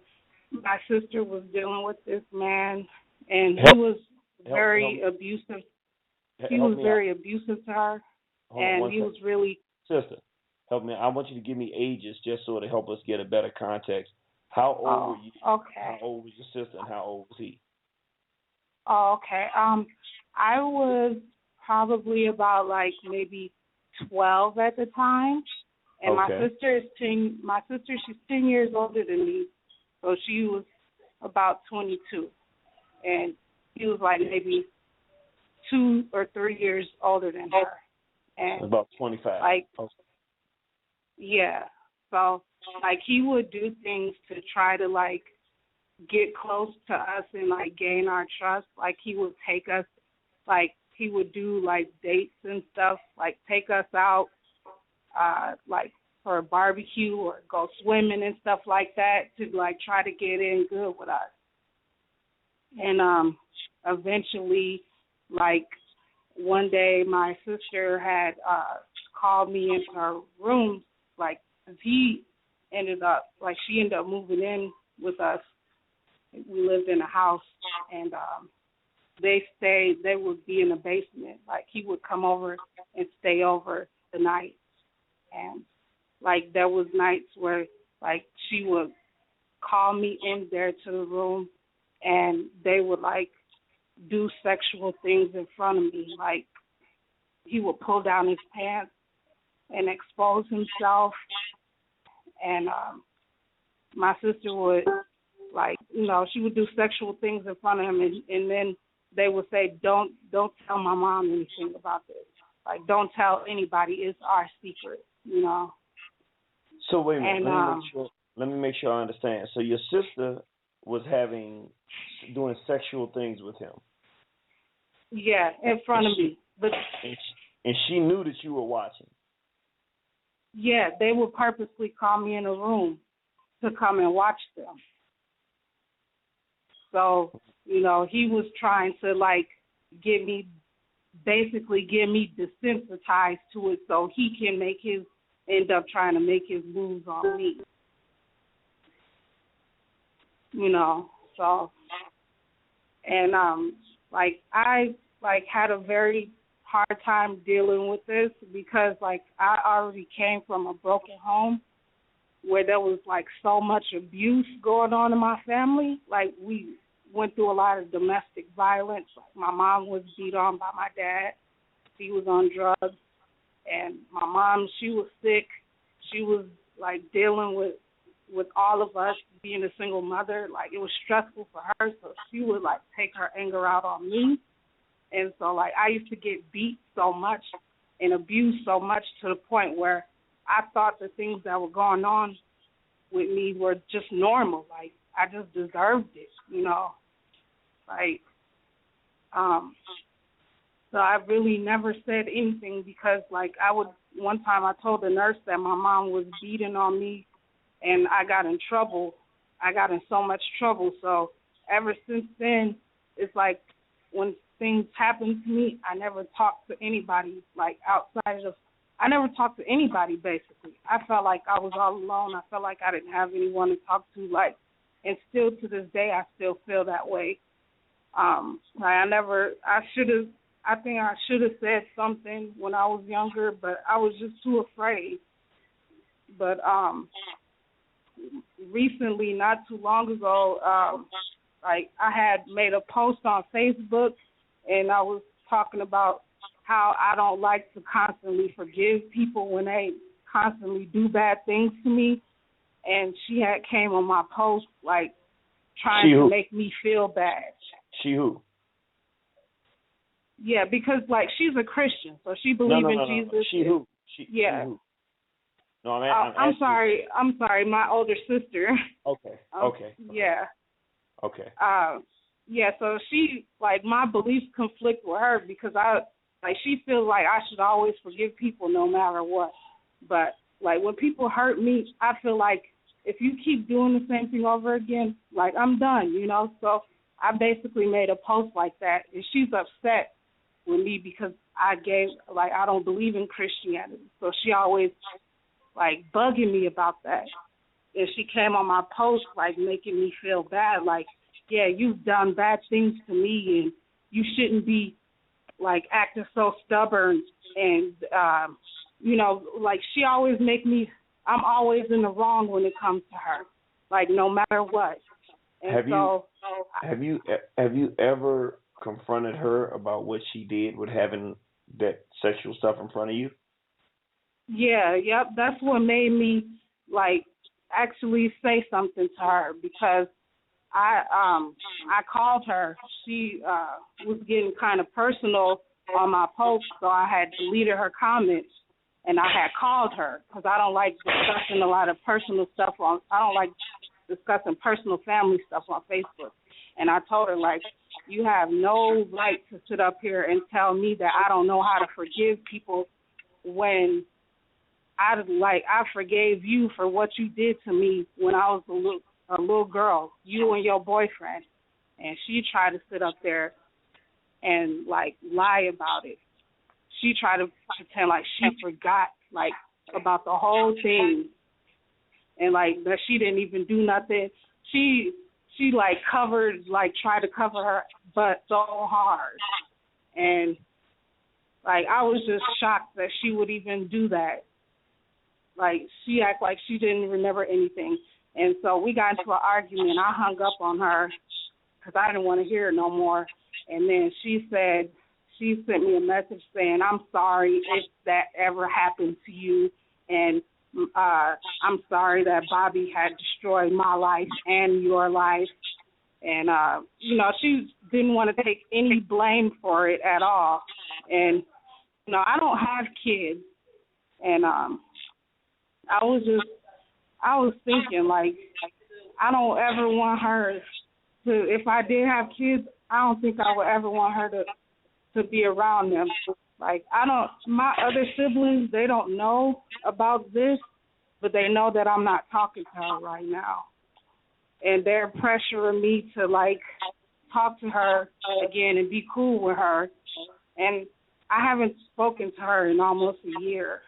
my sister was dealing with this man, and he was very abusive. He was very abusive to her, and he was really. Sister, help me. I want you to give me ages just so to help us get a better context. How old were you? Okay. How old was your sister, and how old was he? Oh, okay. I was probably about like maybe 12 at the time, and my sister is 10. My sister, she's 10 years older than me, so she was about 22, and he was like maybe 2 or 3 years older than her. And about 25. Like, yeah. So, like, he would do things to try to, like, get close to us and, like, gain our trust. Like, he would take us, like, he would do, like, dates and stuff, like, take us out, like, for a barbecue or go swimming and stuff like that to, like, try to get in good with us. And eventually, like, one day my sister had called me into her room, like, he ended up, like, she ended up moving in with us. We lived in a house, and they would be in the basement. Like, he would come over and stay over the night. And, like, there was nights where, like, she would call me in there to the room, and they would, like, do sexual things in front of me. Like, he would pull down his pants and expose himself. And my sister would, like, you know, she would do sexual things in front of him, and then they would say, don't tell my mom anything about this. Like, don't tell anybody. It's our secret, you know. So wait a minute. Let me make sure I understand. So your sister was doing sexual things with him. Yeah, in front of me. But and she knew that you were watching. Yeah, they would purposely call me in a room to come and watch them. So, you know, he was trying to, like, get me desensitized to it so he can end up trying to make his moves on me. You know, so, and, like, I, like, had a very hard time dealing with this because, like, I already came from a broken home where there was, like, so much abuse going on in my family. Like, we went through a lot of domestic violence. Like, my mom was beat on by my dad. He was on drugs. And my mom, she was sick. She was, like, dealing with all of us being a single mother. Like, it was stressful for her, so she would, like, take her anger out on me. And so, like, I used to get beat so much and abused so much to the point where I thought the things that were going on with me were just normal. Like, I just deserved it, you know. Like, so I really never said anything because, like, one time I told the nurse that my mom was beating on me and I got in trouble. I got in so much trouble. So ever since then, it's like when things happen to me, I never talked to anybody, like, I never talked to anybody, basically. I felt like I was all alone. I felt like I didn't have anyone to talk to, like, and still to this day, I still feel that way. I think I should have said something when I was younger, but I was just too afraid. But recently, not too long ago, like, I had made a post on Facebook, and I was talking about how I don't like to constantly forgive people when they constantly do bad things to me. And she had came on my post, like, trying to make me feel bad. She who? Yeah, because, like, she's a Christian, so she believes in Jesus. No. She who? Yeah. She who? No, I'm sorry, my older sister. Okay. Yeah. Okay. Yeah, so she, like, my beliefs conflict with her because she feels like I should always forgive people no matter what. But, like, when people hurt me, I feel like if you keep doing the same thing over again, like, I'm done, you know? So I basically made a post like that, and she's upset with me because I don't believe in Christianity. So she always, like, bugging me about that. And she came on my post, like, making me feel bad, like, yeah, you've done bad things to me, and you shouldn't be, like, acting so stubborn. And, you know, like, she always I'm always in the wrong when it comes to her, like, no matter what. And have you ever confronted her about what she did with having that sexual stuff in front of you? Yeah, yep. That's what made me, like, actually say something to her because I called her. She was getting kind of personal on my post, so I had deleted her comments, and I had called her because I don't like discussing a lot of personal stuff I don't like discussing personal family stuff on Facebook. And I told her, like, you have no right to sit up here and tell me that I don't know how to forgive people when I forgave you for what you did to me when I was a little girl, you and your boyfriend. And she tried to sit up there and, like, lie about it. She tried to pretend like she forgot, like, about the whole thing. And, like, that she didn't even do nothing. She like, tried to cover her butt so hard. And, like, I was just shocked that she would even do that. Like, she acted like she didn't remember anything. And so we got into an argument. I hung up on her because I didn't want to hear it no more. And then she sent me a message saying, I'm sorry if that ever happened to you. And I'm sorry that Bobby had destroyed my life and your life. And, she didn't want to take any blame for it at all. And, I don't have kids. And I was thinking, like, I don't ever want her to, if I did have kids, I don't think I would ever want her to be around them. Like, my other siblings, they don't know about this, but they know that I'm not talking to her right now. And they're pressuring me to, like, talk to her again and be cool with her. And I haven't spoken to her in almost a year.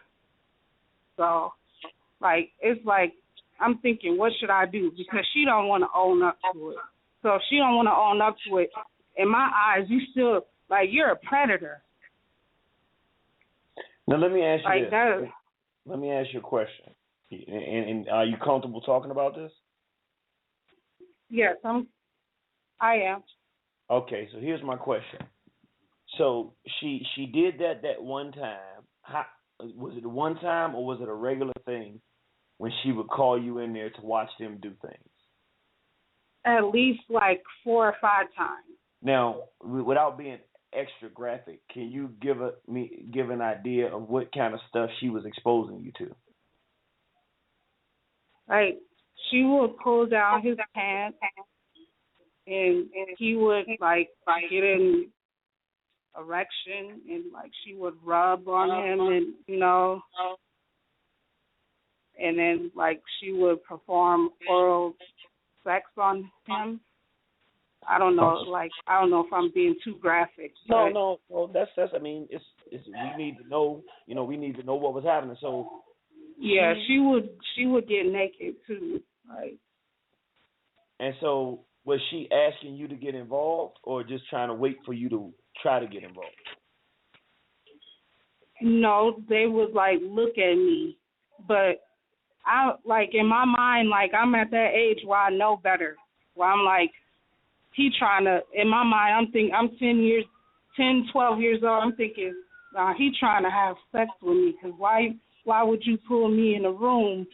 So, like, it's like, I'm thinking, what should I do? Because she don't want to own up to it. So if she don't want to own up to it, in my eyes, you still, like, you're a predator. Now, let me ask you like this. Let me ask you a question. And are you comfortable talking about this? Yes, I am. Okay, so here's my question. So she did that one time. Was it one time or was it a regular thing when she would call you in there to watch them do things? At least like 4 or 5 times. Now, without being extra graphic, can you give an idea of what kind of stuff she was exposing you to? Like, she would pull down his pants and he would, like, get an erection and, like, she would rub on him and, and then, like, she would perform oral sex on him. I don't know, like, I don't know if I'm being too graphic. No, that's. I mean, it's. We need to know. We need to know what was happening. So. Yeah, she would get naked too, like. And so, was she asking you to get involved, or just trying to wait for you to try to get involved? No, they would, like, look at me, but I, like, in my mind, like, I'm at that age where I know better. Where I'm like, he trying to, in my mind, I'm 10, 12 years old. I'm thinking, he trying to have sex with me. Because why would you pull me in a room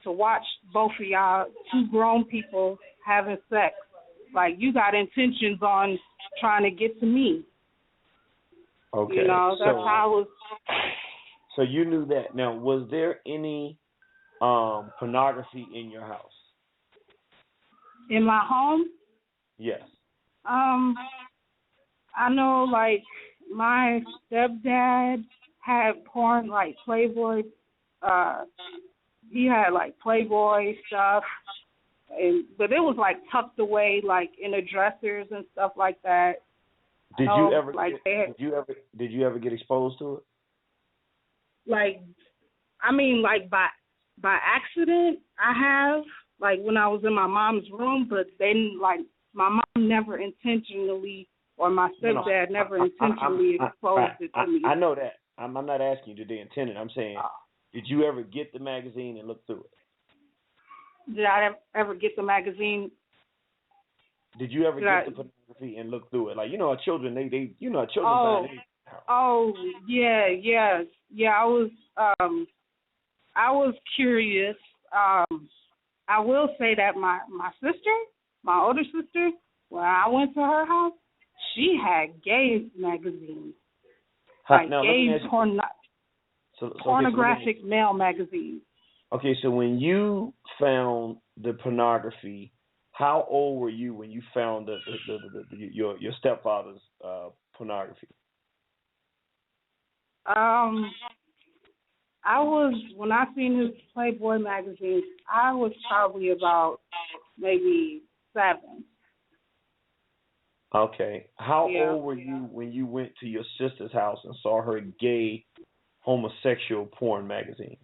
to watch both of y'all, 2 grown people, having sex? Like, you got intentions on trying to get to me. Okay. That's how I was. So you knew that. Now, was there any pornography in your house? In my home? Yes. I know, like, my stepdad had porn, like Playboy. He had, like, Playboy stuff, but it was, like, tucked away, like, in the dressers and stuff like that. Did you ever get exposed to it? Like, I mean, like, by accident, I have, like, when I was in my mom's room, but then, like, my mom never intentionally, or my stepdad never intentionally exposed it to me. I know that. I'm not asking you did they intend it. I'm saying, did you ever get the magazine and look through it? Did I ever get the magazine? Did you ever get the pornography and look through it? Like, children, they Oh, yeah. I was curious. I will say that my sister, my older sister, when I went to her house, she had gay magazines, pornographic male magazines. Okay, so when you found the pornography, how old were you when you found your stepfather's pornography? When I seen his Playboy magazine, I was probably about maybe 7. Okay. How old were you when you went to your sister's house and saw her gay homosexual porn magazines?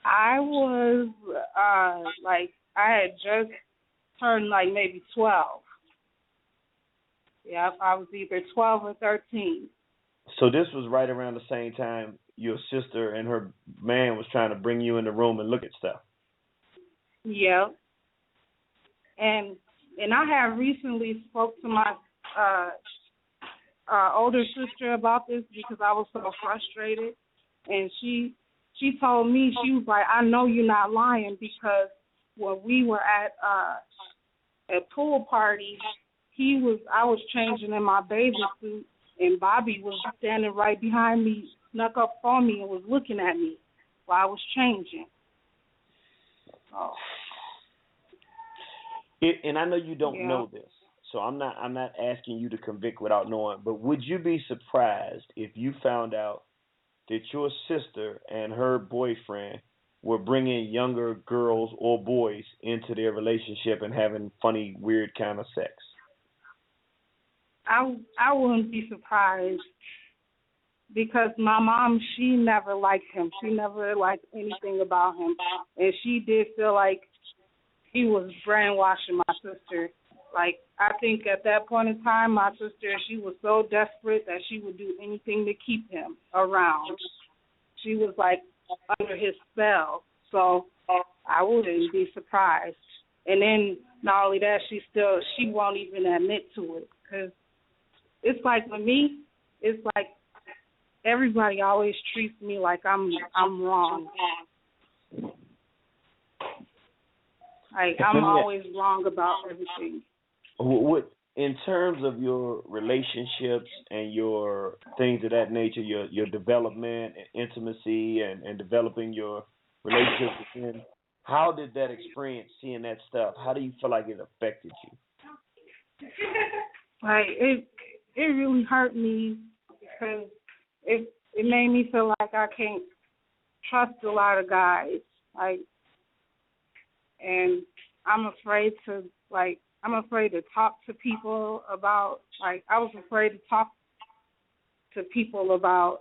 I was I had just turned like maybe 12. Yeah, I was either 12 or 13. So this was right around the same time your sister and her man was trying to bring you in the room and look at stuff. Yeah. And I have recently spoke to my older sister about this because I was so frustrated, and she told me, she was like, I know you're not lying, because when we were at a pool party, I was changing in my bathing suit, and Bobby was standing right behind me, snuck up on me, and was looking at me while I was changing. Oh. And I know you don't know this, so I'm not asking you to convict without knowing. But would you be surprised if you found out that your sister and her boyfriend were bringing younger girls or boys into their relationship and having funny, weird kind of sex? I wouldn't be surprised, because my mom, she never liked him. She never liked anything about him, and she did feel like he was brainwashing my sister. Like, I think at that point in time, my sister, she was so desperate that she would do anything to keep him around. She was like under his spell. So I wouldn't be surprised. And then not only that, she won't even admit to it, because it's like with me, it's like everybody always treats me like I'm wrong. Like, I'm always wrong about everything. What, in terms of your relationships and your things of that nature, your development and intimacy and developing your relationship with him, how did that experience, seeing that stuff, how do you feel like it affected you? Like, it really hurt me, because it made me feel like I can't trust a lot of guys. Like, and I'm afraid to talk to people about, like, I was afraid to talk to people about,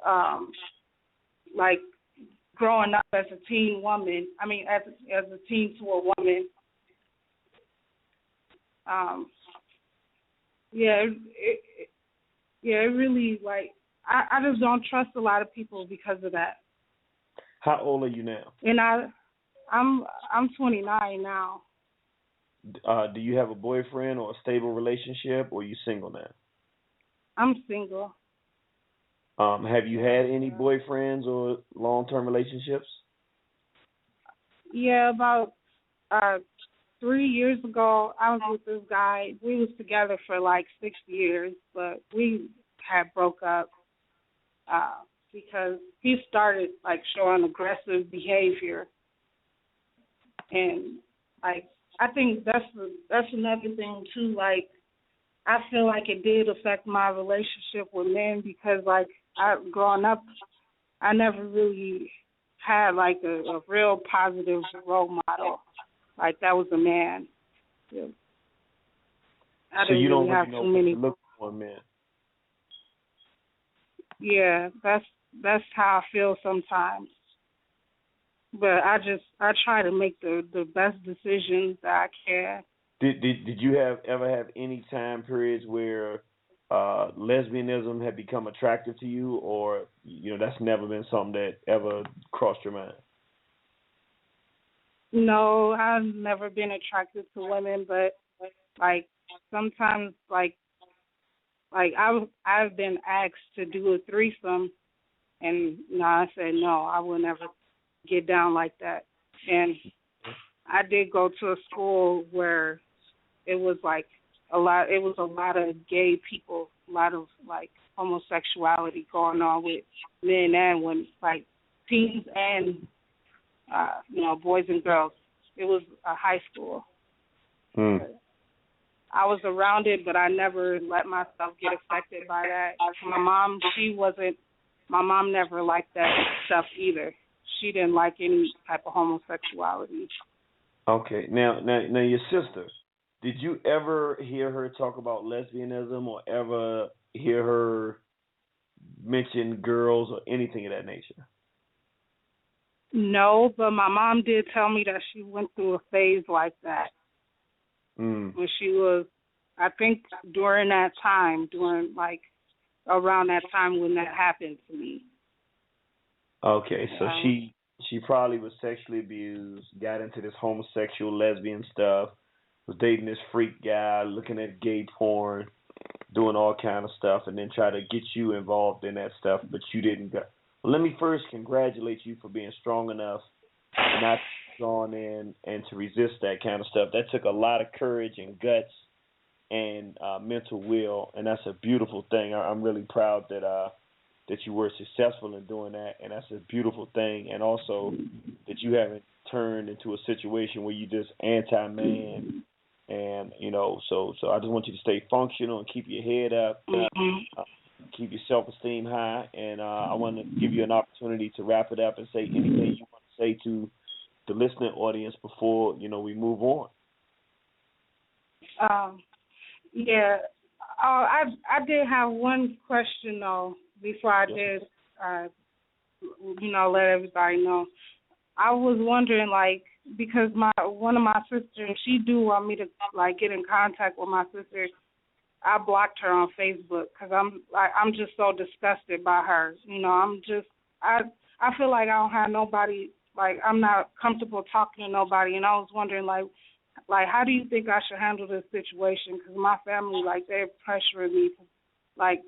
like, growing up as a teen woman. I mean, as a teen to a woman. It really, like, I just don't trust a lot of people because of that. How old are you now? And I'm 29 now. Do you have a boyfriend or a stable relationship, or are you single now? I'm single. Have you had any boyfriends or long-term relationships? Yeah, about 3 years ago, I was with this guy. We was together for like 6 years, but we had broke up because he started like showing aggressive behavior, and like, I think that's another thing too. Like, I feel like it did affect my relationship with men, because like, growing up, I never really had like a real positive role model. Like, that was a man. Yeah. So you don't really know what to look for in men. Yeah, that's how I feel sometimes. But I try to make the best decisions that I can. Did you ever have any time periods where lesbianism had become attractive to you, or that's never been something that ever crossed your mind? No, I've never been attracted to women, but like sometimes like I've been asked to do a threesome, and I said no, I will never get down like that. And I did go to a school where it was like a lot of gay people, a lot of like homosexuality going on with men and women, like teens and boys and girls. It was a high school. I was around it, but I never let myself get affected by that. My mom never liked that stuff either. She didn't like any type of homosexuality. Okay. Now your sister, did you ever hear her talk about lesbianism, or ever hear her mention girls or anything of that nature? No, but my mom did tell me that she went through a phase like that when she was I think during that time, around that time when that happened to me. Okay, so she probably was sexually abused, got into this homosexual, lesbian stuff, was dating this freak guy, looking at gay porn, doing all kind of stuff, and then try to get you involved in that stuff, but you didn't go. Well, let me first congratulate you for being strong enough not to be drawn in and to resist that kind of stuff. That took a lot of courage and guts and mental will, and that's a beautiful thing. I'm really proud that you were successful in doing that, and that's a beautiful thing. And also that you haven't turned into a situation where you just anti-man, and so I just want you to stay functional and keep your head up, keep your self-esteem high, and I want to give you an opportunity to wrap it up and say anything you want to say to the listening audience before we move on. Yeah, I did have one question though before I did, let everybody know. I was wondering, because one of my sisters, she do want me to get in contact with my sister. I blocked her on Facebook because I'm just so disgusted by her. I feel like I don't have nobody. I'm not comfortable talking to nobody, and I was wondering how do you think I should handle this situation? Because my family, they're pressuring me to,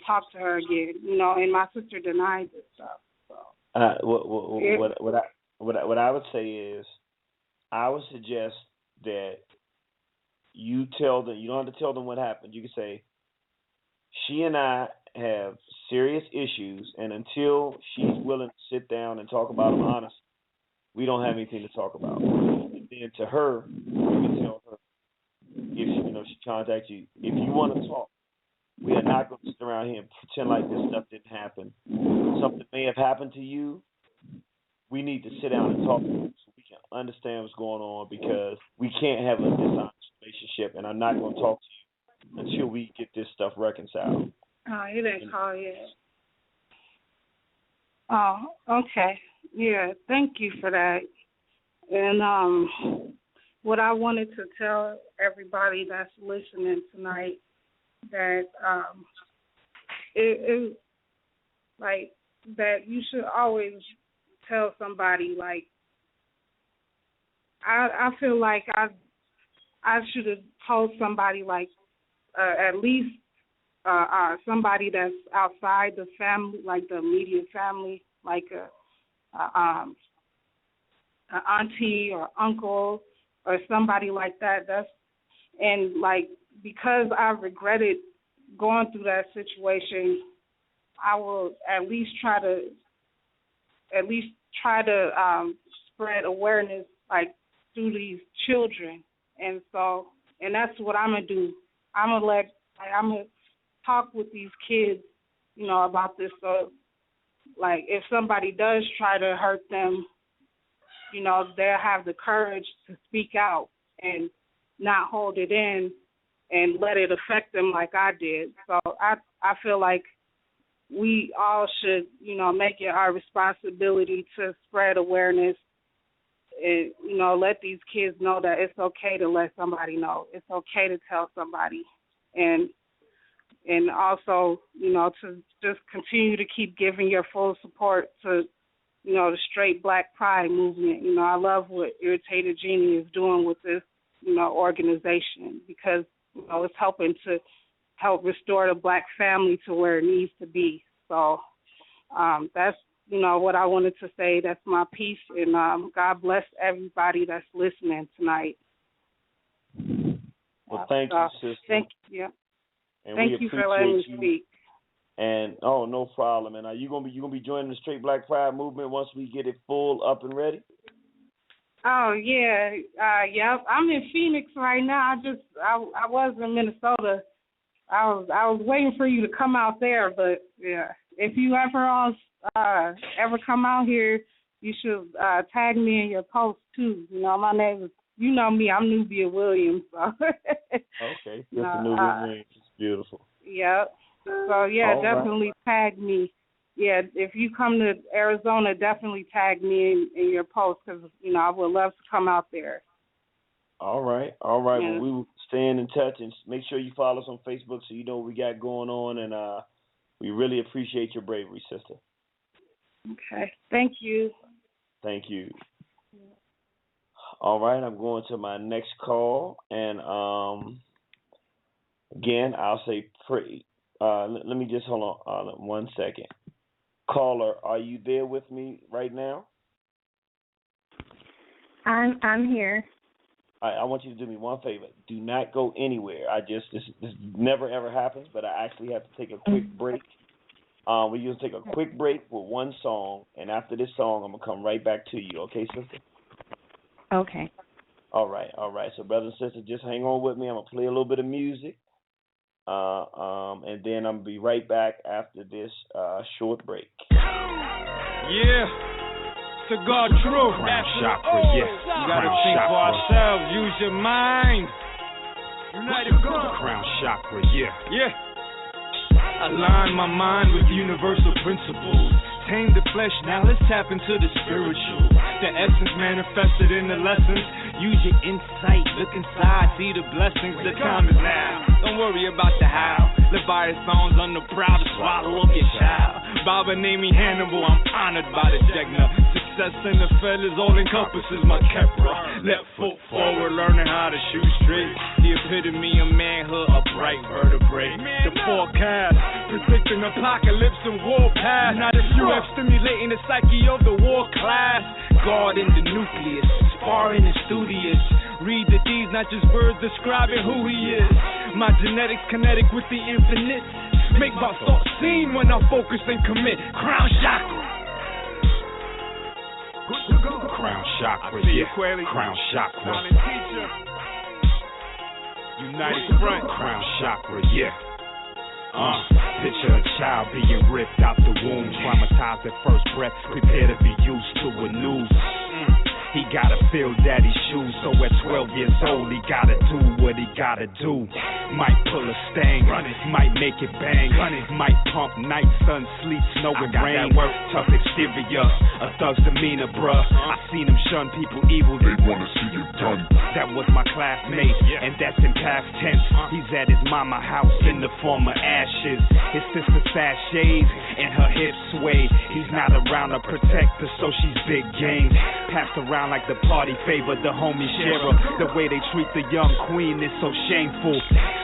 talk to her again, and my sister denies this stuff. So. What I would say is, I would suggest that you tell them. You don't have to tell them what happened. You can say, she and I have serious issues, and until she's willing to sit down and talk about them honestly, we don't have anything to talk about. And then to her, you can tell her, if she contacts you, if you want to talk, we are not going to sit around here and pretend like this stuff didn't happen. Something may have happened to you. We need to sit down and talk to you so we can understand what's going on, because we can't have a dishonest relationship, and I'm not going to talk to you until we get this stuff reconciled. Oh, he didn't call yet. Oh, okay. Yeah, thank you for that. And what I wanted to tell everybody that's listening tonight, that that you should always tell somebody, I feel like I should have told somebody, at least somebody that's outside the family, the immediate family, an auntie or uncle or somebody like that. Because I regretted going through that situation, I will at least try to spread awareness through these children, and that's what I'm gonna do. I'm gonna talk with these kids, about this. So, if somebody does try to hurt them, they'll have the courage to speak out and not hold it in and let it affect them like I did. So I feel like we all should, make it our responsibility to spread awareness and, let these kids know that it's okay to let somebody know. It's okay to tell somebody. And also, to just continue to keep giving your full support to, the straight Black Pride movement. I love what Irritated Genie is doing with this, organization, because, it's helping to help restore the Black family to where it needs to be. So that's, what I wanted to say. That's my piece, and God bless everybody that's listening tonight. Well, thank you, sister. Thank you. Yeah. And thank you for letting me speak. And no problem. And are you gonna be joining the Straight Black Pride movement once we get it full up and ready? Oh yeah, yeah. I'm in Phoenix right now. I was in Minnesota. I was waiting for you to come out there, but yeah, if you ever come out here, you should tag me in your post too. My name is, me, I'm Nubia Williams. So. Okay, Mr. Nubia Williams, it's beautiful. Yep. So yeah, definitely tag me. Yeah, if you come to Arizona, definitely tag me in your post, because I would love to come out there. All right. All right. Yeah. Well, we will stay in touch and make sure you follow us on Facebook so you know what we got going on. And we really appreciate your bravery, sister. Okay. Thank you. Thank you. All right. I'm going to my next call. And again, I'll say let me just hold on 1 second. Caller, are you there with me right now? I'm here. I want you to do me one favor. Do not go anywhere. This never ever happens, but I actually have to take a quick break. We're going to take a quick break with one song, and after this song, I'm going to come right back to you. Okay, sister? Okay. All right. So, brothers and sisters, just hang on with me. I'm going to play a little bit of music, and then I'm going to be right back after this short break. Yeah. To God true. Crown chakra, yeah. You gotta think for ourselves. Use your mind. United Crown chakra, yeah. Yeah. Align my mind with universal principles. Tame the flesh, now let's tap into the spiritual. The essence manifested in the lessons. Use your insight, look inside, see the blessings. The time is now. Don't worry about the how. Live by his songs, I'm the proud to swallow up your child. Baba named me Hannibal, I'm honored by the Jegna. Success in the fellas all encompasses my Kepra. Left foot forward, learning how to shoot straight. The epitome of manhood, a bright vertebrae. The forecast, predicting apocalypse and war path. Not if you have stimulating the psyche of the war class. God in the nucleus, sparring and studious. Read the deeds, not just words describing who he is. My genetics kinetic with the infinite. Make my thoughts seen when I focus and commit. Crown chakra. Crown chakra, yeah. Crown chakra. United Front. Crown chakra, yeah. Picture a child being ripped out the womb, traumatized at first breath, prepare to be used to a noose. He gotta fill daddy's shoes, so at 12 years old he gotta do what he gotta do. Might pull a stang, might make it bang, might pump night, sun, sleet, snow and rain. Tough exterior, a thug's demeanor, bruh. I seen him shun people evil, they wanna see you done. That was my classmate, and that's in past tense. He's at his mama house in the form of ashes. His sister sashays and her hips sway. He's not around to protect her, so she's big game. Passed around like the party favor, the homie sharer. The way they treat the young queen is so shameful.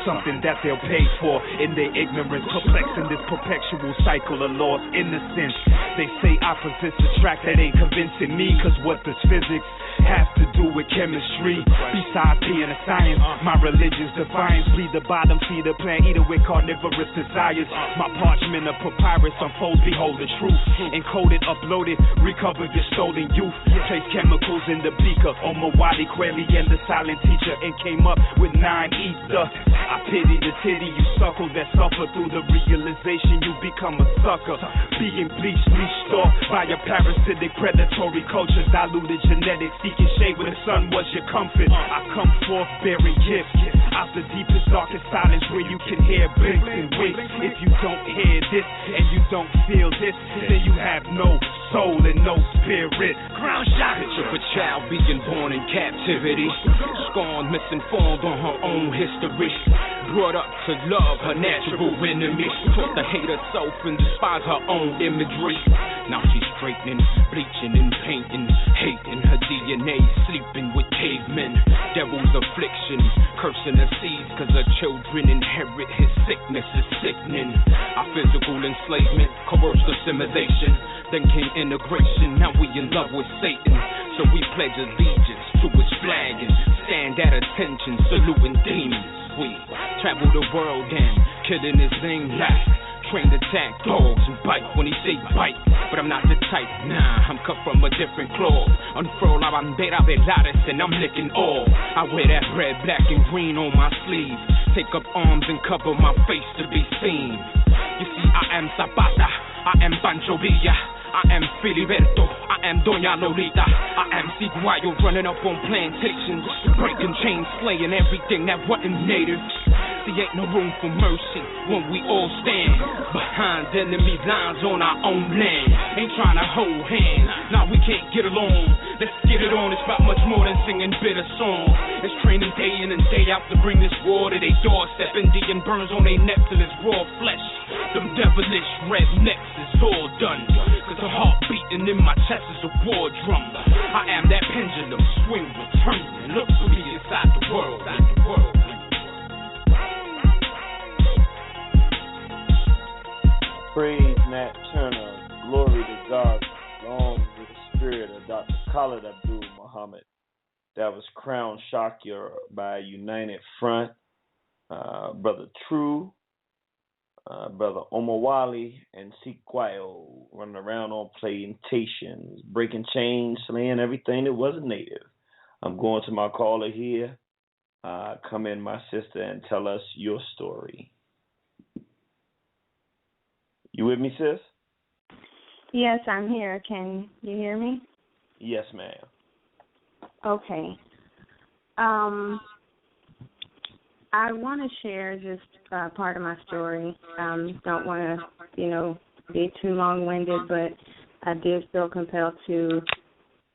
Something that they'll pay for in their ignorance. Perplexing this perpetual cycle of lost innocence. They say opposites attract, that ain't convincing me. Cause what does physics have to do with chemistry? Besides being a science, my religion's defiance. Bleed the bottom, feed the plant, eater with carnivorous desires. My parchment of papyrus unfolds, behold the truth. Encoded, uploaded, recovered your stolen youth. Trace chemicals in the beaker. Omawali, Kweli, and the silent teacher, and came up with 9 ether. I pity the titty you suckle that suffer through the realization you become a sucker. Being bleached off by a parasitic predatory culture. Diluted genetics, seeking shade when the sun was your comfort. I come forth bearing gifts out the deepest, darkest silence where you can hear blinks and winks. If you don't hear this and you don't feel this, then you have no soul and no spirit. Crown shot. Picture of a child being born in captivity, scorned, misinformed on her own history. Brought up to love her natural enemy, taught to hate herself and despise her own imagery. Now she's straightening, bleaching and painting, hating her DNA, sleeping with cavemen. Devil's afflictions, cursing her seeds, cause her children inherit his sickness is sickening. Our physical enslavement, coerced assimilation, then came integration, now we in love with Satan. So we pledge allegiance to his flag and stand at attention, saluting demons. We travel the world and killing his thing like trained attack dogs and bite when he say bite. But I'm not the type, nah, I'm cut from a different cloth. Unfurl la bandera velares and I'm licking all. I wear that red, black and green on my sleeve. Take up arms and cover my face to be seen. You see, I am Zapata, I am Pancho Villa, I am Filiberto, I am Doña Lolita, I am Ciguayo running up on plantations, breaking chains, slaying everything that wasn't native. See, ain't no room for mercy when we all stand behind enemy lines on our own land. Ain't trying to hold hands, nah, we can't get along. Let's get it on, it's about much more than singing bitter songs. It's training day in and day out to bring this war to their doorstep. Indian burns on their necks till it's raw flesh. Them devilish rednecks is all done. Cause the heart beating in my chest is a war drum. I am that pendulum, swing, return, and look for me inside the world. Praise Nat Turner, glory to God, long to the spirit of Dr. Khalid Abdul Muhammad. That was Crown Shakya by United Front, Brother True, Brother Omawali, and Sikwayo running around on plantations, breaking chains, slaying everything that wasn't native. I'm going to my caller here. Come in, my sister, and tell us your story. You with me, sis? Yes, I'm here. Can you hear me? Yes, ma'am. Okay. I want to share just part of my story. Don't want to, be too long-winded, but I did feel compelled to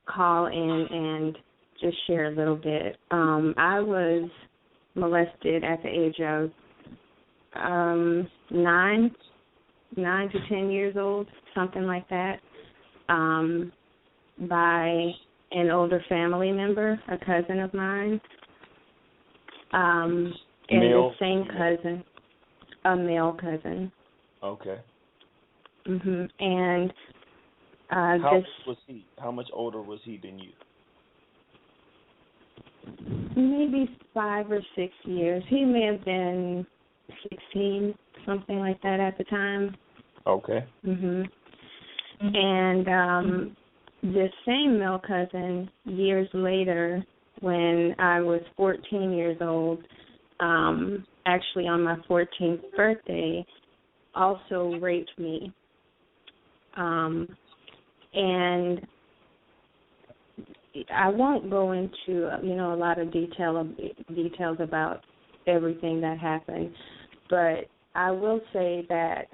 call in and just share a little bit. I was molested at the age of 9 to 10 years old, something like that, by an older family member, a cousin of mine. And the same cousin, a male cousin. Okay. And how old was he? How much older was he than you? Maybe 5 or 6 years. He may have been 16, something like that at the time. Okay. And this same male cousin, years later, when I was 14 years old, actually on my 14th birthday, also raped me. And I won't go into, a lot of details about everything that happened, but I will say that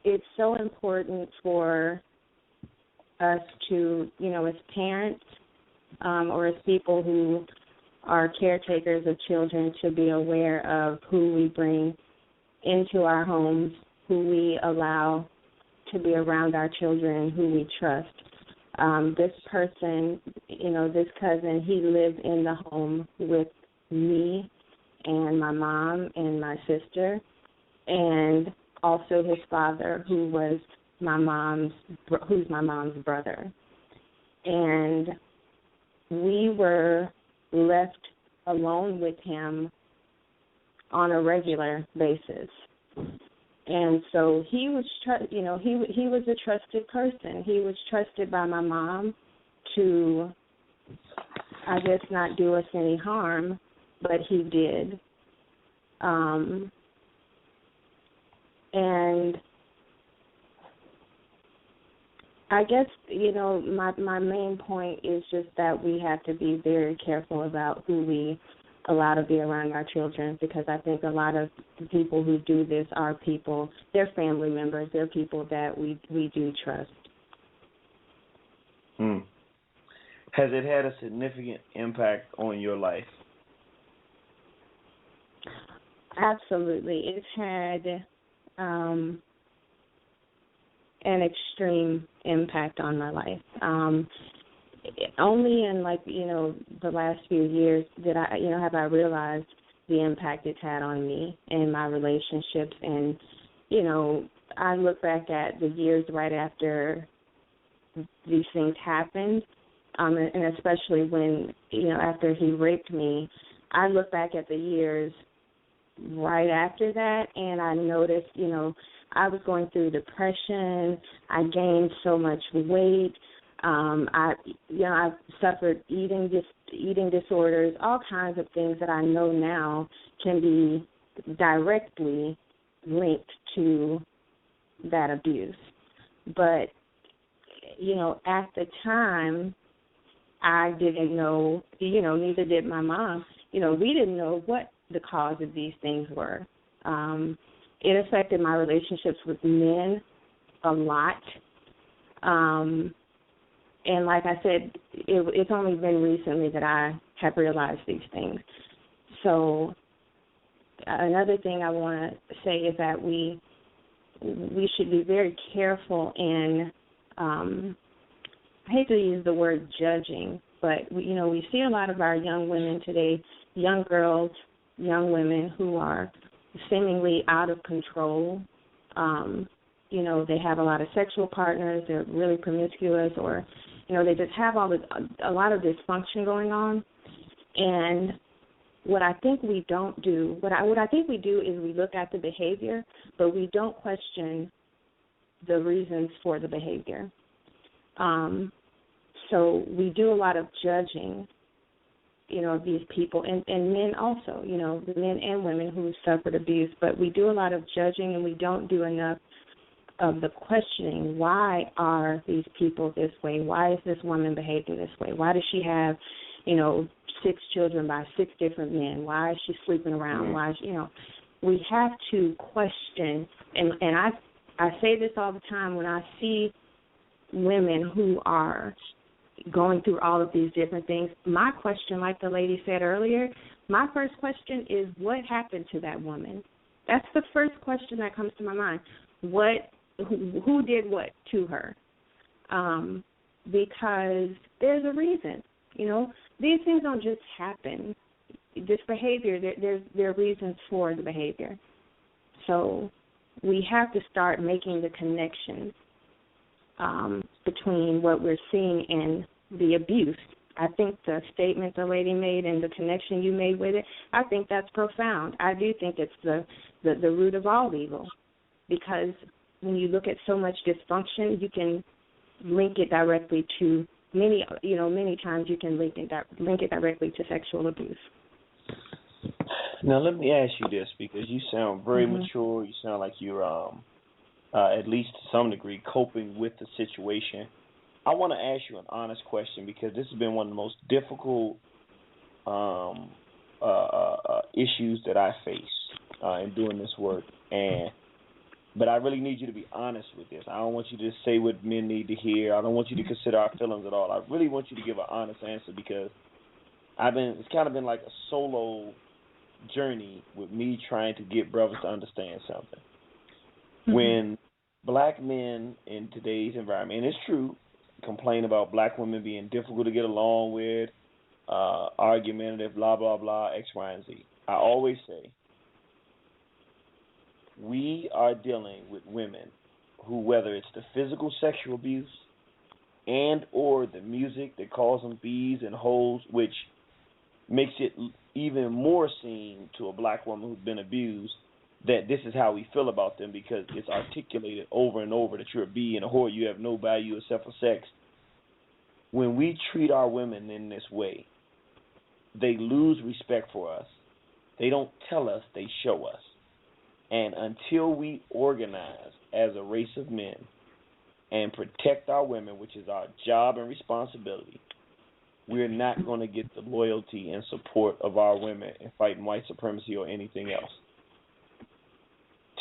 it's so important for us to, as parents or as people who are caretakers of children, to be aware of who we bring into our homes, who we allow to be around our children, who we trust. This person, this cousin, he lived in the home with me and my mom and my sister, and also his father, who's my mom's brother. And we were left alone with him on a regular basis. And so he was, he was a trusted person. He was trusted by my mom to, I guess, not do us any harm, but he did. And I guess, my main point is just that we have to be very careful about who we allow to be around our children, because I think a lot of the people who do this are people, they're family members, they're people that we do trust. Has it had a significant impact on your life? Absolutely. It's had an extreme impact on my life. Only in the last few years did I, have I realized the impact it's had on me and my relationships. And, I look back at the years right after these things happened, and especially when, after he raped me, I look back at the years right after that, and I noticed, I was going through depression. I gained so much weight. I suffered eating disorders, all kinds of things that I know now can be directly linked to that abuse. But, at the time, I didn't know, neither did my mom. we didn't know what the cause of these things were. It affected my relationships with men a lot. And like I said, it's only been recently that I have realized these things. So another thing I want to say is that we should be very careful in, I hate to use the word judging, but we see a lot of our young women today, young girls, young women who are seemingly out of control. They have a lot of sexual partners, they're really promiscuous, or they just have a lot of dysfunction going on. And what I think we don't do, what I think we do is we look at the behavior, but we don't question the reasons for the behavior. So we do a lot of judging, of these people, and men also, the men and women who suffered abuse, but we do a lot of judging and we don't do enough of the questioning. Why are these people this way? Why is this woman behaving this way? Why does she have, 6 children by 6 different men? Why is she sleeping around? Why is, we have to question, and I say this all the time when I see women who are going through all of these different things. My question, like the lady said earlier, my first question is, what happened to that woman? That's the first question that comes to my mind. Who did what to her? Because there's a reason. These things don't just happen. This behavior, there are reasons for the behavior. So we have to start making the connections between what we're seeing and the abuse. I think the statement the lady made and the connection you made with it, I think that's profound. I do think it's the root of all evil, because when you look at so much dysfunction, you can link it directly to many times you can link it directly to sexual abuse. Now let me ask you this, because you sound very mature. You sound like you're at least to some degree coping with the situation. I want to ask you an honest question, because this has been one of the most difficult issues that I face in doing this work, but I really need you to be honest with this. I don't want you to say what men need to hear. I don't want you to consider our feelings at all. I really want you to give an honest answer, because it's kind of been like a solo journey with me trying to get brothers to understand something. When black men in today's environment, and it's true, complain about black women being difficult to get along with, argumentative, blah, blah, blah, X, Y, and Z. I always say, we are dealing with women who, whether it's the physical sexual abuse and or the music that calls them bees and hoes, which makes it even more seen to a black woman who's been abused that this is how we feel about them, because it's articulated over and over that you're a bee and a whore, you have no value except for sex. When we treat our women in this way, they lose respect for us. They don't tell us, they show us. And until we organize as a race of men and protect our women, which is our job and responsibility, we're not going to get the loyalty and support of our women in fighting white supremacy or anything else.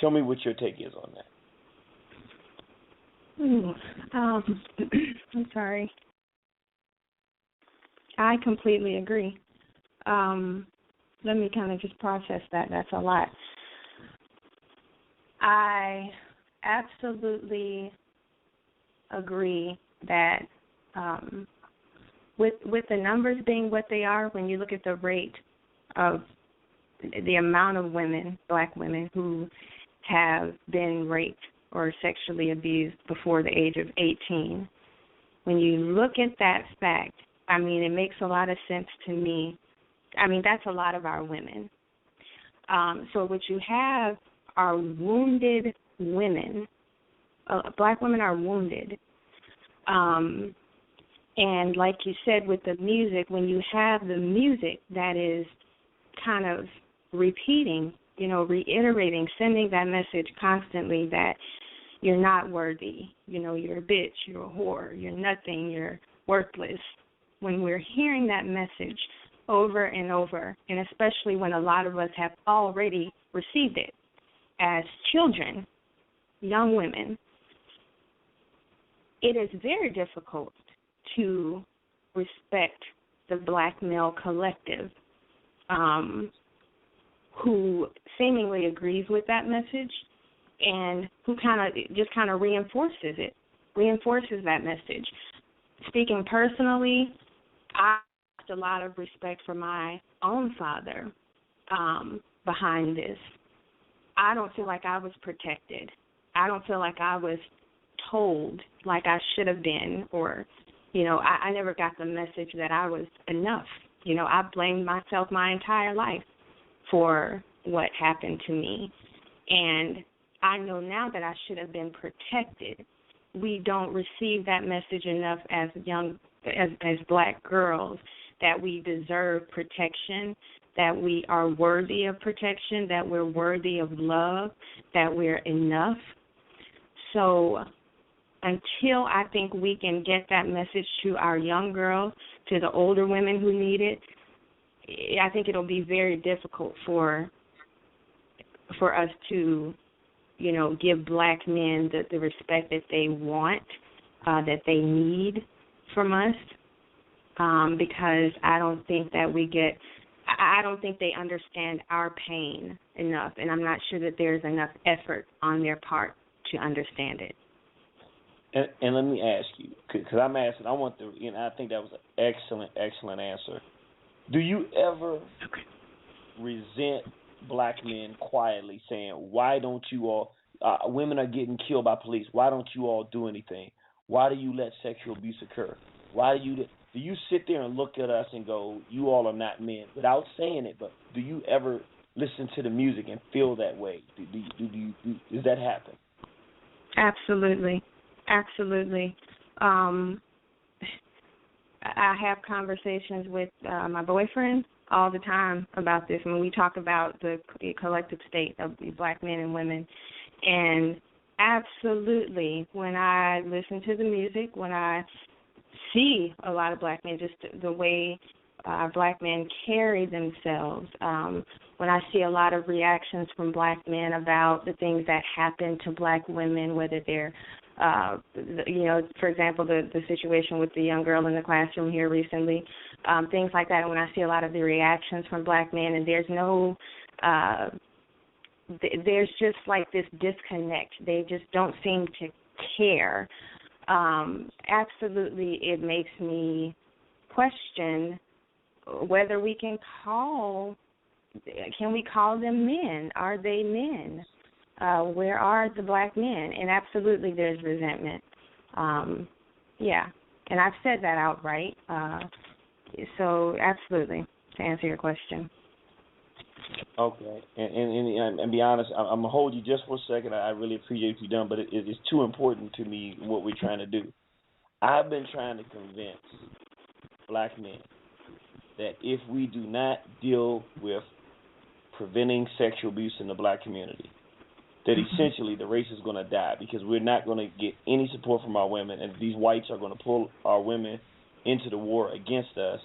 Tell me what your take is on that. I'm sorry. I completely agree. Let me kind of just process that. That's a lot. I absolutely agree that with the numbers being what they are, when you look at the rate of the amount of women, black women, who have been raped or sexually abused before the age of 18, when you look at that fact, I mean, it makes a lot of sense to me. I mean, that's a lot of our women. So what you have are wounded women. Black women are wounded. And like you said with the music, when you have the music that is kind of repeating, reiterating, sending that message constantly that you're not worthy, you're a bitch, you're a whore, you're nothing, you're worthless. When we're hearing that message over and over, and especially when a lot of us have already received it as children, young women. It is very difficult to respect the black male collective who seemingly agrees with that message and who kind of reinforces that message. Speaking personally, I have a lot of respect for my own father behind this. I don't feel like I was protected. I don't feel like I was told like I should have been, or, I never got the message that I was enough. I blamed myself my entire life for what happened to me. And I know now that I should have been protected. We don't receive that message enough as black girls, that we deserve protection, that we are worthy of protection, that we're worthy of love, that we're enough. So until I think we can get that message to our young girls, to the older women who need it, I think it'll be very difficult for us to, give black men the respect that they want, that they need from us, because I don't think they understand our pain enough, and I'm not sure that there's enough effort on their part to understand it. And let me ask you, because I'm asking, I think that was an excellent answer. Do you ever resent black men quietly saying, why don't you all, women are getting killed by police, why don't you all do anything? Why do you let sexual abuse occur? Why do you sit there and look at us and go, you all are not men, without saying it, but do you ever listen to the music and feel that way? Does that happen? Absolutely. I have conversations with my boyfriend all the time about this when we talk about the collective state of black men and women. And absolutely, when I listen to the music, when I see a lot of black men, just the way black men carry themselves, when I see a lot of reactions from black men about the things that happen to black women, whether they're for example, the situation with the young girl in the classroom here recently, things like that. And when I see a lot of the reactions from black men, and there's just like this disconnect. They just don't seem to care. Absolutely, it makes me question whether we can we call them men? Are they men? Where are the black men? And absolutely there's resentment. And I've said that outright. So absolutely, to answer your question. Okay. And be honest, I'm going to hold you just for a second. I really appreciate what you've done, but it is too important to me what we're trying to do. I've been trying to convince black men that if we do not deal with preventing sexual abuse in the black community, that essentially the race is going to die, because we're not going to get any support from our women, and these whites are going to pull our women into the war against us,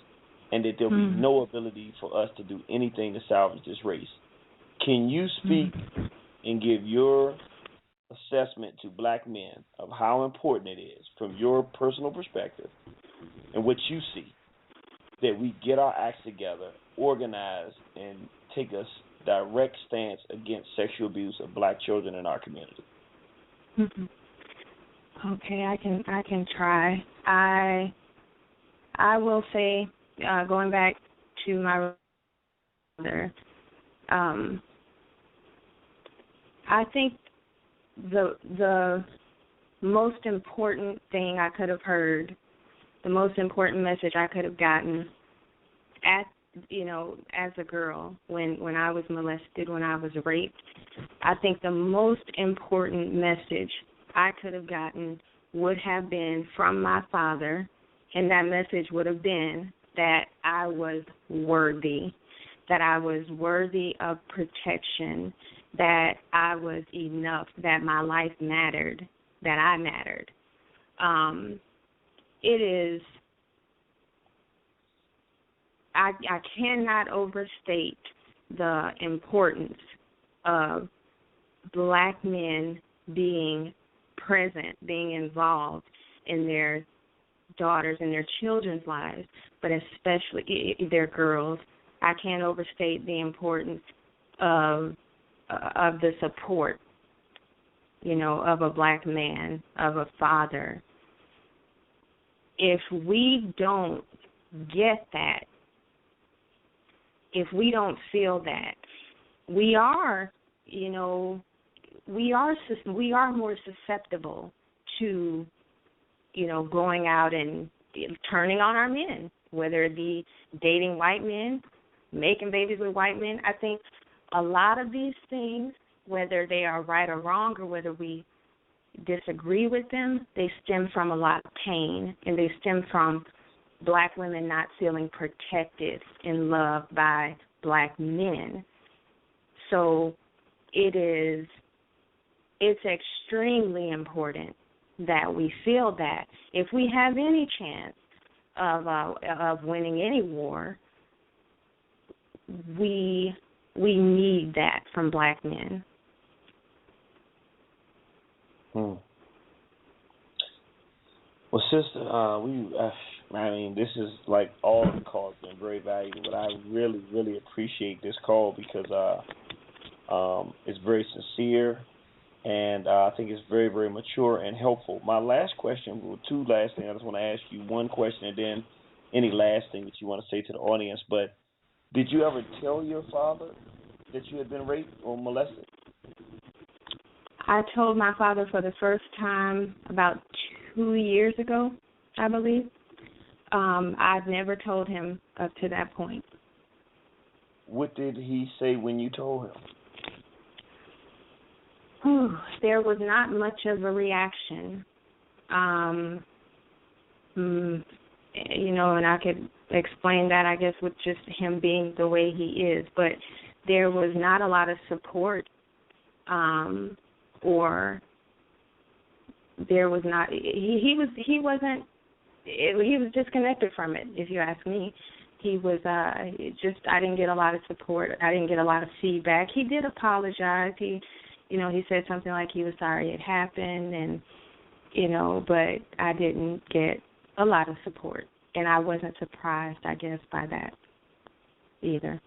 and that there'll be no ability for us to do anything to salvage this race. Can you speak and give your assessment to black men of how important it is, from your personal perspective and what you see, that we get our acts together, organize, and take a direct stance against sexual abuse of black children in our community? Okay, I can try. I will say, going back to my mother, I think the most important thing I could have heard, the most important message I could have gotten as a girl when I was molested, when I was raped, I think the most important message I could have gotten would have been from my father, and that message would have been that I was worthy, that I was worthy of protection, that I was enough, that my life mattered, that I mattered. It is I cannot overstate the importance of black men being present, being involved in their daughters and their children's lives, but especially their girls. I can't overstate the importance of the support, of a black man, of a father. If we don't get that, if we don't feel that, we are more susceptible to, going out and turning on our men, whether it be dating white men, making babies with white men. I think a lot of these things, whether they are right or wrong or whether we disagree with them, they stem from a lot of pain, and they stem from black women not feeling protected and loved by black men. So it's extremely important that we feel that if we have any chance of winning any war, we need that from black men. Well, sister, this is like all of the calls been very valuable, but I really, really appreciate this call because it's very sincere, and I think it's very, very mature and helpful. My last question, two last things. I just want to ask you one question and then any last thing that you want to say to the audience. But did you ever tell your father that you had been raped or molested? I told my father for the first time about 2 years ago, I believe. I've never told him up to that point. What did he say when you told him? There was not much of a reaction. And I could explain that, I guess, with just him being the way he is. But there was not a lot of support, or there was not. He was disconnected from it. If you ask me, he was I didn't get a lot of support. I didn't get a lot of feedback. He did apologize. He said something like he was sorry it happened, and but I didn't get a lot of support, and I wasn't surprised, I guess, by that either.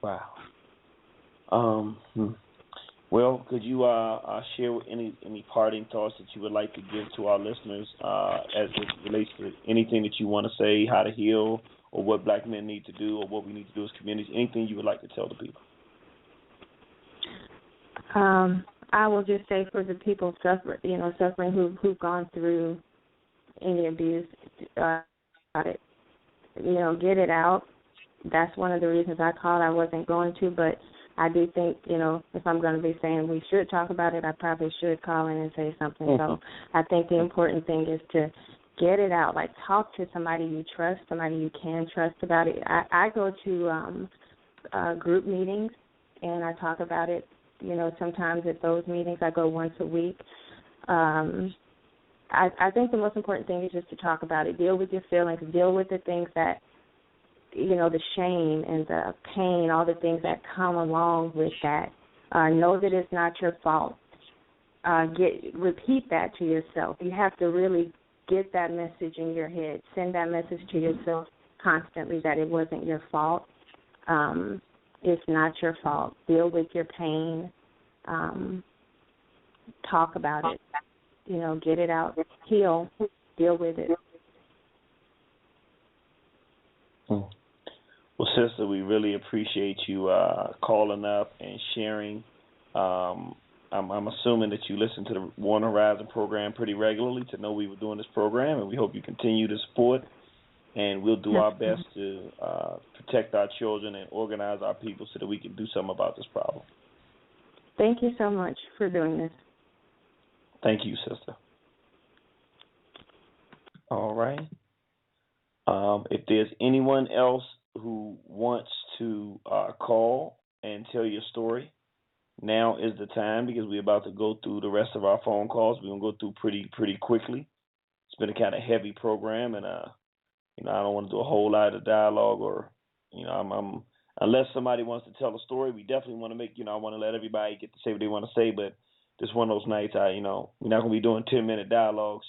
Wow. Well, could you share any parting thoughts that you would like to give to our listeners as it relates to anything that you want to say, how to heal, or what black men need to do, or what we need to do as communities? Anything you would like to tell the people? I will just say for the people suffering who've gone through any abuse, get it out. That's one of the reasons I called. I wasn't going to, but I do think, if I'm going to be saying we should talk about it, I probably should call in and say something. Mm-hmm. So I think the important thing is to get it out, like talk to somebody you trust, somebody you can trust about it. I go to group meetings, and I talk about it. Sometimes at those meetings I go once a week. I think the most important thing is just to talk about it, deal with your feelings, deal with the things that, the shame and the pain, all the things that come along with that. Know that it's not your fault. Repeat that to yourself. You have to really get that message in your head. Send that message to yourself constantly that it wasn't your fault. It's not your fault. Deal with your pain. Talk about it. Get it out. Heal. Deal with it. Well, sister, we really appreciate you calling up and sharing. I'm assuming that you listen to the Warner Horizon program pretty regularly to know we were doing this program, and we hope you continue to support. And we'll do our best to protect our children and organize our people so that we can do something about this problem. Thank you so much for doing this. Thank you, sister. All right. If there's anyone else who wants to call and tell your story, now is the time, because we're about to go through the rest of our phone calls. We're going to go through pretty quickly. It's been a kind of heavy program, and I don't want to do a whole lot of dialogue or, I'm unless somebody wants to tell a story, we definitely want to make, I want to let everybody get to say what they want to say, but this one of those nights, we're not going to be doing 10-minute dialogues.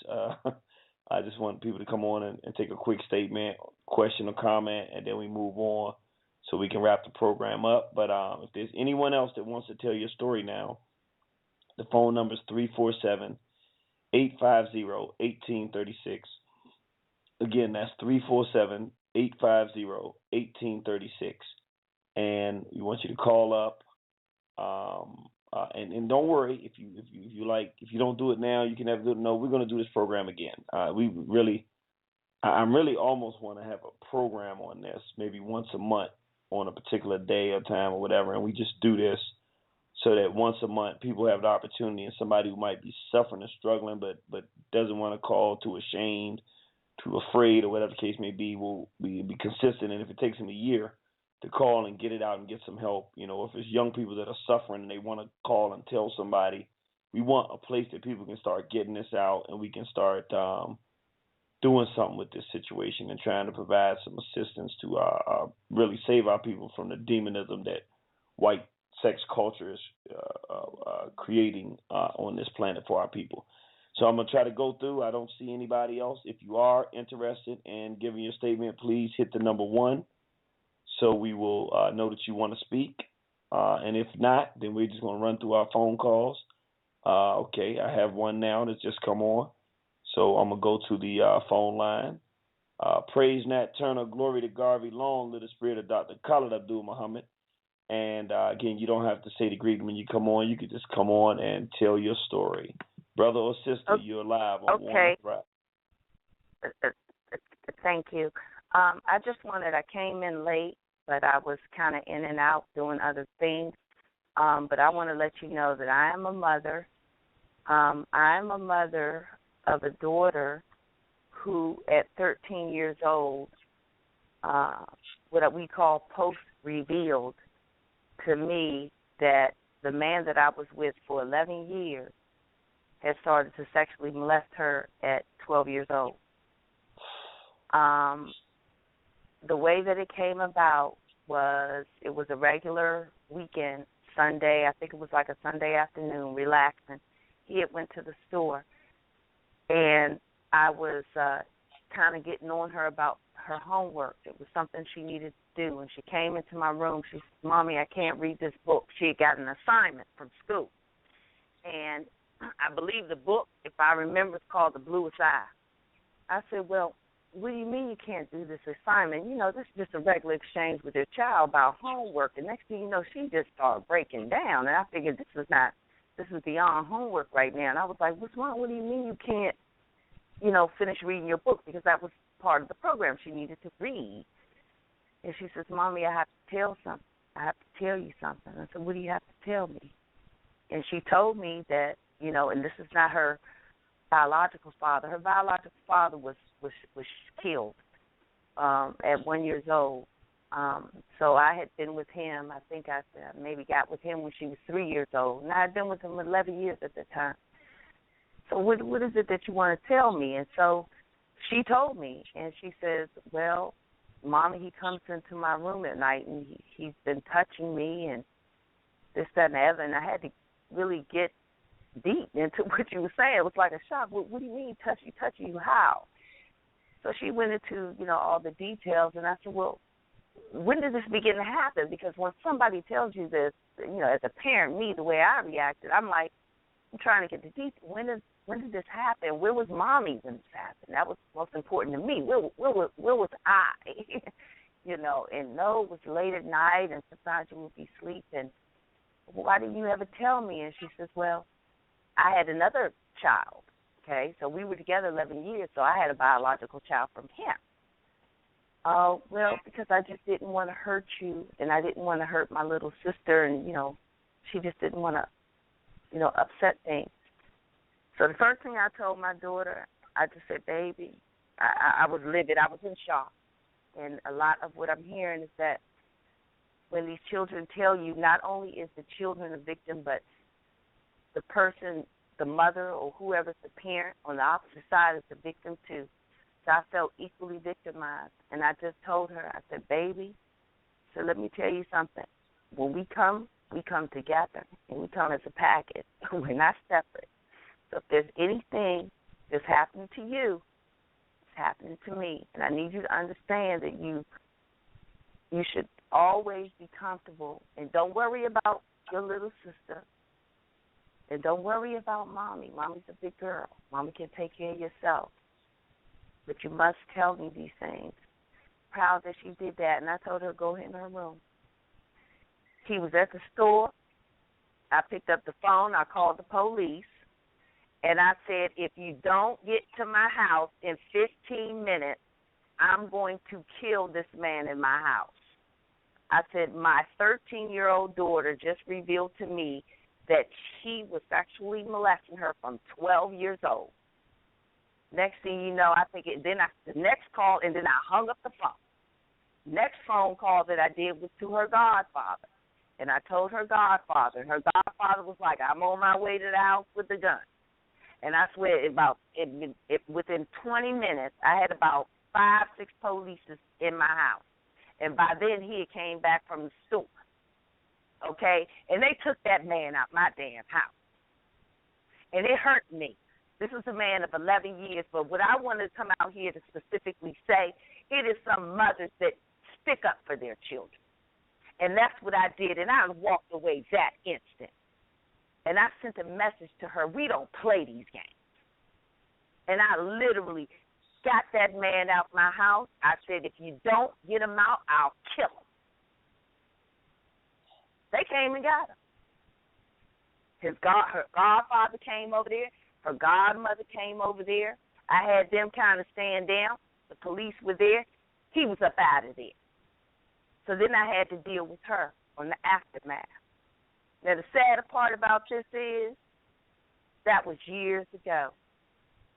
I just want people to come on and take a quick statement, question or comment, and then we move on so we can wrap the program up. But if there's anyone else that wants to tell your story now, the phone number is 347-850-1836. Again, that's 347-850-1836. And we want you to call up. And don't worry if you don't do it now, you can never do it. No, we're going to do this program again. I really almost want to have a program on this, maybe once a month on a particular day or time or whatever, and we just do this so that once a month people have the opportunity, and somebody who might be suffering and struggling but doesn't want to call, too ashamed, too afraid, or whatever the case may be, will be consistent. And if it takes them a year to call and get it out and get some help, if it's young people that are suffering and they want to call and tell somebody, we want a place that people can start getting this out and we can start doing something with this situation and trying to provide some assistance to really save our people from the demonism that white sex culture is creating on this planet for our people. So I'm going to try to go through. I don't see anybody else. If you are interested in giving your statement, please hit the number 1 so we will know that you want to speak. And if not, then we're just going to run through our phone calls. Okay, I have one now that's just come on. So I'm going to go to the phone line. Praise Nat Turner, glory to Garvey, long live the spirit of Dr. Khalid Abdul Muhammad. And again, you don't have to say the greeting when you come on. You can just come on and tell your story. Brother or sister, you're live on Warner Thrive. Thank you. I came in late, but I was kind of in and out doing other things. But I want to let you know that I am a mother. I am a mother of a daughter who, at 13 years old, what we call post-revealed to me that the man that I was with for 11 years had started to sexually molest her at 12 years old. The way that it came about was it was a regular weekend, Sunday. I think it was like a Sunday afternoon, relaxing. He had went to the store, and I was kind of getting on her about her homework. It was something she needed to do, and she came into my room. She said, "Mommy, I can't read this book." She had got an assignment from school, and I believe the book, if I remember, is called The Bluest Eye. I said, "Well, what do you mean you can't do this assignment? This is just a regular exchange with your child about homework." The next thing you know, she just started breaking down, and I figured this is beyond homework right now. And I was like, "What's wrong? What do you mean you can't, finish reading your book?" Because that was part of the program. She needed to read. And she says, "Mommy, I have to tell something. I have to tell you something." I said, "What do you have to tell me?" And she told me that, and this is not her biological father. Her biological father was killed at 1 year old. So I had been with him. I think I maybe got with him when she was 3 years old. And I had been with him 11 years at the time. So what is it that you want to tell me? And so she told me, and she says, "Well, Mommy, he comes into my room at night, and he's been touching me and this, that, and the other." And I had to really get deep into what you were saying. It was like a shock. What do you mean touch you? How? So she went into, all the details, and I said, "Well, when did this begin to happen?" Because when somebody tells you this, as a parent, me, the way I reacted, I'm like, I'm trying to get the details. When did this happen? Where was Mommy when this happened? That was most important to me. Where was I? And no, it was late at night, and sometimes you would be sleeping. "Why didn't you ever tell me?" And she says, "Well, I had another child, okay? So we were together 11 years, so I had a biological child from him." "Oh, well, because I just didn't want to hurt you, and I didn't want to hurt my little sister, and, she just didn't want to, upset things." So the first thing I told my daughter, I just said, "Baby," I was livid. I was in shock. And a lot of what I'm hearing is that when these children tell you, not only is the children a victim, but the person, the mother or whoever's the parent on the opposite side is the victim too. So I felt equally victimized. And I just told her, I said, baby, so let me tell you something. When we come together, and we come as a package. We're not separate. So if there's anything that's happening to you, it's happening to me. And I need you to understand that you should always be comfortable. And don't worry about your little sister. And don't worry about Mommy. Mommy's a big girl. Mommy can take care of yourself. But you must tell me these things. Proud that she did that. And I told her to go in her room. He was at the store. I picked up the phone. I called the police. And I said, if you don't get to my house in 15 minutes, I'm going to kill this man in my house. I said, my 13-year-old daughter just revealed to me that he was sexually molesting her from 12 years old. Next thing you know, the next call, and then I hung up the phone. Next phone call that I did was to her godfather. And I told her godfather, and her godfather was like, I'm on my way to the house with the gun. And I swear, within 20 minutes, I had about 5-6 police in my house. And by then, he had came back from the store. Okay? And they took that man out my damn house. And it hurt me. This was a man of 11 years. But what I wanted to come out here to specifically say, it is some mothers that stick up for their children. And that's what I did. And I walked away that instant. And I sent a message to her, we don't play these games. And I literally got that man out my house. I said, if you don't get him out, I'll kill him. They came and got him. Her godfather came over there. Her godmother came over there. I had them kind of stand down. The police were there. He was up out of there. So then I had to deal with her on the aftermath. Now, the sad part about this is that was years ago.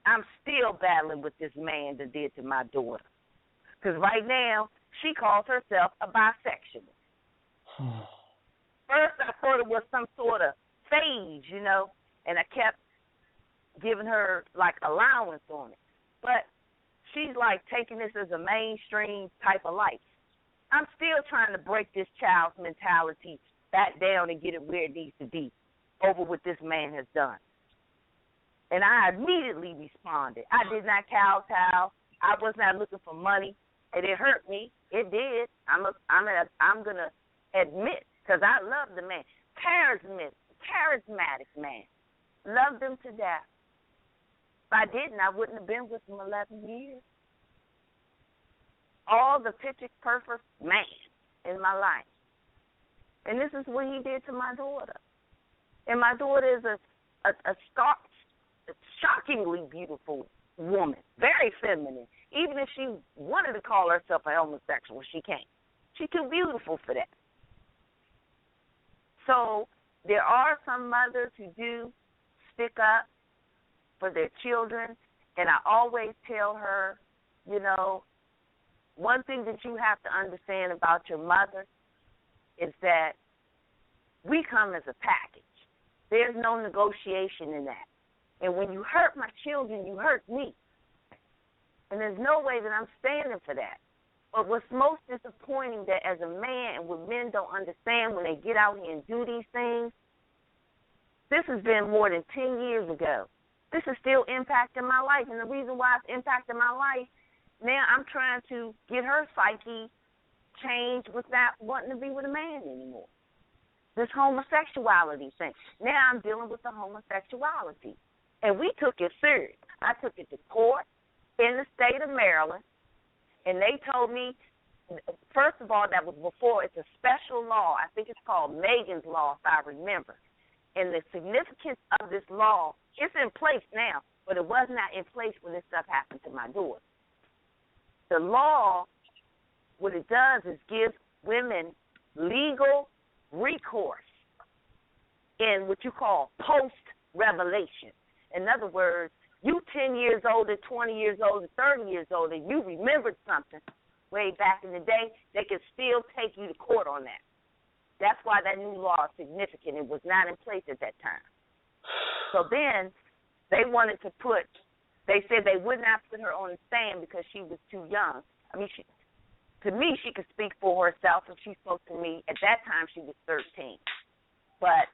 I'm still battling with this man that did to my daughter. Because right now, she calls herself a bisexual. First, I thought it was some sort of phase, and I kept giving her, allowance on it. But she's, taking this as a mainstream type of life. I'm still trying to break this child's mentality back down and get it where it needs to be over what this man has done. And I immediately responded. I did not kowtow. I was not looking for money, and it hurt me. It did. I'm gonna admit, because I love the man, charismatic man, loved him to death. If I didn't, I wouldn't have been with him 11 years. All the picture perfect man in my life. And this is what he did to my daughter. And my daughter is a shockingly beautiful woman, very feminine. Even if she wanted to call herself a homosexual, she can't. She's too beautiful for that. So there are some mothers who do stick up for their children, and I always tell her, one thing that you have to understand about your mother is that we come as a package. There's no negotiation in that. And when you hurt my children, you hurt me. And there's no way that I'm standing for that. But what's most disappointing that as a man, and what men don't understand when they get out here and do these things, this has been more than 10 years ago. This is still impacting my life. And the reason why it's impacting my life, now I'm trying to get her psyche changed with not wanting to be with a man anymore. This homosexuality thing. Now I'm dealing with the homosexuality. And we took it serious. I took it to court in the state of Maryland, and they told me, first of all, that was before, it's a special law. I think it's called Megan's Law, if I remember. And the significance of this law, it's in place now, but it was not in place when this stuff happened to my daughter. The law, what it does is give women legal recourse in what you call post-revelation. In other words, you 10 years older, 20 years older, 30 years older, you remembered something way back in the day, they can still take you to court on that. That's why that new law is significant. It was not in place at that time. So then they wanted to put They said they would not put her on the stand because she was too young. I mean, to me, she could speak for herself. If she spoke to me, at that time she was 13. But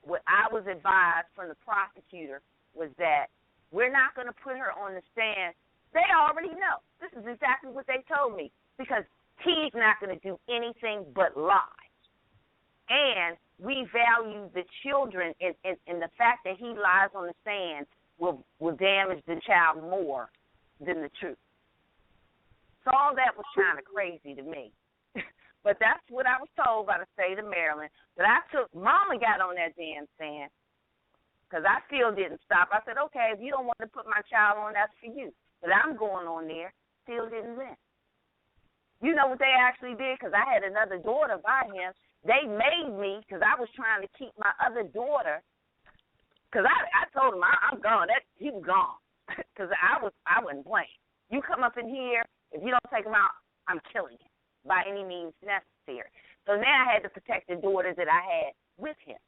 what I was advised from the prosecutor was that we're not going to put her on the stand. They already know. This is exactly what they told me, because he's not going to do anything but lie. And we value the children, and the fact that he lies on the stand will damage the child more than the truth. So all that was kind of crazy to me. But that's what I was told by the state of Maryland. But Mama got on that damn stand because I still didn't stop. I said, okay, if you don't want to put my child on, that's for you. But I'm going on there. Still didn't win. You know what they actually did? Because I had another daughter by him. They made me, because I was trying to keep my other daughter, because I told him I'm gone. He was gone because I wasn't playing. You come up in here, if you don't take him out, I'm killing you by any means necessary. So now I had to protect the daughter that I had with him.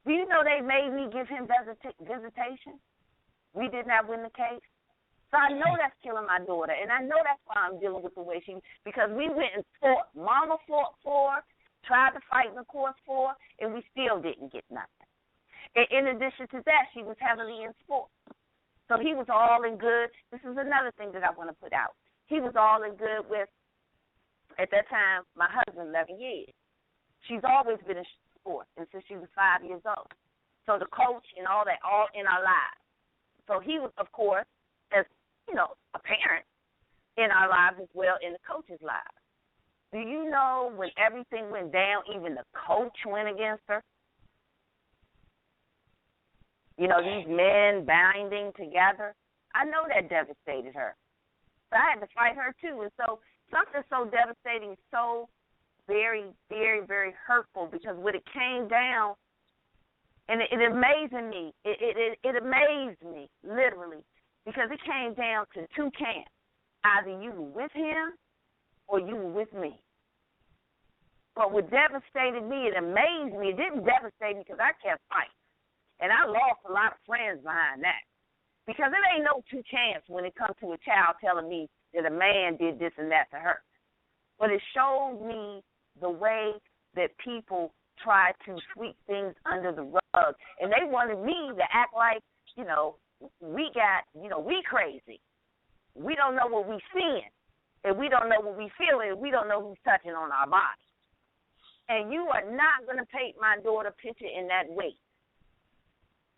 Do you know they made me give him visitation? We did not win the case. So I know that's killing my daughter, and I know that's why I'm dealing with the way because we went and fought. Mama fought for her, tried to fight in the courts for her, and we still didn't get nothing. And in addition to that, she was heavily in sports. So he was all in good. This is another thing that I want to put out. He was all in good with, at that time, my husband, 11 years. She's always been in sports, and since she was 5 years old. So the coach and all that, all in our lives. So he was, of course, as, a parent in our lives as well, in the coach's lives. Do you know when everything went down, even the coach went against her? These men binding together. I know that devastated her. So I had to fight her, too. And so something so devastating, so very, very, very hurtful, because when it came down, and it amazed me. It amazed me, literally, because it came down to two camps. Either you were with him or you were with me. But what devastated me, it amazed me. It didn't devastate me because I kept fighting. And I lost a lot of friends behind that. Because it ain't no two camps when it comes to a child telling me that a man did this and that to her. But it showed me the way that people try to sweep things under the rug. And they wanted me to act like, we crazy. We don't know what we seeing. And we don't know what we feeling. We don't know who's touching on our body. And you are not going to paint my daughter picture in that way.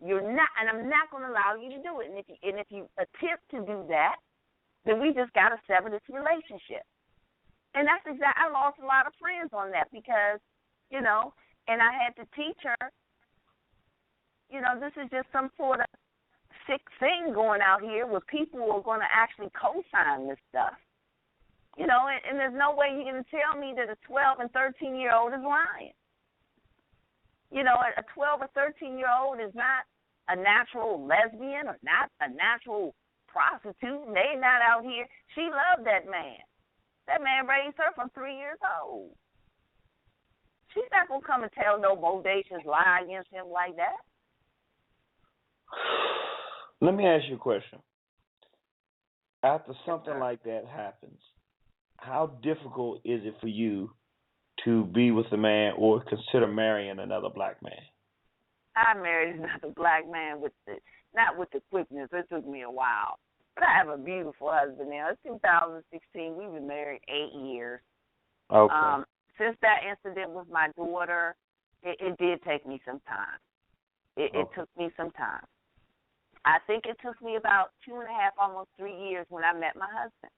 You're not, and I'm not going to allow you to do it. And if you attempt to do that, then we just got to sever this relationship. And that's exactly, I lost a lot of friends on that because, and I had to teach her, this is just some sort of sick thing going out here where people are going to actually co-sign this stuff. And there's no way you're going to tell me that a 12 and 13-year-old is lying. A 12 or 13-year-old is not a natural lesbian or not a natural prostitute. They're not out here. She loved that man. That man raised her from 3 years old. She's not going to come and tell no bodacious lie against him like that. Let me ask you a question. After something like that happens, how difficult is it for you to be with a man or consider marrying another black man? I married another black man not with the quickness. It took me a while. But I have a beautiful husband now. It's 2016. We've been married 8 years. Okay. Since that incident with my daughter, it did take me some time. It took me some time. I think it took me about 2.5, almost 3 years when I met my husband.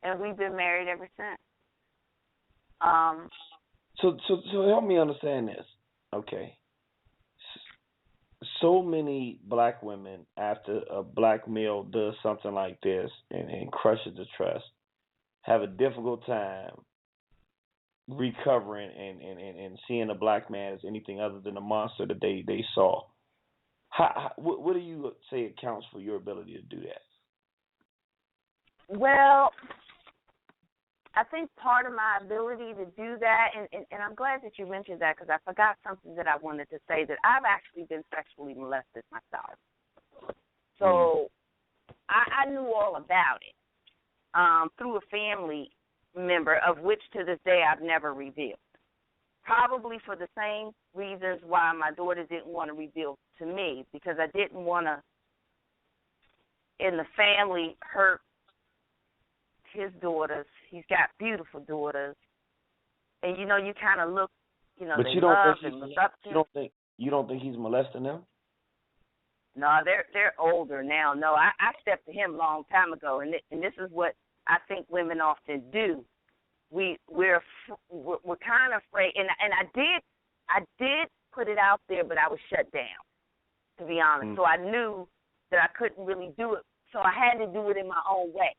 And we've been married ever since. So help me understand this. Okay. So many black women, after a black male does something like this and crushes the trust, have a difficult time recovering and seeing a black man as anything other than a monster that they saw. What do you say accounts for your ability to do that? Well, I think part of my ability to do that, and I'm glad that you mentioned that because I forgot something that I wanted to say, that I've actually been sexually molested myself. So I knew all about it through a family member, of which to this day I've never revealed. Probably for the same reasons why my daughter didn't want to reveal to me, because I didn't want to, in the family, hurt his daughters. He's got beautiful daughters. And, you know, you kind of look, you know, but they you don't love think and look up to him. You don't think he's molesting them? No, they're older now. No, I stepped to him a long time ago, and this is what I think women often do. We're kind of afraid, and I did put it out there, but I was shut down, to be honest. So I knew that I couldn't really do it, so I had to do it in my own way,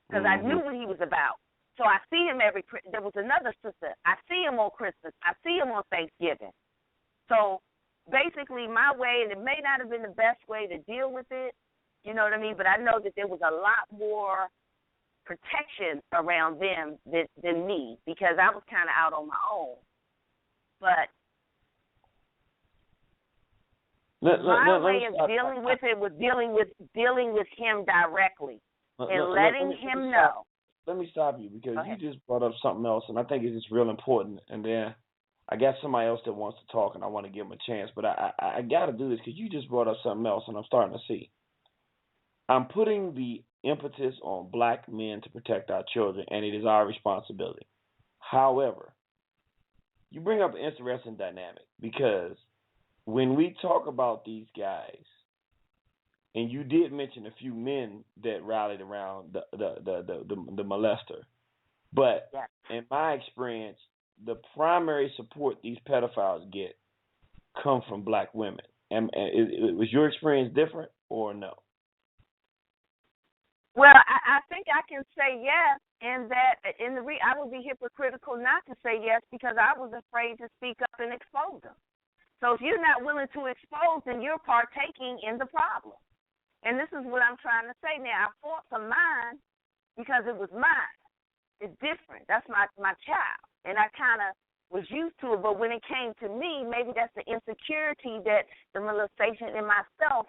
because I knew what he was about. So I see him there was another sister. I see him on Christmas. I see him on Thanksgiving. So basically my way, and it may not have been the best way to deal with it, you know what I mean, but I know that there was a lot more protection around them than me, because I was kind of out on my own. But my way of dealing with it was dealing with him directly and letting him know. Let me stop you, because you just brought up something else, and I think it's just real important. And then I got somebody else that wants to talk, and I want to give them a chance. But I got to do this, because you just brought up something else, and I'm starting to see. I'm putting the impetus on black men to protect our children, and it is our responsibility. However, you bring up an interesting dynamic, because when we talk about these guys, and you did mention a few men that rallied around the molester, but in my experience, the primary support these pedophiles get come from black women. And was your experience different or no? Well, I think I can say yes, and that I would be hypocritical not to say yes, because I was afraid to speak up and expose them. So if you're not willing to expose, then you're partaking in the problem. And this is what I'm trying to say now. I fought for mine because it was mine. It's different. That's my child. And I kind of was used to it. But when it came to me, maybe that's the insecurity that the molestation in myself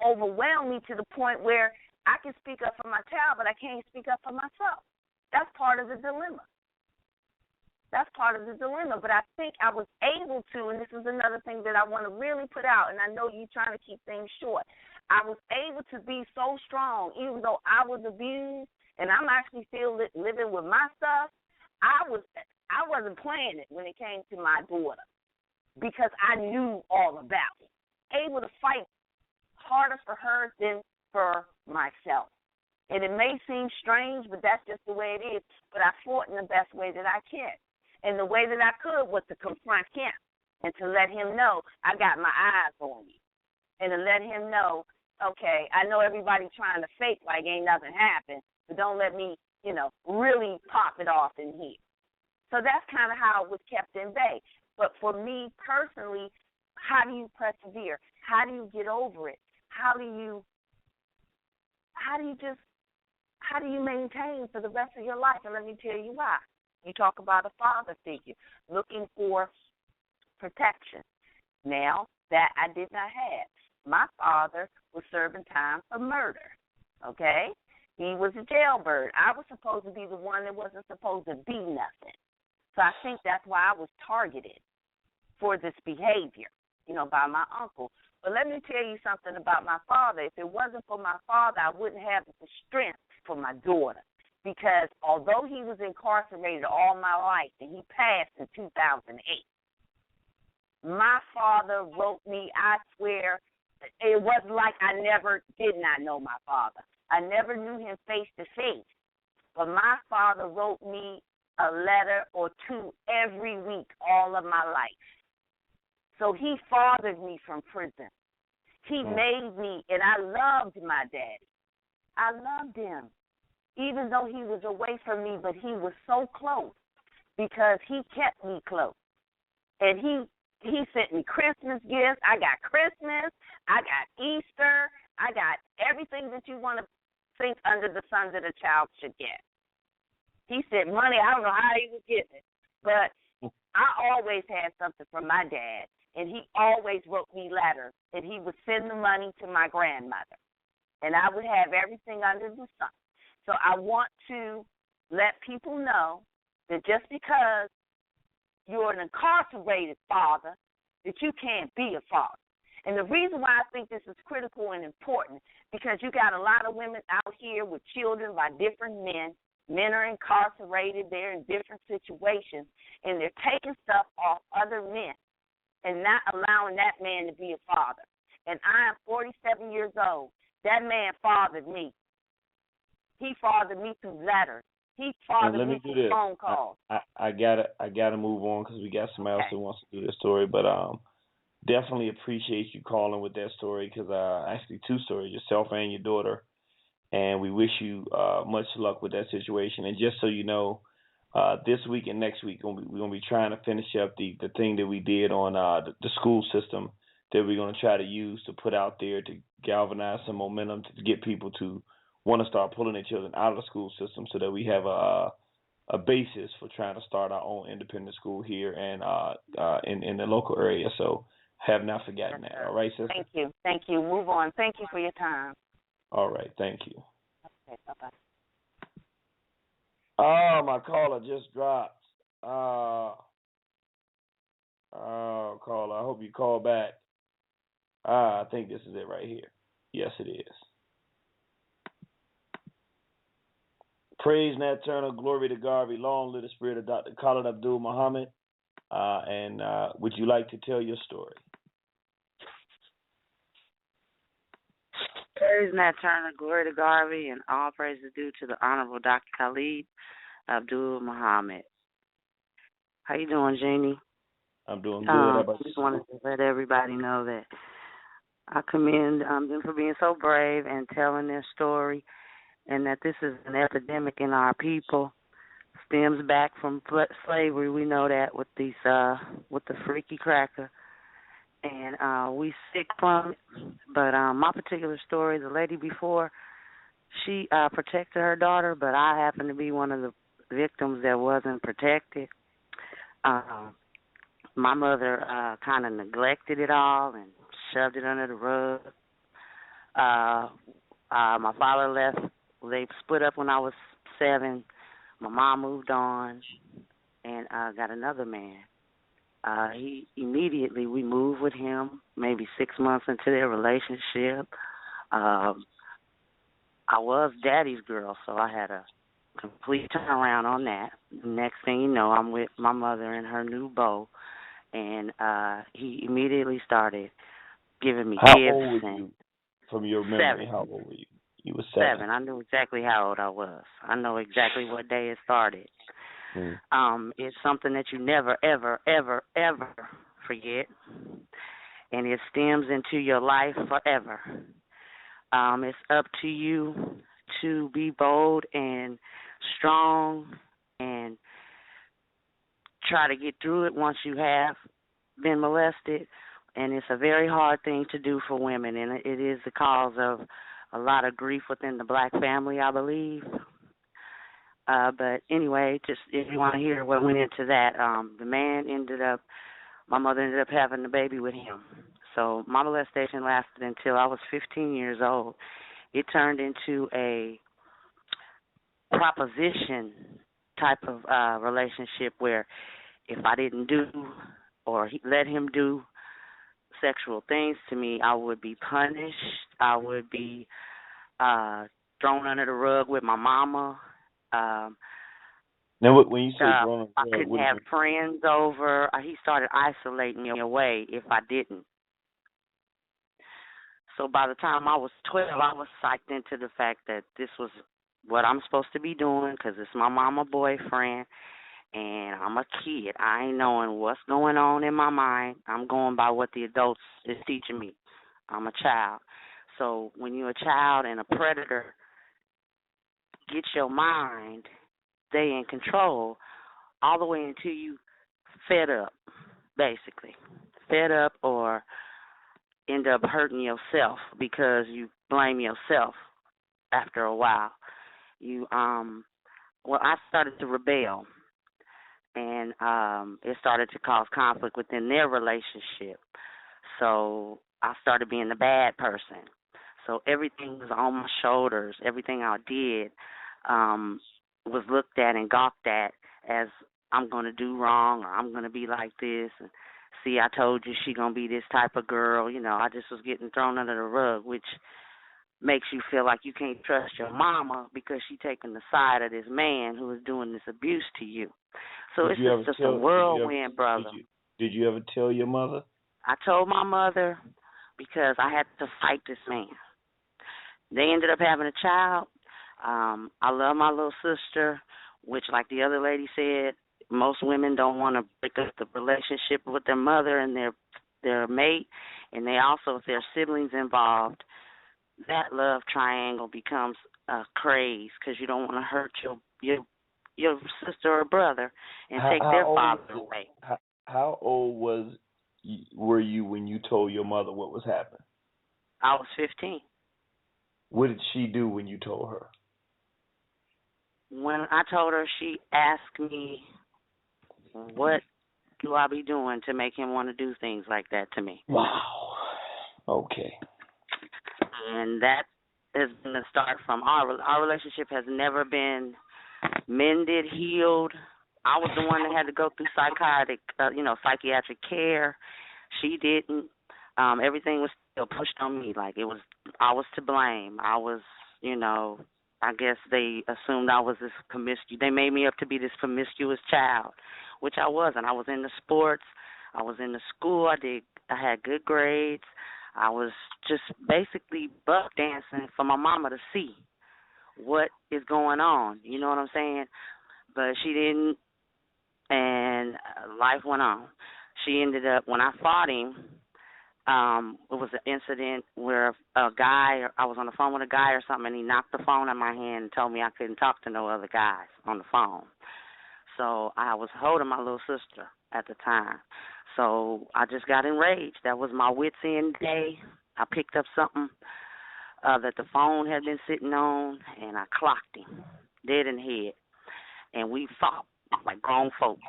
overwhelmed me to the point where I can speak up for my child, but I can't speak up for myself. That's part of the dilemma. That's part of the dilemma. But I think I was able to, and this is another thing that I want to really put out, and I know you're trying to keep things short. I was able to be so strong, even though I was abused, and I'm actually still living with my stuff. I wasn't playing it when it came to my daughter, because I knew all about it. Able to fight harder for her than for myself. And it may seem strange, but that's just the way it is. But I fought in the best way that I can. And the way that I could was to confront him and to let him know I got my eyes on you. And to let him know, okay, I know everybody trying to fake like ain't nothing happened, but don't let me, really pop it off in here. So that's kind of how it was kept in bay. But for me personally, how do you persevere? How do you get over it? How do you maintain for the rest of your life? And let me tell you why. You talk about a father figure looking for protection. Now, that I did not have. My father was serving time for murder, okay? He was a jailbird. I was supposed to be the one that wasn't supposed to be nothing. So I think that's why I was targeted for this behavior, by my uncle. But let me tell you something about my father. If it wasn't for my father, I wouldn't have the strength for my daughter. Because although he was incarcerated all my life, and he passed in 2008, my father wrote me, I swear, it wasn't like I never did not know my father. I never knew him face to face. But my father wrote me a letter or two every week all of my life. So he fathered me from prison. He made me, and I loved my daddy. I loved him, even though he was away from me, but he was so close because he kept me close. And he sent me Christmas gifts. I got Christmas. I got Easter. I got everything that you want to think under the sun that a child should get. He sent money. I don't know how he was getting it, but I always had something from my dad, and he always wrote me letters, and he would send the money to my grandmother. and I would have everything under the sun. So I want to let people know that just because you're an incarcerated father, that you can't be a father. And the reason why I think this is critical and important, because you got a lot of women out here with children by different men. Men are incarcerated. They're in different situations, and they're taking stuff off other men and not allowing that man to be a father. And I am 47 years old. That man fathered me. He fathered me through letters. He fathered me through phone calls. I gotta move on because we got somebody else who wants to do this story. But definitely appreciate you calling with that story, because actually 2 stories, yourself and your daughter. And we wish you much luck with that situation. And just so you know, this week and next week, we're going to be trying to finish up the thing that we did on the school system that we're going to try to use to put out there to galvanize some momentum to get people to want to start pulling their children out of the school system, so that we have a basis for trying to start our own independent school here and in the local area. So have not forgotten that. All right, sister? Thank you. Thank you. Move on. Thank you for your time. All right. Thank you. Okay, bye-bye. Oh, my caller just dropped. Caller, I hope you call back. I think this is it right here. Yes, it is. Praise Nat Turner, glory to Garvey, long live the spirit of Dr. Khalid Abdul Muhammad. And would you like to tell your story? Praise Nat Turner, glory to Garvey, and all praise is due to the Honorable Dr. Khalid Abdul Muhammad. How you doing, Jeannie? I'm doing good. How about I just wanted to let everybody know that I commend them for being so brave and telling their story, and that this is an epidemic in our people. Stems back from slavery. We know that with these with the freaky cracker. And we sick from it. But my particular story, the lady before, she protected her daughter, but I happened to be one of the victims that wasn't protected. My mother kind of neglected it all and shoved it under the rug. My father left. They split up when I was 7. My mom moved on and got another man. We moved with him maybe 6 months into their relationship. I was daddy's girl, so I had a complete turnaround on that. Next thing you know, I'm with my mother and her new beau, and he immediately started giving me How gifts. old were you? From your memory, 7. How old were you? You were 7. I knew exactly how old I was. I know exactly what day it started. It's something that you never, ever, ever, ever forget, and it stems into your life forever. It's up to you to be bold and strong and try to get through it once you have been molested, and it's a very hard thing to do for women, and it is the cause of a lot of grief within the black family, I believe. But anyway, just if you want to hear what went into that, the man my mother ended up having the baby with him. So my molestation lasted until I was 15 years old. It turned into a proposition type of relationship where if I didn't do or let him do sexual things to me, I would be punished. I would be thrown under the rug with my mama. Now, when you say thrown under the I rug, couldn't have friends over. He started isolating me away if I didn't. So by the time I was 12, I was psyched into the fact that this was what I'm supposed to be doing because it's my mama boyfriend, and I'm a kid. I ain't knowing what's going on in my mind. I'm going by what the adults is teaching me. I'm a child. So when you're a child and a predator get your mind, they in control all the way until you fed up, basically. Fed up or end up hurting yourself because you blame yourself after a while. I started to rebel, and it started to cause conflict within their relationship. So I started being the bad person. So everything was on my shoulders. Everything I did was looked at and gawked at as I'm going to do wrong or I'm going to be like this. And see, I told you she going to be this type of girl. You know, I just was getting thrown under the rug, which makes you feel like you can't trust your mama because she taking the side of this man who is doing this abuse to you. So it's just a whirlwind, brother. Did you ever tell your mother? I told my mother because I had to fight this man. They ended up having a child. I love my little sister, which, like the other lady said, most women don't want to break up the relationship with their mother and their mate, and they also, if there are siblings involved, that love triangle becomes a craze because you don't want to hurt your sister or brother and take their father away. How old were you when you told your mother what was happening? I was 15. What did she do when you told her? When I told her, she asked me, what do I be doing to make him want to do things like that to me? Wow. Okay. And that has been the start from our relationship has never been mended, healed. I was the one that had to go through psychiatric care. She didn't. Everything was still pushed on me. Like I was to blame. I was, I guess they assumed I was this they made me up to be this promiscuous child, which I wasn't. I was in the sports. I was in the school. I had good grades. I was just basically buck dancing for my mama to see what is going on. You know what I'm saying? But she didn't, and life went on. She ended up, when I fought him, it was an incident where a guy, I was on the phone with a guy or something, and he knocked the phone in my hand and told me I couldn't talk to no other guys on the phone. So I was holding my little sister at the time. So I just got enraged. That was my wits end day. I picked up something that the phone had been sitting on, and I clocked him dead in the head. And we fought like grown folks.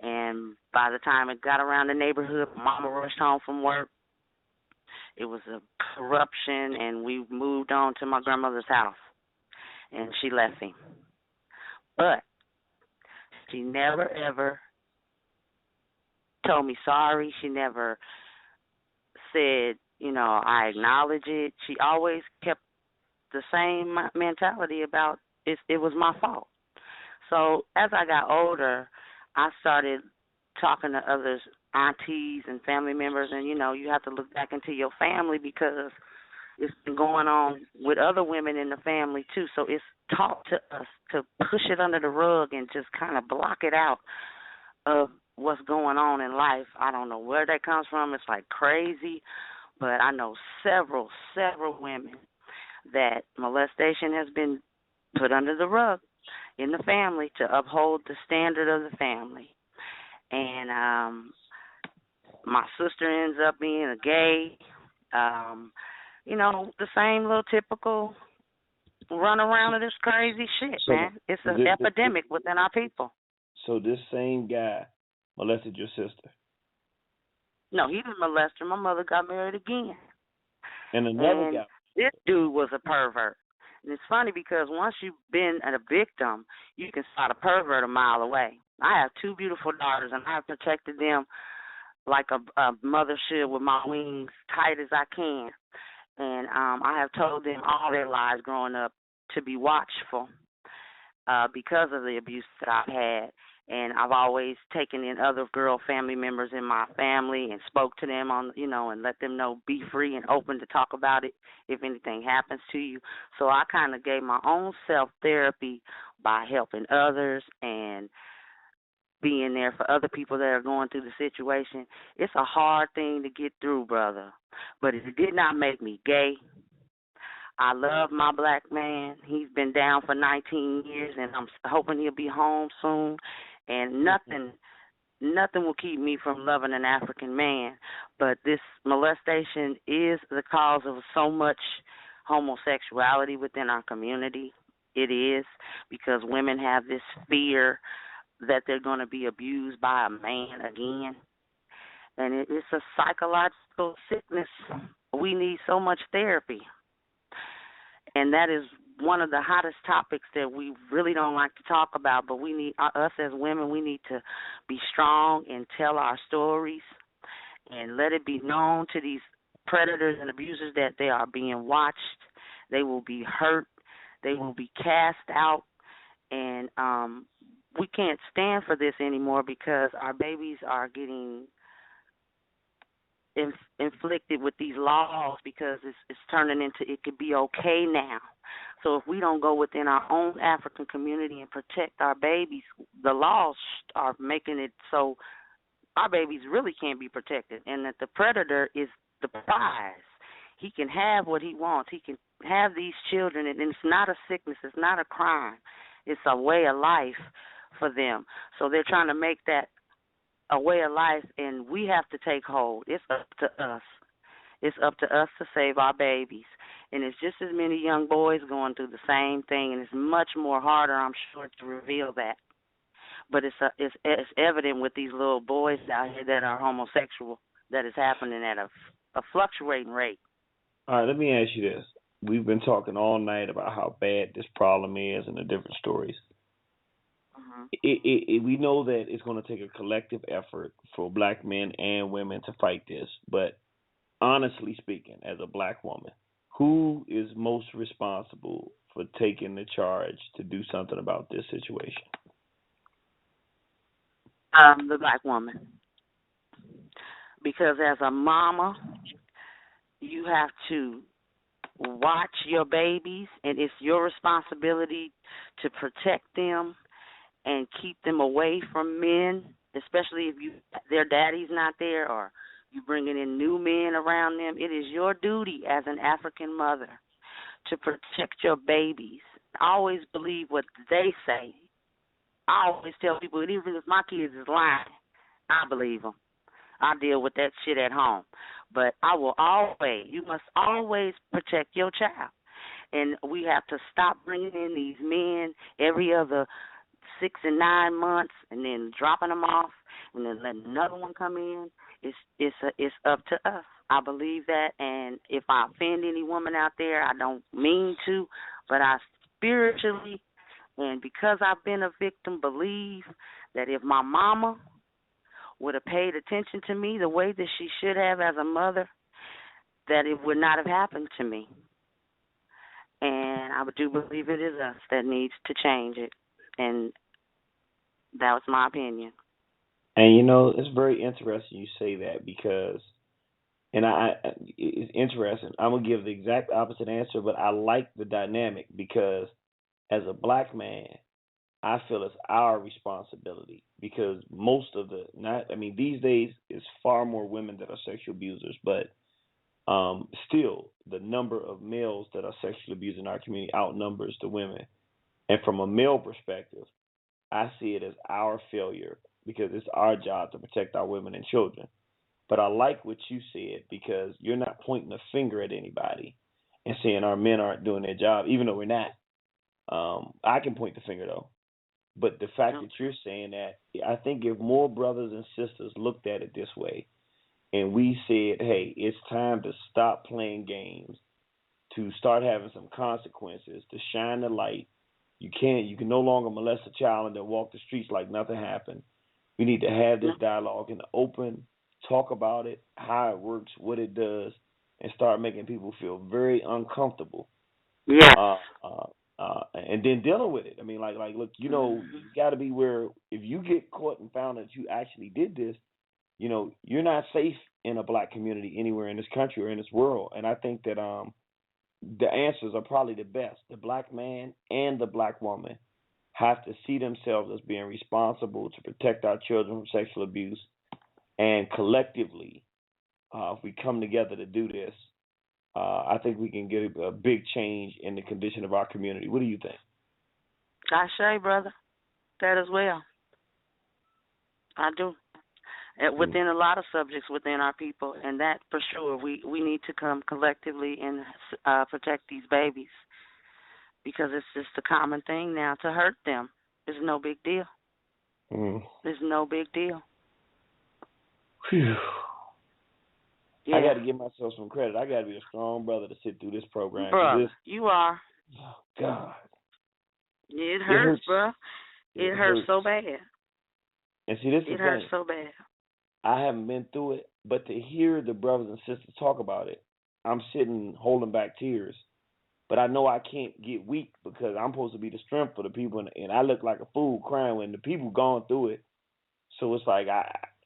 And by the time it got around the neighborhood, Mama rushed home from work. It was a corruption, and we moved on to my grandmother's house, and she left him. But she never, ever told me sorry. She never said, I acknowledge it. She always kept the same mentality about it was my fault. So as I got older, I started talking to others, aunties and family members, and, you have to look back into your family because it's been going on with other women in the family, too. So it's taught to us to push it under the rug and just kind of block it out of what's going on in life. I don't know where that comes from. It's like crazy, but I know several women that molestation has been put under the rug in the family to uphold the standard of the family. And my sister ends up being a gay, the same little typical run around of this crazy shit, man. It's an epidemic within our people. So this same guy molested your sister? No, he didn't molest her. My mother got married again. And another guy. This dude was a pervert. And it's funny because once you've been a victim, you can spot a pervert a mile away. I have two beautiful daughters, and I have protected them like a mother should with my wings tight as I can. And I have told them all their lives growing up to be watchful because of the abuse that I've had. And I've always taken in other girl family members in my family and spoke to them on, and let them know, be free and open to talk about it if anything happens to you. So I kind of gave my own self-therapy by helping others and being there for other people that are going through the situation. It's a hard thing to get through, brother, but it did not make me gay. I love my black man. He's been down for 19 years, and I'm hoping he'll be home soon. And nothing will keep me from loving an African man. But this molestation is the cause of so much homosexuality within our community. It is, because women have this fear that they're going to be abused by a man again. And it's a psychological sickness we need so much therapy. And that is one of the hottest topics that we really don't like to talk about, but we need, us as women, we need to be strong and tell our stories and let it be known to these predators and abusers that they are being watched. They will be hurt. They will be cast out. And we can't stand for this anymore because our babies are getting inflicted with these laws because it's turning into it could be okay now. So if we don't go within our own African community and protect our babies, the laws are making it so our babies really can't be protected, and that the predator is the prize. He can have what he wants. He can have these children, and it's not a sickness. It's not a crime. It's a way of life for them. So they're trying to make that a way of life, and we have to take hold. It's up to us. It's up to us to save our babies. And it's just as many young boys going through the same thing, and it's much more harder, I'm sure, to reveal that. But it's evident with these little boys out here that are homosexual that is happening at a fluctuating rate. All right, let me ask you this. We've been talking all night about how bad this problem is and the different stories. We know that it's going to take a collective effort for black men and women to fight this. But honestly speaking, as a black woman, who is most responsible for taking the charge to do something about this situation? The black woman. Because as a mama, you have to watch your babies, and it's your responsibility to protect them and keep them away from men, especially if their daddy's not there or you bringing in new men around them. It is your duty as an African mother to protect your babies. I always believe what they say. I always tell people, even if my kids is lying, I believe them. I deal with that shit at home. But you must always protect your child. And we have to stop bringing in these men every other 6 and 9 months and then dropping them off and then letting another one come in. It's up to us. I believe that. And if I offend any woman out there, I don't mean to, but I spiritually and because I've been a victim, believe that if my mama would have paid attention to me the way that she should have as a mother, that it would not have happened to me. And I do believe it is us that needs to change it. And that was my opinion. And, it's very interesting you say that because, and it's interesting. I'm going to give the exact opposite answer, but I like the dynamic because as a black man, I feel it's our responsibility because these days it's far more women that are sexual abusers, but still the number of males that are sexually abused in our community outnumbers the women. And from a male perspective, I see it as our failure because it's our job to protect our women and children. But I like what you said because you're not pointing a finger at anybody and saying our men aren't doing their job, even though we're not. I can point the finger, though. But the fact that you're saying that, I think if more brothers and sisters looked at it this way and we said, hey, it's time to stop playing games, to start having some consequences, to shine the light. You can no longer molest a child and then walk the streets like nothing happened. We need to have this dialogue in the open, talk about it, how it works, what it does, and start making people feel very uncomfortable. Yeah. And then dealing with it. I mean, look, you got to be where if you get caught and found that you actually did this, you're not safe in a black community anywhere in this country or in this world. And I think that the answers are probably the best. The black man and the black woman have to see themselves as being responsible to protect our children from sexual abuse. And collectively, if we come together to do this, I think we can get a big change in the condition of our community. What do you think? I say, brother, that as well. I do. Within a lot of subjects within our people, and that for sure, we need to come collectively and protect these babies because it's just a common thing now to hurt them. It's no big deal. It's no big deal. Whew. Yeah. I got to give myself some credit. I got to be a strong brother to sit through this program. Bruh, you are. Oh, God. It hurts, bruh. It hurts so bad. And see, this is the thing. It hurts so bad. I haven't been through it, but to hear the brothers and sisters talk about it, I'm sitting holding back tears. But I know I can't get weak because I'm supposed to be the strength for the people, and I look like a fool crying when the people gone through it. So it's like,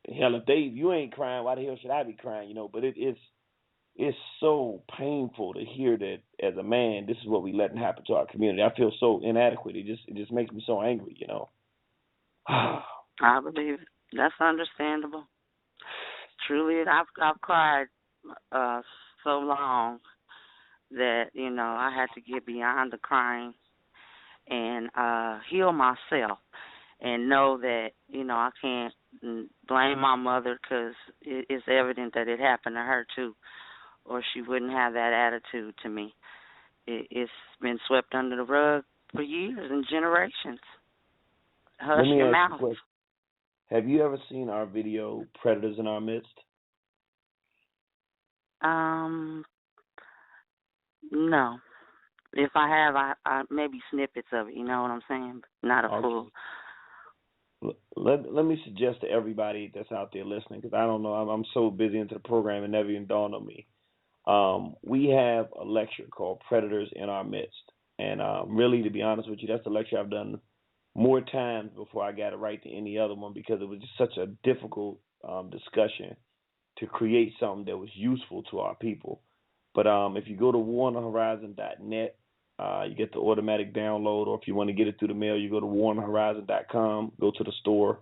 if you ain't crying, why the hell should I be crying? But it's so painful to hear that as a man, this is what we letting happen to our community. I feel so inadequate. It just makes me so angry, I believe it. That's understandable. Truly, I've cried so long that, I had to get beyond the crying and heal myself and know that, I can't blame my mother because it's evident that it happened to her too, or she wouldn't have that attitude to me. It's been swept under the rug for years and generations. Hush your mouth. Have you ever seen our video, Predators in Our Midst? No. If I have, I maybe snippets of it, you know what I'm saying? Not a full. Let me suggest to everybody that's out there listening, because I don't know, I'm so busy into the program it never even dawned on me. We have a lecture called Predators in Our Midst. And really, to be honest with you, that's the lecture I've done more times before I got it right than any other one, because it was just such a difficult discussion to create something that was useful to our people. But if you go to warnerhorizon.net, you get the automatic download, or if you want to get it through the mail, you go to warnerhorizon.com, go to the store,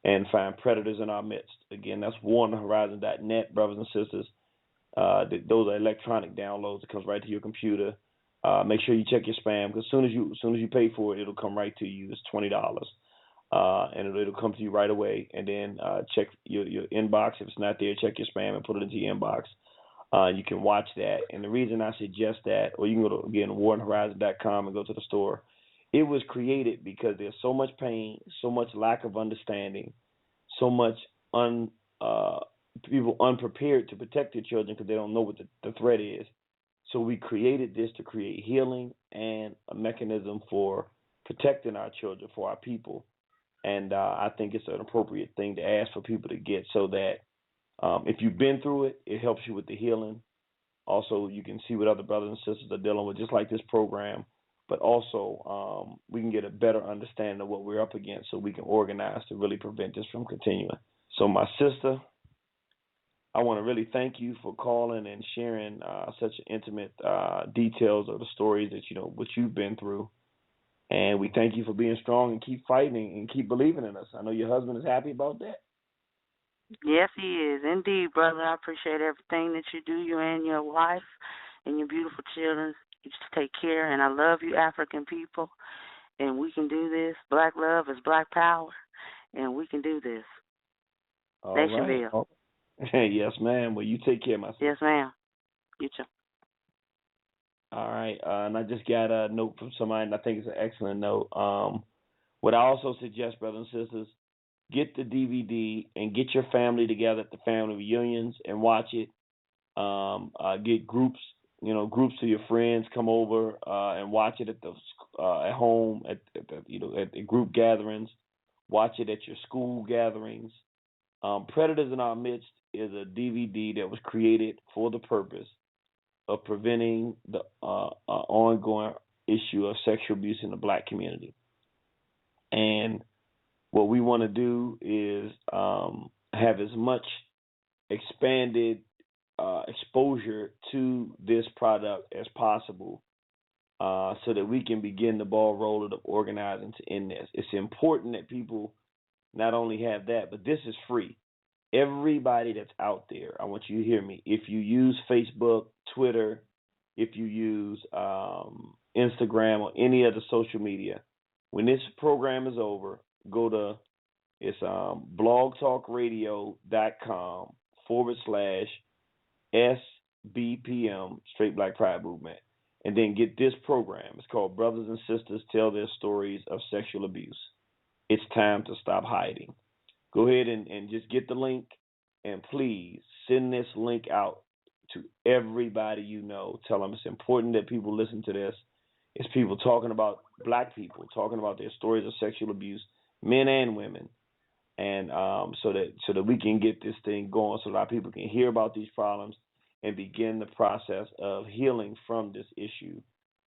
and find Predators in Our Midst. Again, that's warnerhorizon.net, brothers and sisters. Those are electronic downloads. It comes right to your computer. Make sure you check your spam, because as soon as you pay for it, it'll come right to you. It's $20, and it'll come to you right away. And then check your inbox. If it's not there, check your spam and put it into your inbox. You can watch that. And the reason I suggest that, or you can go to, again, wardenhorizon.com and go to the store. It was created because there's so much pain, so much lack of understanding, so much people unprepared to protect their children because they don't know what the threat is. So we created this to create healing and a mechanism for protecting our children, for our people. And I think it's an appropriate thing to ask for people to get, so that if you've been through it, it helps you with the healing. Also, you can see what other brothers and sisters are dealing with, just like this program. But also, we can get a better understanding of what we're up against, so we can organize to really prevent this from continuing. So, my sister, I want to really thank you for calling and sharing such intimate details of the stories that, what you've been through. And we thank you for being strong and keep fighting and keep believing in us. I know your husband is happy about that. Yes, he is. Indeed, brother. I appreciate everything that you do, you and your wife and your beautiful children. You just take care, and I love you, African people, and we can do this. Black love is black power, and we can do this. All Nationville. Right. Yes, ma'am. Well, you take care, my sister. Yes, ma'am. You too. All right. And I just got a note from somebody, and I think it's an excellent note. What I also suggest, brothers and sisters, get the DVD and get your family together at the family reunions and watch it. Get groups, groups of your friends come over and watch it at home, at the group gatherings. Watch it at your school gatherings. Predators in Our Midst is a DVD that was created for the purpose of preventing the ongoing issue of sexual abuse in the black community. And what we want to do is have as much expanded exposure to this product as possible, so that we can begin the ball rolling of organizing to end this. It's important that people not only have that, but this is free. Everybody that's out there, I want you to hear me. If you use Facebook, Twitter, if you use Instagram or any other social media, when this program is over, go to blogtalkradio.com/SBPM, Straight Black Pride Movement, and then get this program. It's called Brothers and Sisters Tell Their Stories of Sexual Abuse. It's time to stop hiding. Go ahead and just get the link And please send this link out to everybody you know. Tell them it's important that people listen to this. It's people talking about black people, talking about their stories of sexual abuse, men and women. And so that we can get this thing going, so that our people can hear about these problems and begin the process of healing from this issue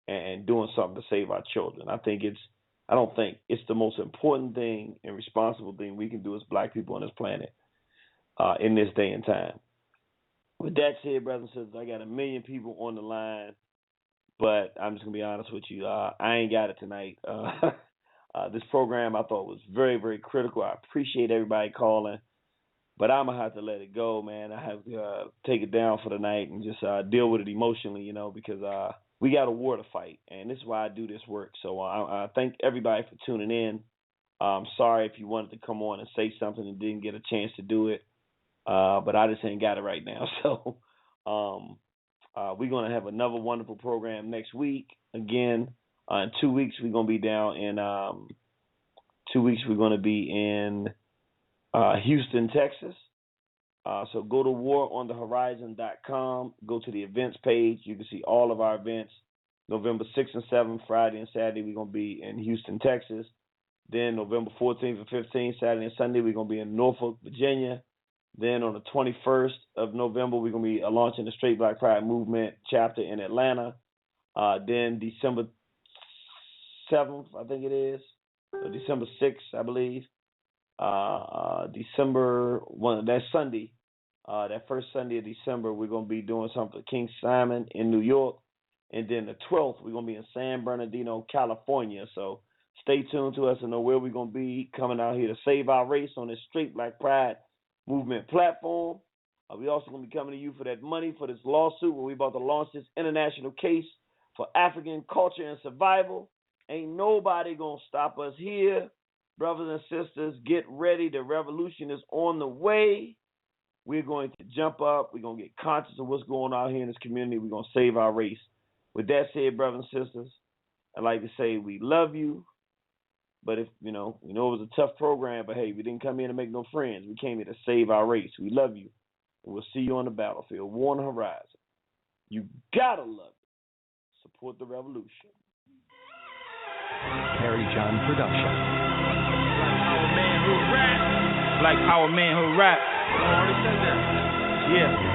and doing something to save our children. I don't think it's the most important thing and responsible thing we can do as black people on this planet in this day and time. With that said, brothers and sisters, I got 1 million people on the line, but I'm just going to be honest with you. I ain't got it tonight. This program I thought was very, very critical. I appreciate everybody calling, but I'm going to have to let it go, man. I have to take it down for the night and just deal with it emotionally, because we got a war to fight, and this is why I do this work. So I thank everybody for tuning in. I'm sorry if you wanted to come on and say something and didn't get a chance to do it, but I just ain't got it right now. So we're going to have another wonderful program next week. Again, in 2 weeks, we're going to be down in 2 weeks, we're going to be in Houston, Texas. So go to waronthehorizon.com, go to the events page. You can see all of our events. November 6th and 7th, Friday and Saturday, we're going to be in Houston, Texas. Then November 14th and 15th, Saturday and Sunday, we're going to be in Norfolk, Virginia. Then on the 21st of November, we're going to be launching the Straight Black Pride Movement chapter in Atlanta. Then December 7th, I think it is, or December 6th, I believe. December 1, that Sunday, that first Sunday of December, we're going to be doing something for King Simon in New York. And then the 12th, we're going to be in San Bernardino, California. So stay tuned to us and know where we're going to be coming out here to save our race on this Straight Black Pride Movement platform. We also going to be coming to you for that money for this lawsuit where we're about to launch this international case for African culture and survival. Ain't nobody going to stop us here. Brothers and sisters, get ready. The revolution is on the way. We're going to jump up. We're going to get conscious of what's going on here in this community. We're going to save our race. With that said, brothers and sisters, I'd like to say we love you. But if, we know it was a tough program, but hey, we didn't come here to make no friends. We came here to save our race. We love you. And we'll see you on the battlefield. War on the horizon. You gotta love it. Support the revolution. Carrie John Production. Black Power Manhood Rap. Yeah.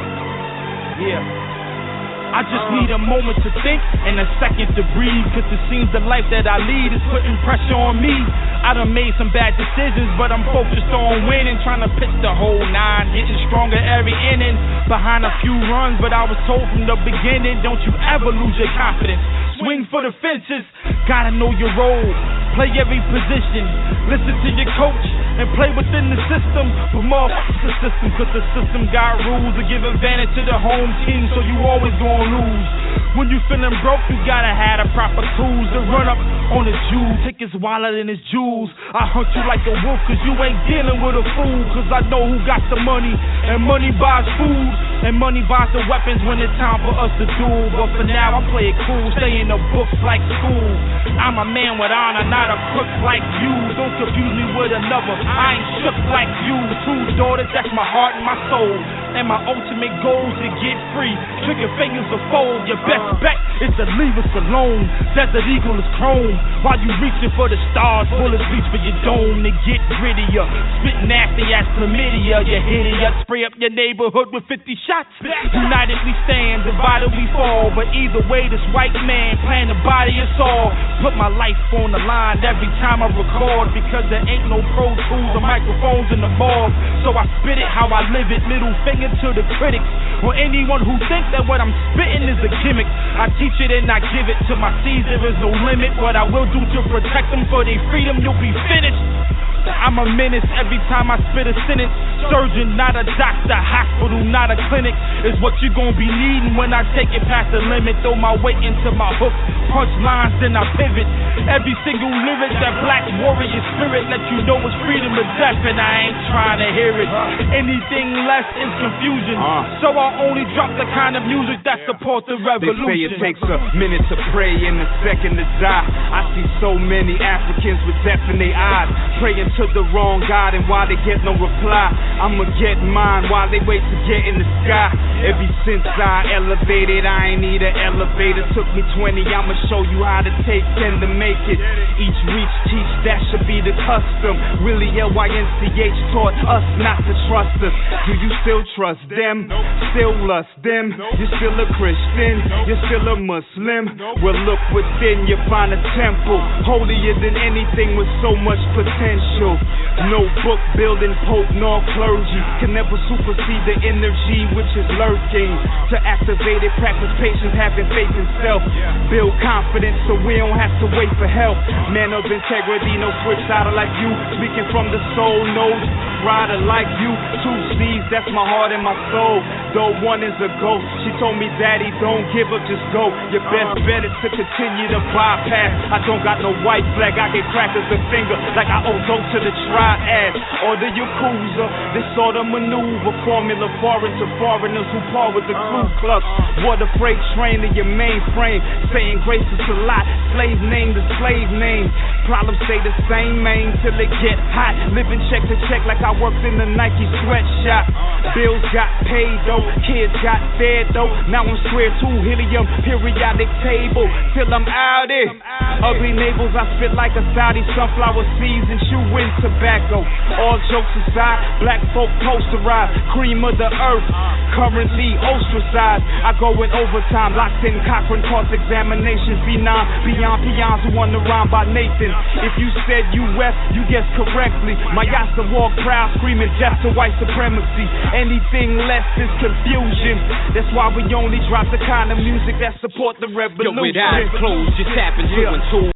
I just need a moment to think and a second to breathe, cause it seems the life that I lead is putting pressure on me. I done made some bad decisions, but I'm focused on winning, trying to pitch the whole nine, getting stronger every inning, behind a few runs, but I was told from the beginning, don't you ever lose your confidence. Swing for the fences, gotta know your role, play every position, listen to your coach, and play within the system, but motherfuck the system, cause the system got rules to give advantage to the home team, so you always gonna lose. When you feeling broke, you gotta have the proper tools to run up on the Jew, take his wallet and his jewels. I hunt you like a wolf, cause you ain't dealing with a fool, cause I know who got the money, and money buys food, and money buys the weapons when it's time for us to duel. But for now, I play it cool, stay in the books like school. I'm a man with honor, not a crook like you. Don't confuse me with another, I ain't shook like you. True daughter, that's my heart and my soul, and my ultimate goal is to get free. Trigger fingers to fold, your best bet is to leave us alone. Desert Eagle is chrome, while you reaching for the stars, bullets reach for your dome to get rid of ya. Spit nasty as chlamydia, you hideous. Spray up your neighborhood with 50 shots. United we stand, divided we fall, but either way this white man plan to body us all. Put my life on the line every time I record, because there ain't no Pro Tools or microphones in the morgue. So I spit it how I live it, middle finger to the critics, or anyone who thinks that what I'm spitting is a gimmick. I teach it and I give it to my seeds, there is no limit. What I will do to protect them for their freedom, you'll be finished. I'm a menace every time I spit a sentence. Surgeon, not a doctor. Hospital, not a clinic, is what you gon' be needing when I take it past the limit. Throw my weight into my hook, punch lines, then I pivot. Every single lyric, that black warrior spirit, let you know it's freedom or death, and I ain't trying to hear it. Anything less is confusion, so I only drop the kind of music that supports the revolution. They say it takes a minute to pray and a second to die. I see so many Africans with death in their eyes, praying to the wrong God, and why they get no reply. I'ma get mine while they wait to get in the sky. Ever since I elevated, I ain't need an elevator. Took me 20, I'ma show you how to take 10 to make it. Each reach, teach, that should be the custom. Really, LYNCH taught us not to trust us. Do you still trust them? Still lust them? You're still a Christian? You're still a Muslim? Well, look within, you find a temple holier than anything with so much potential. No book building pope nor clergy can never supersede the energy which is lurking. To activate it, practice patience, having faith in self. Build confidence so we don't have to wait for help. Man of integrity, no switch sider like you. Speaking from the soul, no rider like you. Two C's, that's my heart and my soul. Though one is a ghost, she told me, Daddy, don't give up, just go. Your best bet is to continue to bypass. I don't got no white flag, I get crackers a finger like I owe dope to the triad or the Yakuza. This sort of maneuver, formula foreign to foreigners who par with the Ku Klux. What a freight train to your mainframe, saying grace is a lot. Slave name to slave name. Problems stay the same, man, till it get hot. Living check to check like I worked in the Nike sweatshop. Bills got paid though, kids got fed though. Now I'm square two, helium periodic table till I'm out it. Ugly neighbors, I spit like a Saudi sunflower seeds and chew in tobacco. All jokes aside, black folk posterized, cream of the earth, currently ostracized. I go in overtime, locked in Cochrane cross-examination, phenom, beyond peons who won the rhyme by Nathan. If you said US, you guessed correctly. My Yasta walk proud, screaming death to white supremacy. Anything less is confusion. That's why we only drop the kind of music that support the revolution. Yo, with eyes closed, just tap into and two.